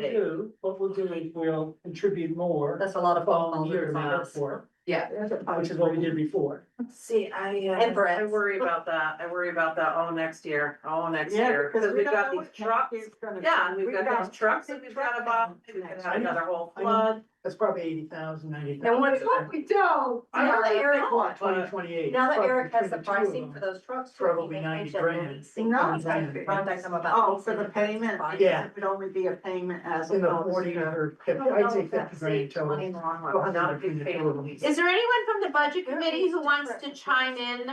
do is we'll contribute more That's a lot of phone calls. year to make up for it, Yeah. which is what we did before. See, And Brett. I worry about that. I worry about that all next year, Yeah, year, because we we've don't got know these what trucks. he's gonna Yeah, and do. we've got these trucks that we've got to buy. We could have another whole I know. flood. That's probably 80,000, 90,000. And what's, We don't. now that Eric, But 2028. now that probably Eric has the between two of pricing them. for those trucks. Probably 90 grand. No. Contact them about. Oh, for the payment? Yeah. It would only be a payment as In the opposed 40 to. or 50, I'd say 50 grand total. Not a big fan. Is there anyone from the budget committee who wants to chime in?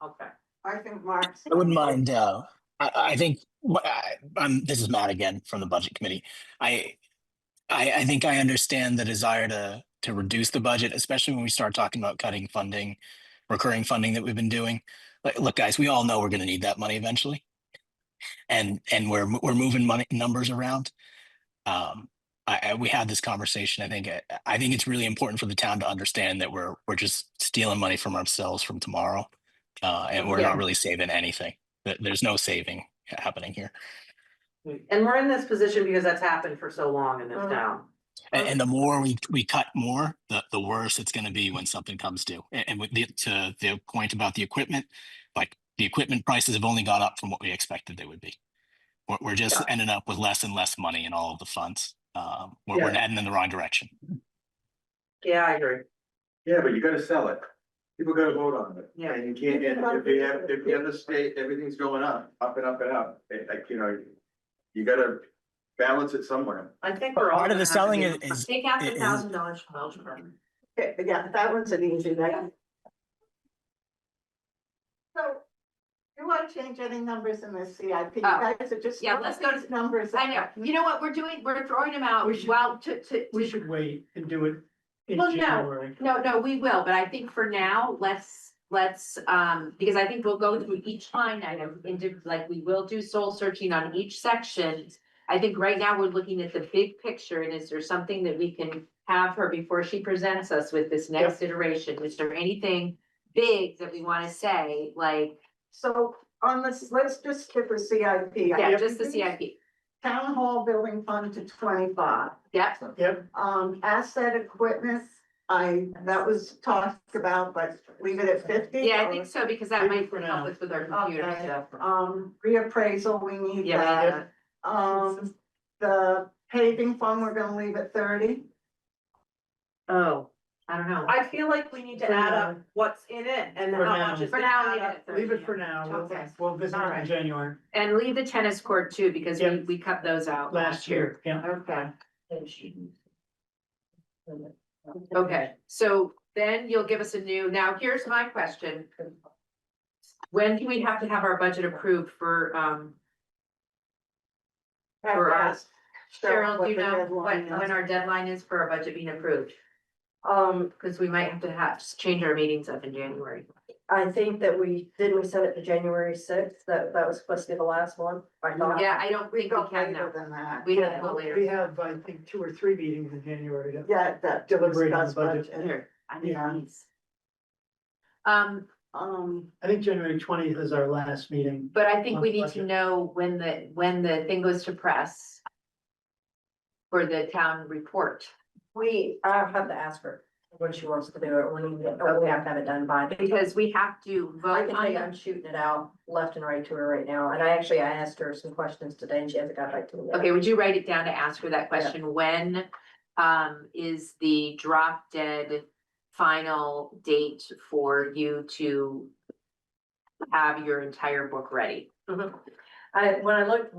Okay. I think Mark's. I wouldn't mind, I think, this is Matt again from the budget committee. I think I understand the desire to reduce the budget, especially when we start talking about cutting funding, recurring funding that we've been doing. Like, look, guys, we all know we're gonna need that money eventually. And we're moving money numbers around. We had this conversation. I think it's really important for the town to understand that we're just stealing money from ourselves from tomorrow. And we're not really saving anything. There's no saving happening here. And we're in this position because that's happened for so long in this town. And the more we cut more, the worse it's going to be when something comes due. And to the point about the equipment, like the equipment prices have only gone up from what we expected they would be. We're just ending up with less and less money in all of the funds. We're heading in the wrong direction. Yeah, I agree. Yeah, but you gotta sell it. People gotta vote on it. Yeah. And you can't, and if you have the state, everything's going up and up and up, like, you know, you gotta balance it somewhere. I think we're all. Part of the gonna have to selling be- is Take out the is- $1,000 from algebra. Okay, yeah, that one's an easy one. So, you want to change any numbers in this CIP? You Oh, guys are just. yeah, let's go to- these numbers. I know. You know what we're doing? We're throwing them out. We should- Well, We should wait and do it in Well, no. January. No, we will, but I think for now, let's, because I think we'll go through each line item into, like, we will do soul searching on each section. I think right now we're looking at the big picture and is there something that we can have her before she presents us with this next iteration? Is there anything big that we want to say, like? So on this, let's just skip the CIP. Yeah, just the CIP. Town hall building fund to 25. Yep. Yep, Asset equipment, that was talked about, but leave it at 50. Yeah, I think so, because that Maybe might for help now. us with our computer Okay. stuff. Reappraisal, we need Yeah. that. The paving fund, we're gonna leave at 30. Oh, I don't know. I feel like we need to For add now. up what's in it and For how now. much is. For gonna now, add leave it up. at 30. leave it for now. Okay. We'll visit All in right. January, And leave the tennis court too, because Yep. we cut those out. last year, yeah. Okay. Okay, so then you'll give us a new, now here's my question. When do we have to have our budget approved for, for our, Cheryl, do you know when our deadline is for our budget being approved? Cause we might have to change our meetings up in January. I think that we set it to January sixth, that was supposed to be the last one, I thought. Yeah, I don't We think we go can later now. than that. We have to go We later. have, I think, 2 or 3 meetings in January to Yeah, that deliberate on the discuss budget. budget. Here, I need Yeah. these. I think January 20th is our last meeting. But I think we On need to budget. know when the thing goes to press. For the town report, I have to ask her when she wants to do it, when we have to have it done by. because we have to I vote can tell you, on I'm shooting it out left and right to her right now, and I asked her some questions today and she hasn't got back to me it. yet. Okay, would you write it down to ask her that question? When is the drop dead final date for you to have your entire book ready? When I looked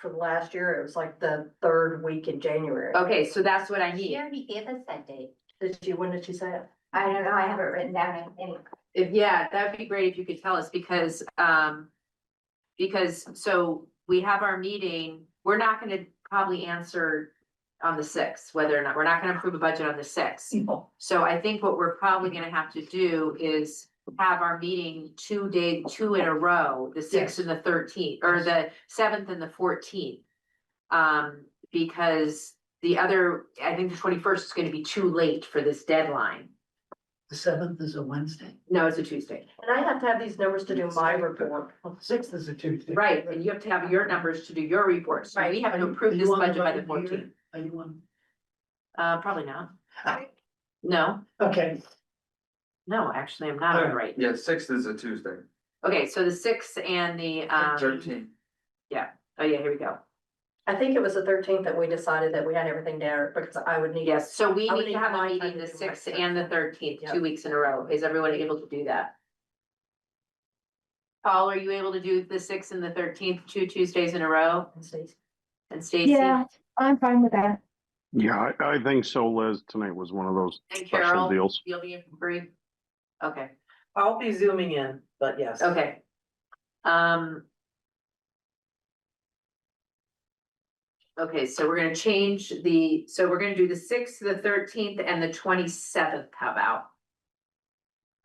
for the last year, it was like the 3rd week in January. Okay, so that's what I She need. already gave us that date. When did she say it? I don't know, I have it written down in. Yeah, that'd be great if you could tell us because so we have our meeting, we're not gonna probably answer on the sixth, whether or not, we're not gonna approve a budget on the sixth. So I think what we're probably gonna have to do is have our meeting 2 in a row, the sixth and the 13th, or the 7th and the 14th. Because the other, I think the 21st is gonna be too late for this deadline. The 7th is a Wednesday. No, it's a Tuesday. And I have to have these numbers to do my report. Well, the 6th is a Tuesday. Right, and you have to have your numbers to do your report, so we have to Are approve you this on the budget by the budget meeting? 14th. Are you on? Probably not. No, Okay, no, actually, I'm not on the right. Yeah, 6th is a Tuesday, Okay, so the sixth and the, 13th. oh yeah, here we go. I think it was the 13th that we decided that we had everything down, because I would need. Yes, so we I would need to have a my time meeting to the do my 6th stuff. and the 13th, Yep. 2 weeks in a row. Is everyone able to do that? Paul, are you able to do the 6th and the 13th, 2 Tuesdays in a row? And Stacy. And Stacy? Yeah, I'm fine with that. Yeah, I think so, Liz. Tonight was one of those And special Carol, deals. you'll be free? Okay, I'll be zooming in, but yes. okay. Okay, so we're gonna change so we're gonna do the 6th, the 13th, and the 27th, how about?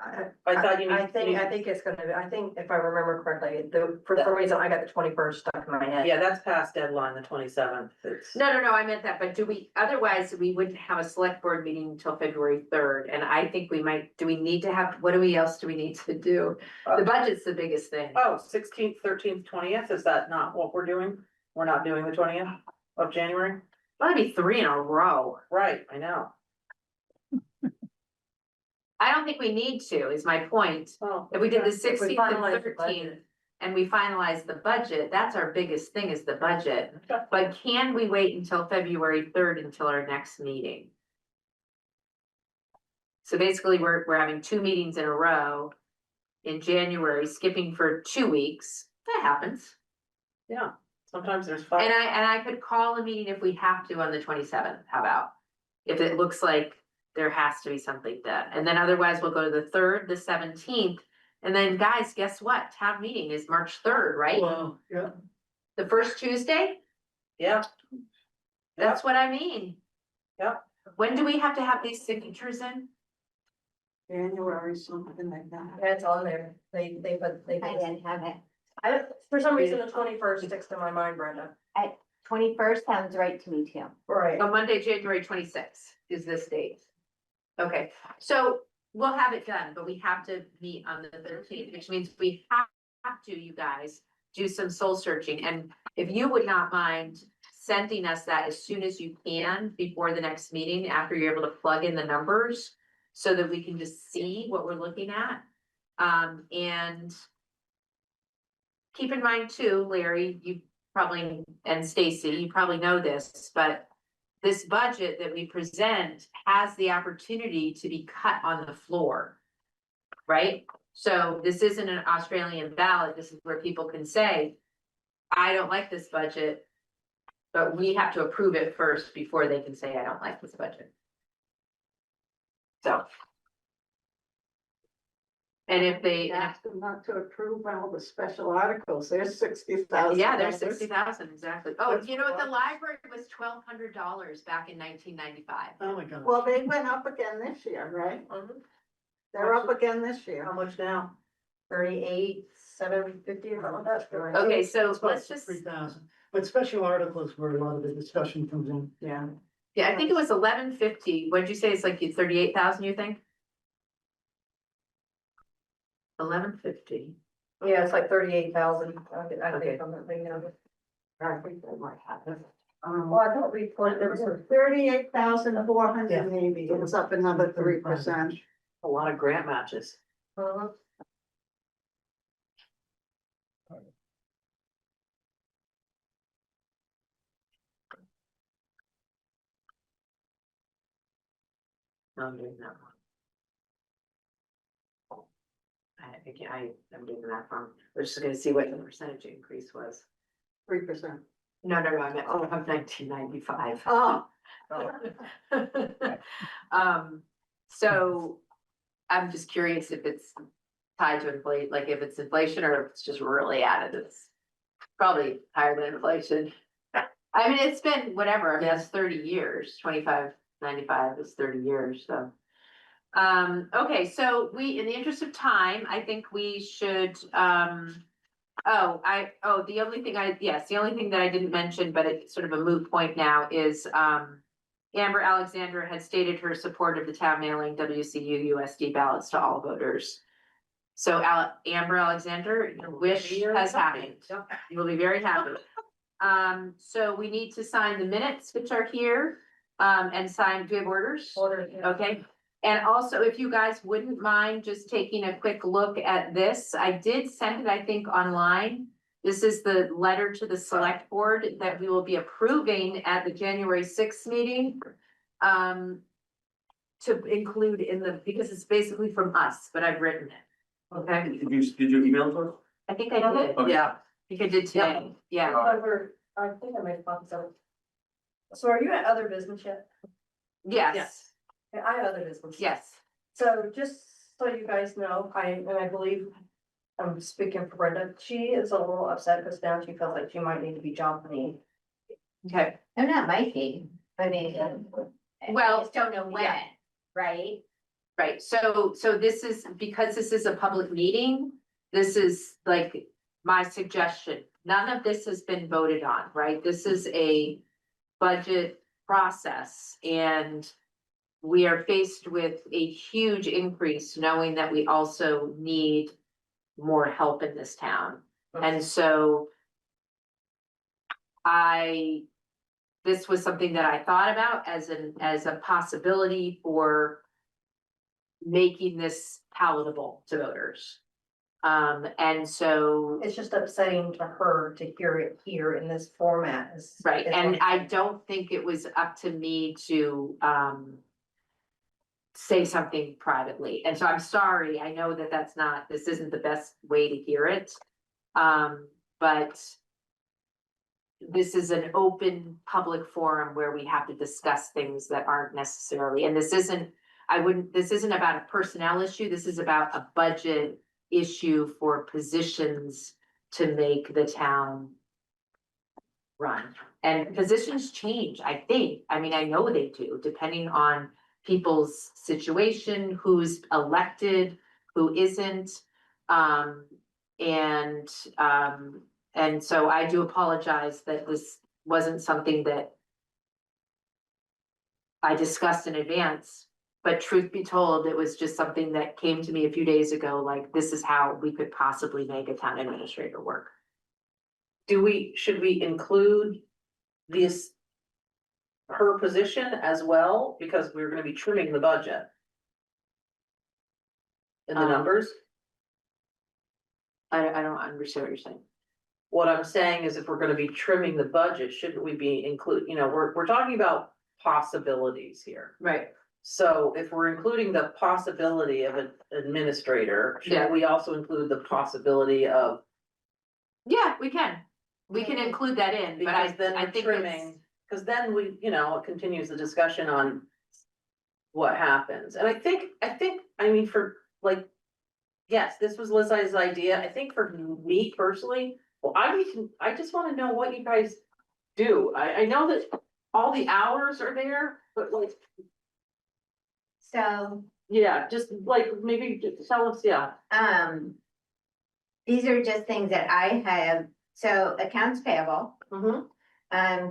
I thought you I need. think it's gonna be, I think if I remember correctly, for some reason, I got the 21st stuck in my head. Yeah, that's past deadline, the 27th. It's. No, I meant that, but otherwise, we wouldn't have a select board meeting until February 3rd, and I think we might, do we need to have, else do we need to do? The budget's the biggest thing. Oh, 16th, 13th, 20th, is that not what we're doing? We're not doing the 20th of January? That'd be 3 in a row. Right, I know. I don't think we need to, is my point. Oh, If we did the If we 16th finalize and the 13th, budget. and we finalize the budget, that's our biggest thing is the budget. But can we wait until February 3rd until our next meeting? So basically, we're having 2 meetings in a row in January, skipping for 2 weeks. That happens. Yeah, sometimes there's 5. And I could call a meeting if we have to on the 27th, how about? If it looks like there has to be something done, and then otherwise we'll go to the 3rd, the 17th. And then guys, guess what? Town meeting is March 3rd, right? well, yeah, The first Tuesday? Yeah, That's what I mean. Yep. When do we have to have these signatures in? January, something like that. That's on there. They I didn't have it. for some reason, the 21st sticks to my mind, Brenda. 21st sounds right to me too. Right. Oh, Monday, January 26th is this date. Okay, so we'll have it done, but we have to meet on the 13th, which means we have to, you guys, do some soul searching. And if you would not mind sending us that as soon as you can before the next meeting, after you're able to plug in the numbers, so that we can just see what we're looking at. And keep in mind too, Larry, you probably, and Stacy, you probably know this, but this budget that we present has the opportunity to be cut on the floor. Right? So this isn't an Australian ballot. This is where people can say, I don't like this budget. But we have to approve it first before they can say, I don't like this budget. So. And if they, Ask them not to approve all the special articles, there's 60,000. yeah, there's 60,000, exactly. Oh, That's you know what, the awesome. library was $1,200 back in 1995. Oh my God. Well, they went up again this year, right? They're up again this year. How much now? 38, 750, or something like that. Okay, so It's about let's just, 3,000, but special articles where a lot of the discussion comes in. Yeah. yeah, I think it was 1150. What'd you say? It's like 38,000, you think? 1150. Yeah, it's like 38,000. I Okay. think I'm not thinking of it. I think they might have it. Well, I thought we put, there was a 38,400 maybe, it's up another 3%. A lot of grant matches. I'm doing that one. I'm doing that from, we're just gonna see what the percentage increase was. 3%. No, I meant of 1995. Oh. So I'm just curious if it's tied to inflation, like if it's inflation or if it's just really added, it's probably higher than inflation. I mean, it's been whatever, I mean, that's 30 years, 25.95 is 30 years, so. Okay, so in the interest of time, I think we should, the only thing the only thing that I didn't mention, but it's sort of a moot point now is, Amber Alexander had stated her support of the town mailing WCU USD ballots to all voters. So Amber Alexander, your wish has happened. You will be very happy. So we need to sign the minutes, which are here, and sign, do you have orders? Order, yeah. Okay. And also, if you guys wouldn't mind just taking a quick look at this, I did send it, I think, online. This is the letter to the select board that we will be approving at the January 6th meeting. To include because it's basically from us, but I've written it. Okay, Did you email it to us? I think I did, Okay. yeah, I think I did today, yeah. I think I made copies of it. So are you at other business yet? Yes, Yeah, I have other business. yes. So just so you guys know, I believe, I'm speaking for Brenda, she is a little upset because now she feels like she might need to be job lead. Okay, No, not might be, I mean. Well, I just don't know when, yeah. right? right, so this is, because this is a public meeting, this is like my suggestion. None of this has been voted on, right? This is a budget process and we are faced with a huge increase, knowing that we also need more help in this town. And so this was something that I thought about as a possibility for making this palatable to voters. And so. It's just upsetting to her to hear it here in this format. Right, and I don't think it was up to me to, say something privately, and so I'm sorry, I know that this isn't the best way to hear it. But this is an open public forum where we have to discuss things that aren't necessarily, and this isn't about a personnel issue, this is about a budget issue for positions to make the town run. And positions change, I think, I mean, I know they do, depending on people's situation, who's elected, who isn't. And so I do apologize that this wasn't something that I discussed in advance, but truth be told, it was just something that came to me a few days ago, like, this is how we could possibly make a town administrator work. Should we include her position as well, because we're gonna be trimming the budget? In the numbers? I don't understand what you're saying. What I'm saying is if we're gonna be trimming the budget, shouldn't we be we're talking about possibilities here. Right. So if we're including the possibility of an administrator, Yeah. should we also include the possibility of? Yeah, we can include that in, but Because then I we're think trimming, because then it continues the discussion on what happens. And I think, I mean, for like, yes, this was Liz's idea. I think for me personally, well, I just wanna know what you guys do. I know that all the hours are there, but like, So, yeah, just like maybe just tell us, yeah. these are just things that I have, so accounts payable.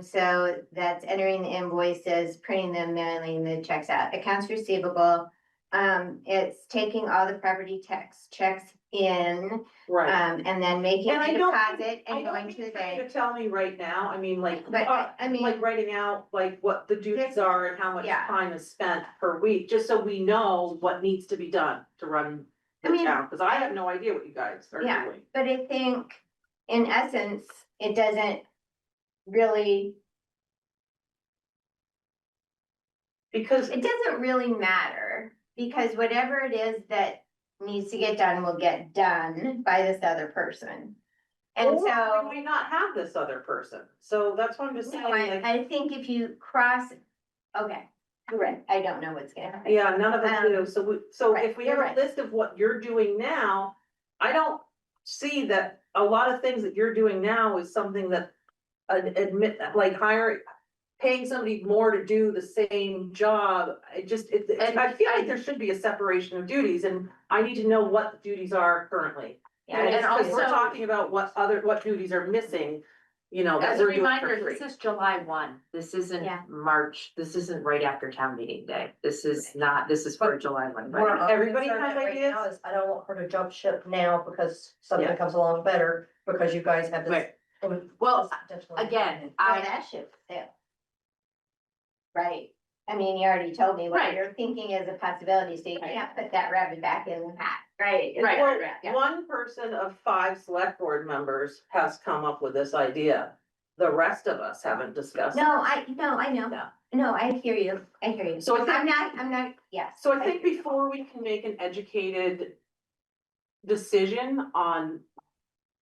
So that's entering the invoices, printing them, mailing the checks out. Accounts receivable, it's taking all the property tax checks in, Right. and then making And a I don't- deposit I and don't going need to the for you bank. to tell me right now, I mean, like, But I mean, like writing out like what the duties This- are and how much yeah. time is spent per week, just so we know what needs to be done to run I the mean, town, cause I have no idea what you guys are Yeah. doing. but I think in essence, it doesn't really, Because it doesn't really matter. Because whatever it is that needs to get done will get done by this other person. And or so. we may not have this other person, so that's what I'm just saying, No, like, I think if you cross, okay, you're right, I don't know what's gonna happen. yeah, none of us do, so right, if we you're have a right. list of what you're doing now, I don't see that a lot of things that you're doing now is something that admit, like paying somebody more to do the same job, I feel like there should be a separation of duties, and I need to know what the duties are currently. Yeah, And and because we're also- talking about what duties are missing, you know, that As a we're doing for reminder, free. this is July 1. This isn't Yeah. March. This isn't right after town meeting day. This is not, this is for July 1. Where Right? I'm Everybody concerned has at right ideas? now is I don't want her to jump ship now because something Yeah. comes along better, because you guys have this. Right. Well, again, Well, I, that ship sailed. Right, I mean, you already told me what Right. you're thinking is a possibility, so you Right. can't put that rabbit back in the hat, right? Right. Well, Yeah. one person of 5 select board members has come up with this idea. The rest of us haven't discussed. it. No, I know, no, I hear you, So I think- I'm not, yes. So I think before we can make an educated decision on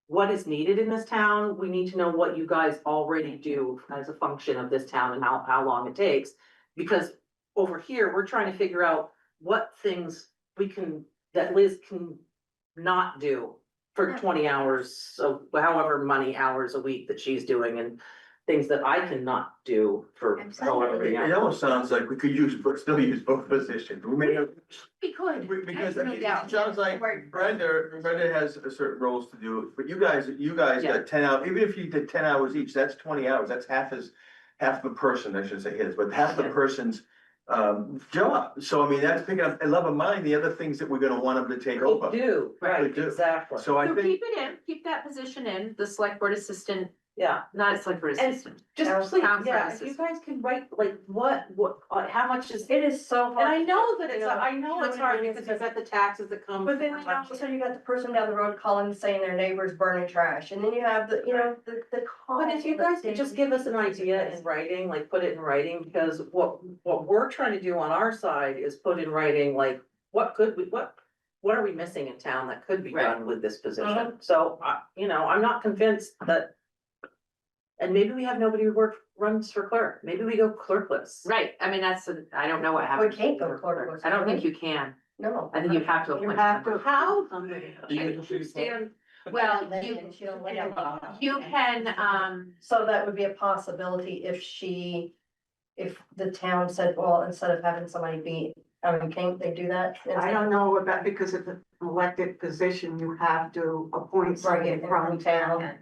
what is needed in this town, we need to know what you guys already do as a function of this town and how long it takes. Because over here, we're trying to figure out what things that Liz can not do for Yeah. 20 hours, so however many hours a week that she's doing, and things that I cannot do for Absolutely. however many It hours. almost sounds like we could still use both positions. We may have, we could. because I I have mean, no doubt. it sounds like Brenda has a certain roles to do, but you guys Yeah. got 10 hours, even if you did 10 hours each, that's 20 hours, that's half the person, I shouldn't say his, but half the Yeah. person's job. So I mean, that's picking up, and love of mine, the other things that we're gonna want them to take over. Do, right, Could do. exactly. So I So think, keep it in, keep that position in, the select board assistant, Yeah. not a select board And assistant. Just please, Council yeah, if you assistant. guys can write, like, how much is, It is so hard. and I know that you it's, I know it's hard because you've got the taxes that come. But then, you know, so you got the person down the road calling saying their neighbor's burning trash, and then you have the, you know, the call. But if you guys could just give us an idea in writing, like put it in writing, because what we're trying to do on our side is put in writing, like, what are we missing in town that could be done with this position? So, I'm not convinced that. And maybe we have nobody who runs for clerk, maybe we go clerkless. Right, I mean, I don't know what happens. We can't go clerkless. I don't think you can. No. I think you have to You appoint have somebody. to, How? You I can- understand. Well, Then you she'll whatever. can, So that would be a possibility if the town said, well, instead of having somebody can't they do that? I don't know about, because it's an elected position, you have to appoint Right, somebody from town.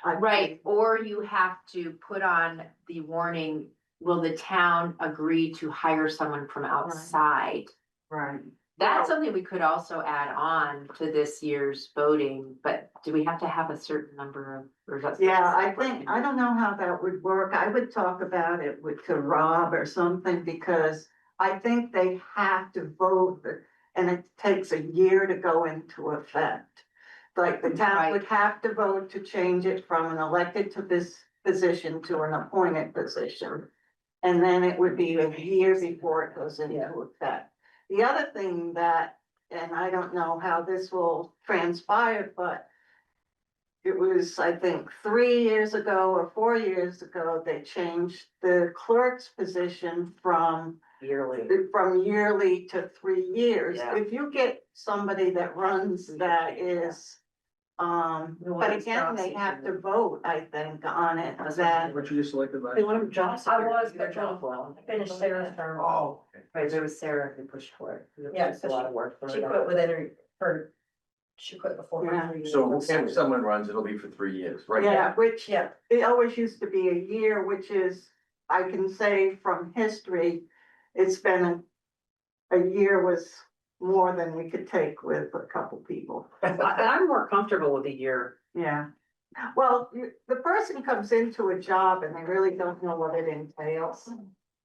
right, or you have to put on the warning, will the town agree to hire someone from outside? Right. That's something we could also add on to this year's voting, but do we have to have a certain number of, or is that? Yeah, I don't know how that would work. I would talk about it to Rob or something, because I think they have to vote, and it takes a year to go into effect. Like the town would have to vote to change it from an elected to this position to an appointed position. And then it would be a year before it goes into effect. The other thing that, and I don't know how this will transpire, but it was, I think, 3 years ago or 4 years ago, they changed the clerk's position from Yearly. from yearly to 3 years. Yeah. If you get somebody that runs that is, but again, they have to vote, I think, on it, that. Weren't you just selected by? They want him Josh. I was, Their but job well. I finished Sarah's term. Oh. Right, there was Sarah who pushed for it. Yeah, It's a lot of work for She her. quit within she quit before. her Yeah. 3 years. So if someone runs, it'll be for 3 years, right? Yeah, which, Yeah. it always used to be a year, which is, I can say from history, it's been a year was more than we could take with a couple people. I'm more comfortable with a year. Yeah. Well, the person comes into a job and they really don't know what it entails.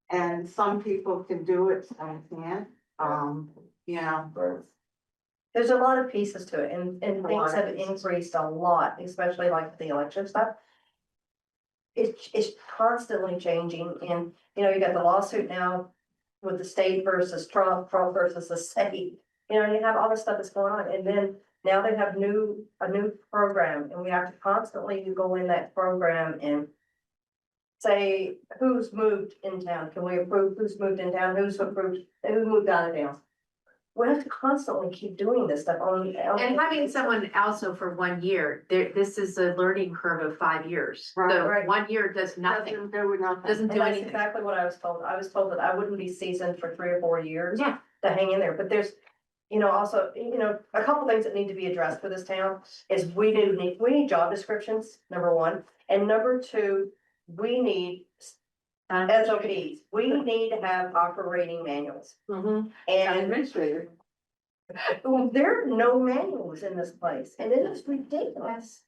And some people can do it, some can't, you know. Right. There's a lot of pieces to it and A lot things of have pieces. increased a lot, especially like the election stuff. It's constantly changing and, you know, you got the lawsuit now with the state versus Trump versus the state. You know, and you have all this stuff that's going on and then now they have a new program and we have to constantly go in that program and say who's moved in town. Can we approve who's moved in town, who's approved, who moved out of town? We have to constantly keep doing this stuff on. And having someone also for 1 year, this is a learning curve of 5 years. Right, So right. 1 year does nothing, Doesn't do nothing. doesn't And do that's anything. exactly what I was told. I was told that I wouldn't be seasoned for 3 or 4 years. Yeah. To hang in there, but there's, you know, also, you know, a couple things that need to be addressed for this town is we need job descriptions, number one. And number two, we need SOPs. We need to have operating manuals. Mm-hmm. And Administrator. there are no manuals in this place and it is ridiculous.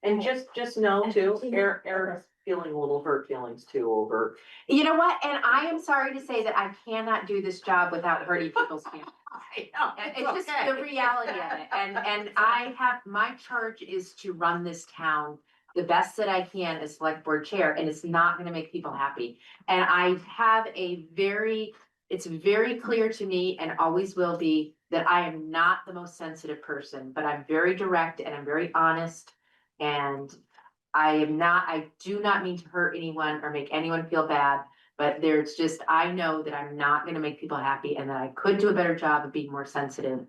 And just know too, Eric's feeling a little hurt feelings too over. You know what? And I am sorry to say that I cannot do this job without hurting people's feelings. It's just the reality of it. And I have, my charge is to run this town the best that I can as select board chair, and it's not gonna make people happy. And I have it's very clear to me and always will be that I am not the most sensitive person, but I'm very direct and I'm very honest. And I do not mean to hurt anyone or make anyone feel bad, but there's just, I know that I'm not gonna make people happy and that I could do a better job of being more sensitive.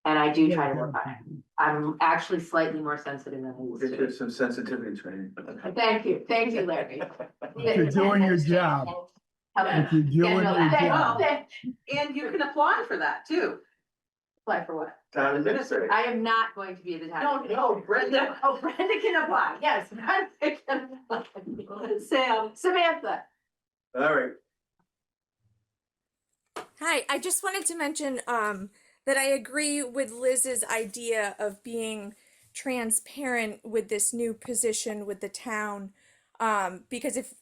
And I do try to work on it. I'm actually slightly more sensitive than I We'll used get to you be. some sensitivity training. Thank you, Larry. You're doing your job. If you're doing your job. And you can apply for that too. Apply for what? Town administrator. I am not going to be the town. No, Brenda. Oh, Brenda can apply, yes, Brenda can apply. Sam. Samantha. All right. Hi, I just wanted to mention that I agree with Liz's idea of being transparent with this new position with the town. Because if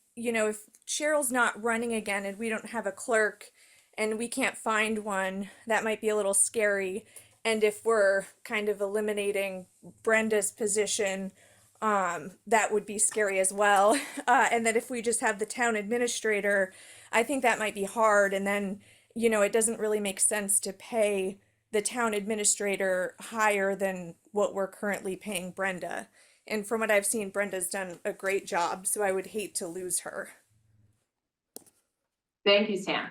Cheryl's not running again and we don't have a clerk and we can't find one, that might be a little scary. And if we're kind of eliminating Brenda's position, that would be scary as well. And that if we just have the town administrator, I think that might be hard. And then, it doesn't really make sense to pay the town administrator higher than what we're currently paying Brenda. And from what I've seen, Brenda's done a great job, so I would hate to lose her. Thank you, Sam.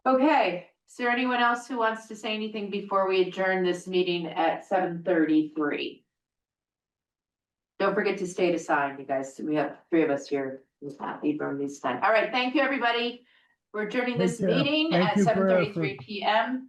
Okay, is there anyone else who wants to say anything before we adjourn this meeting at 7:33? Don't forget to stay to sign, you guys. We have 3 of us here. This time. All right, thank you, everybody. We're adjourning this Take care. meeting Thank at you for 7:33 p.m.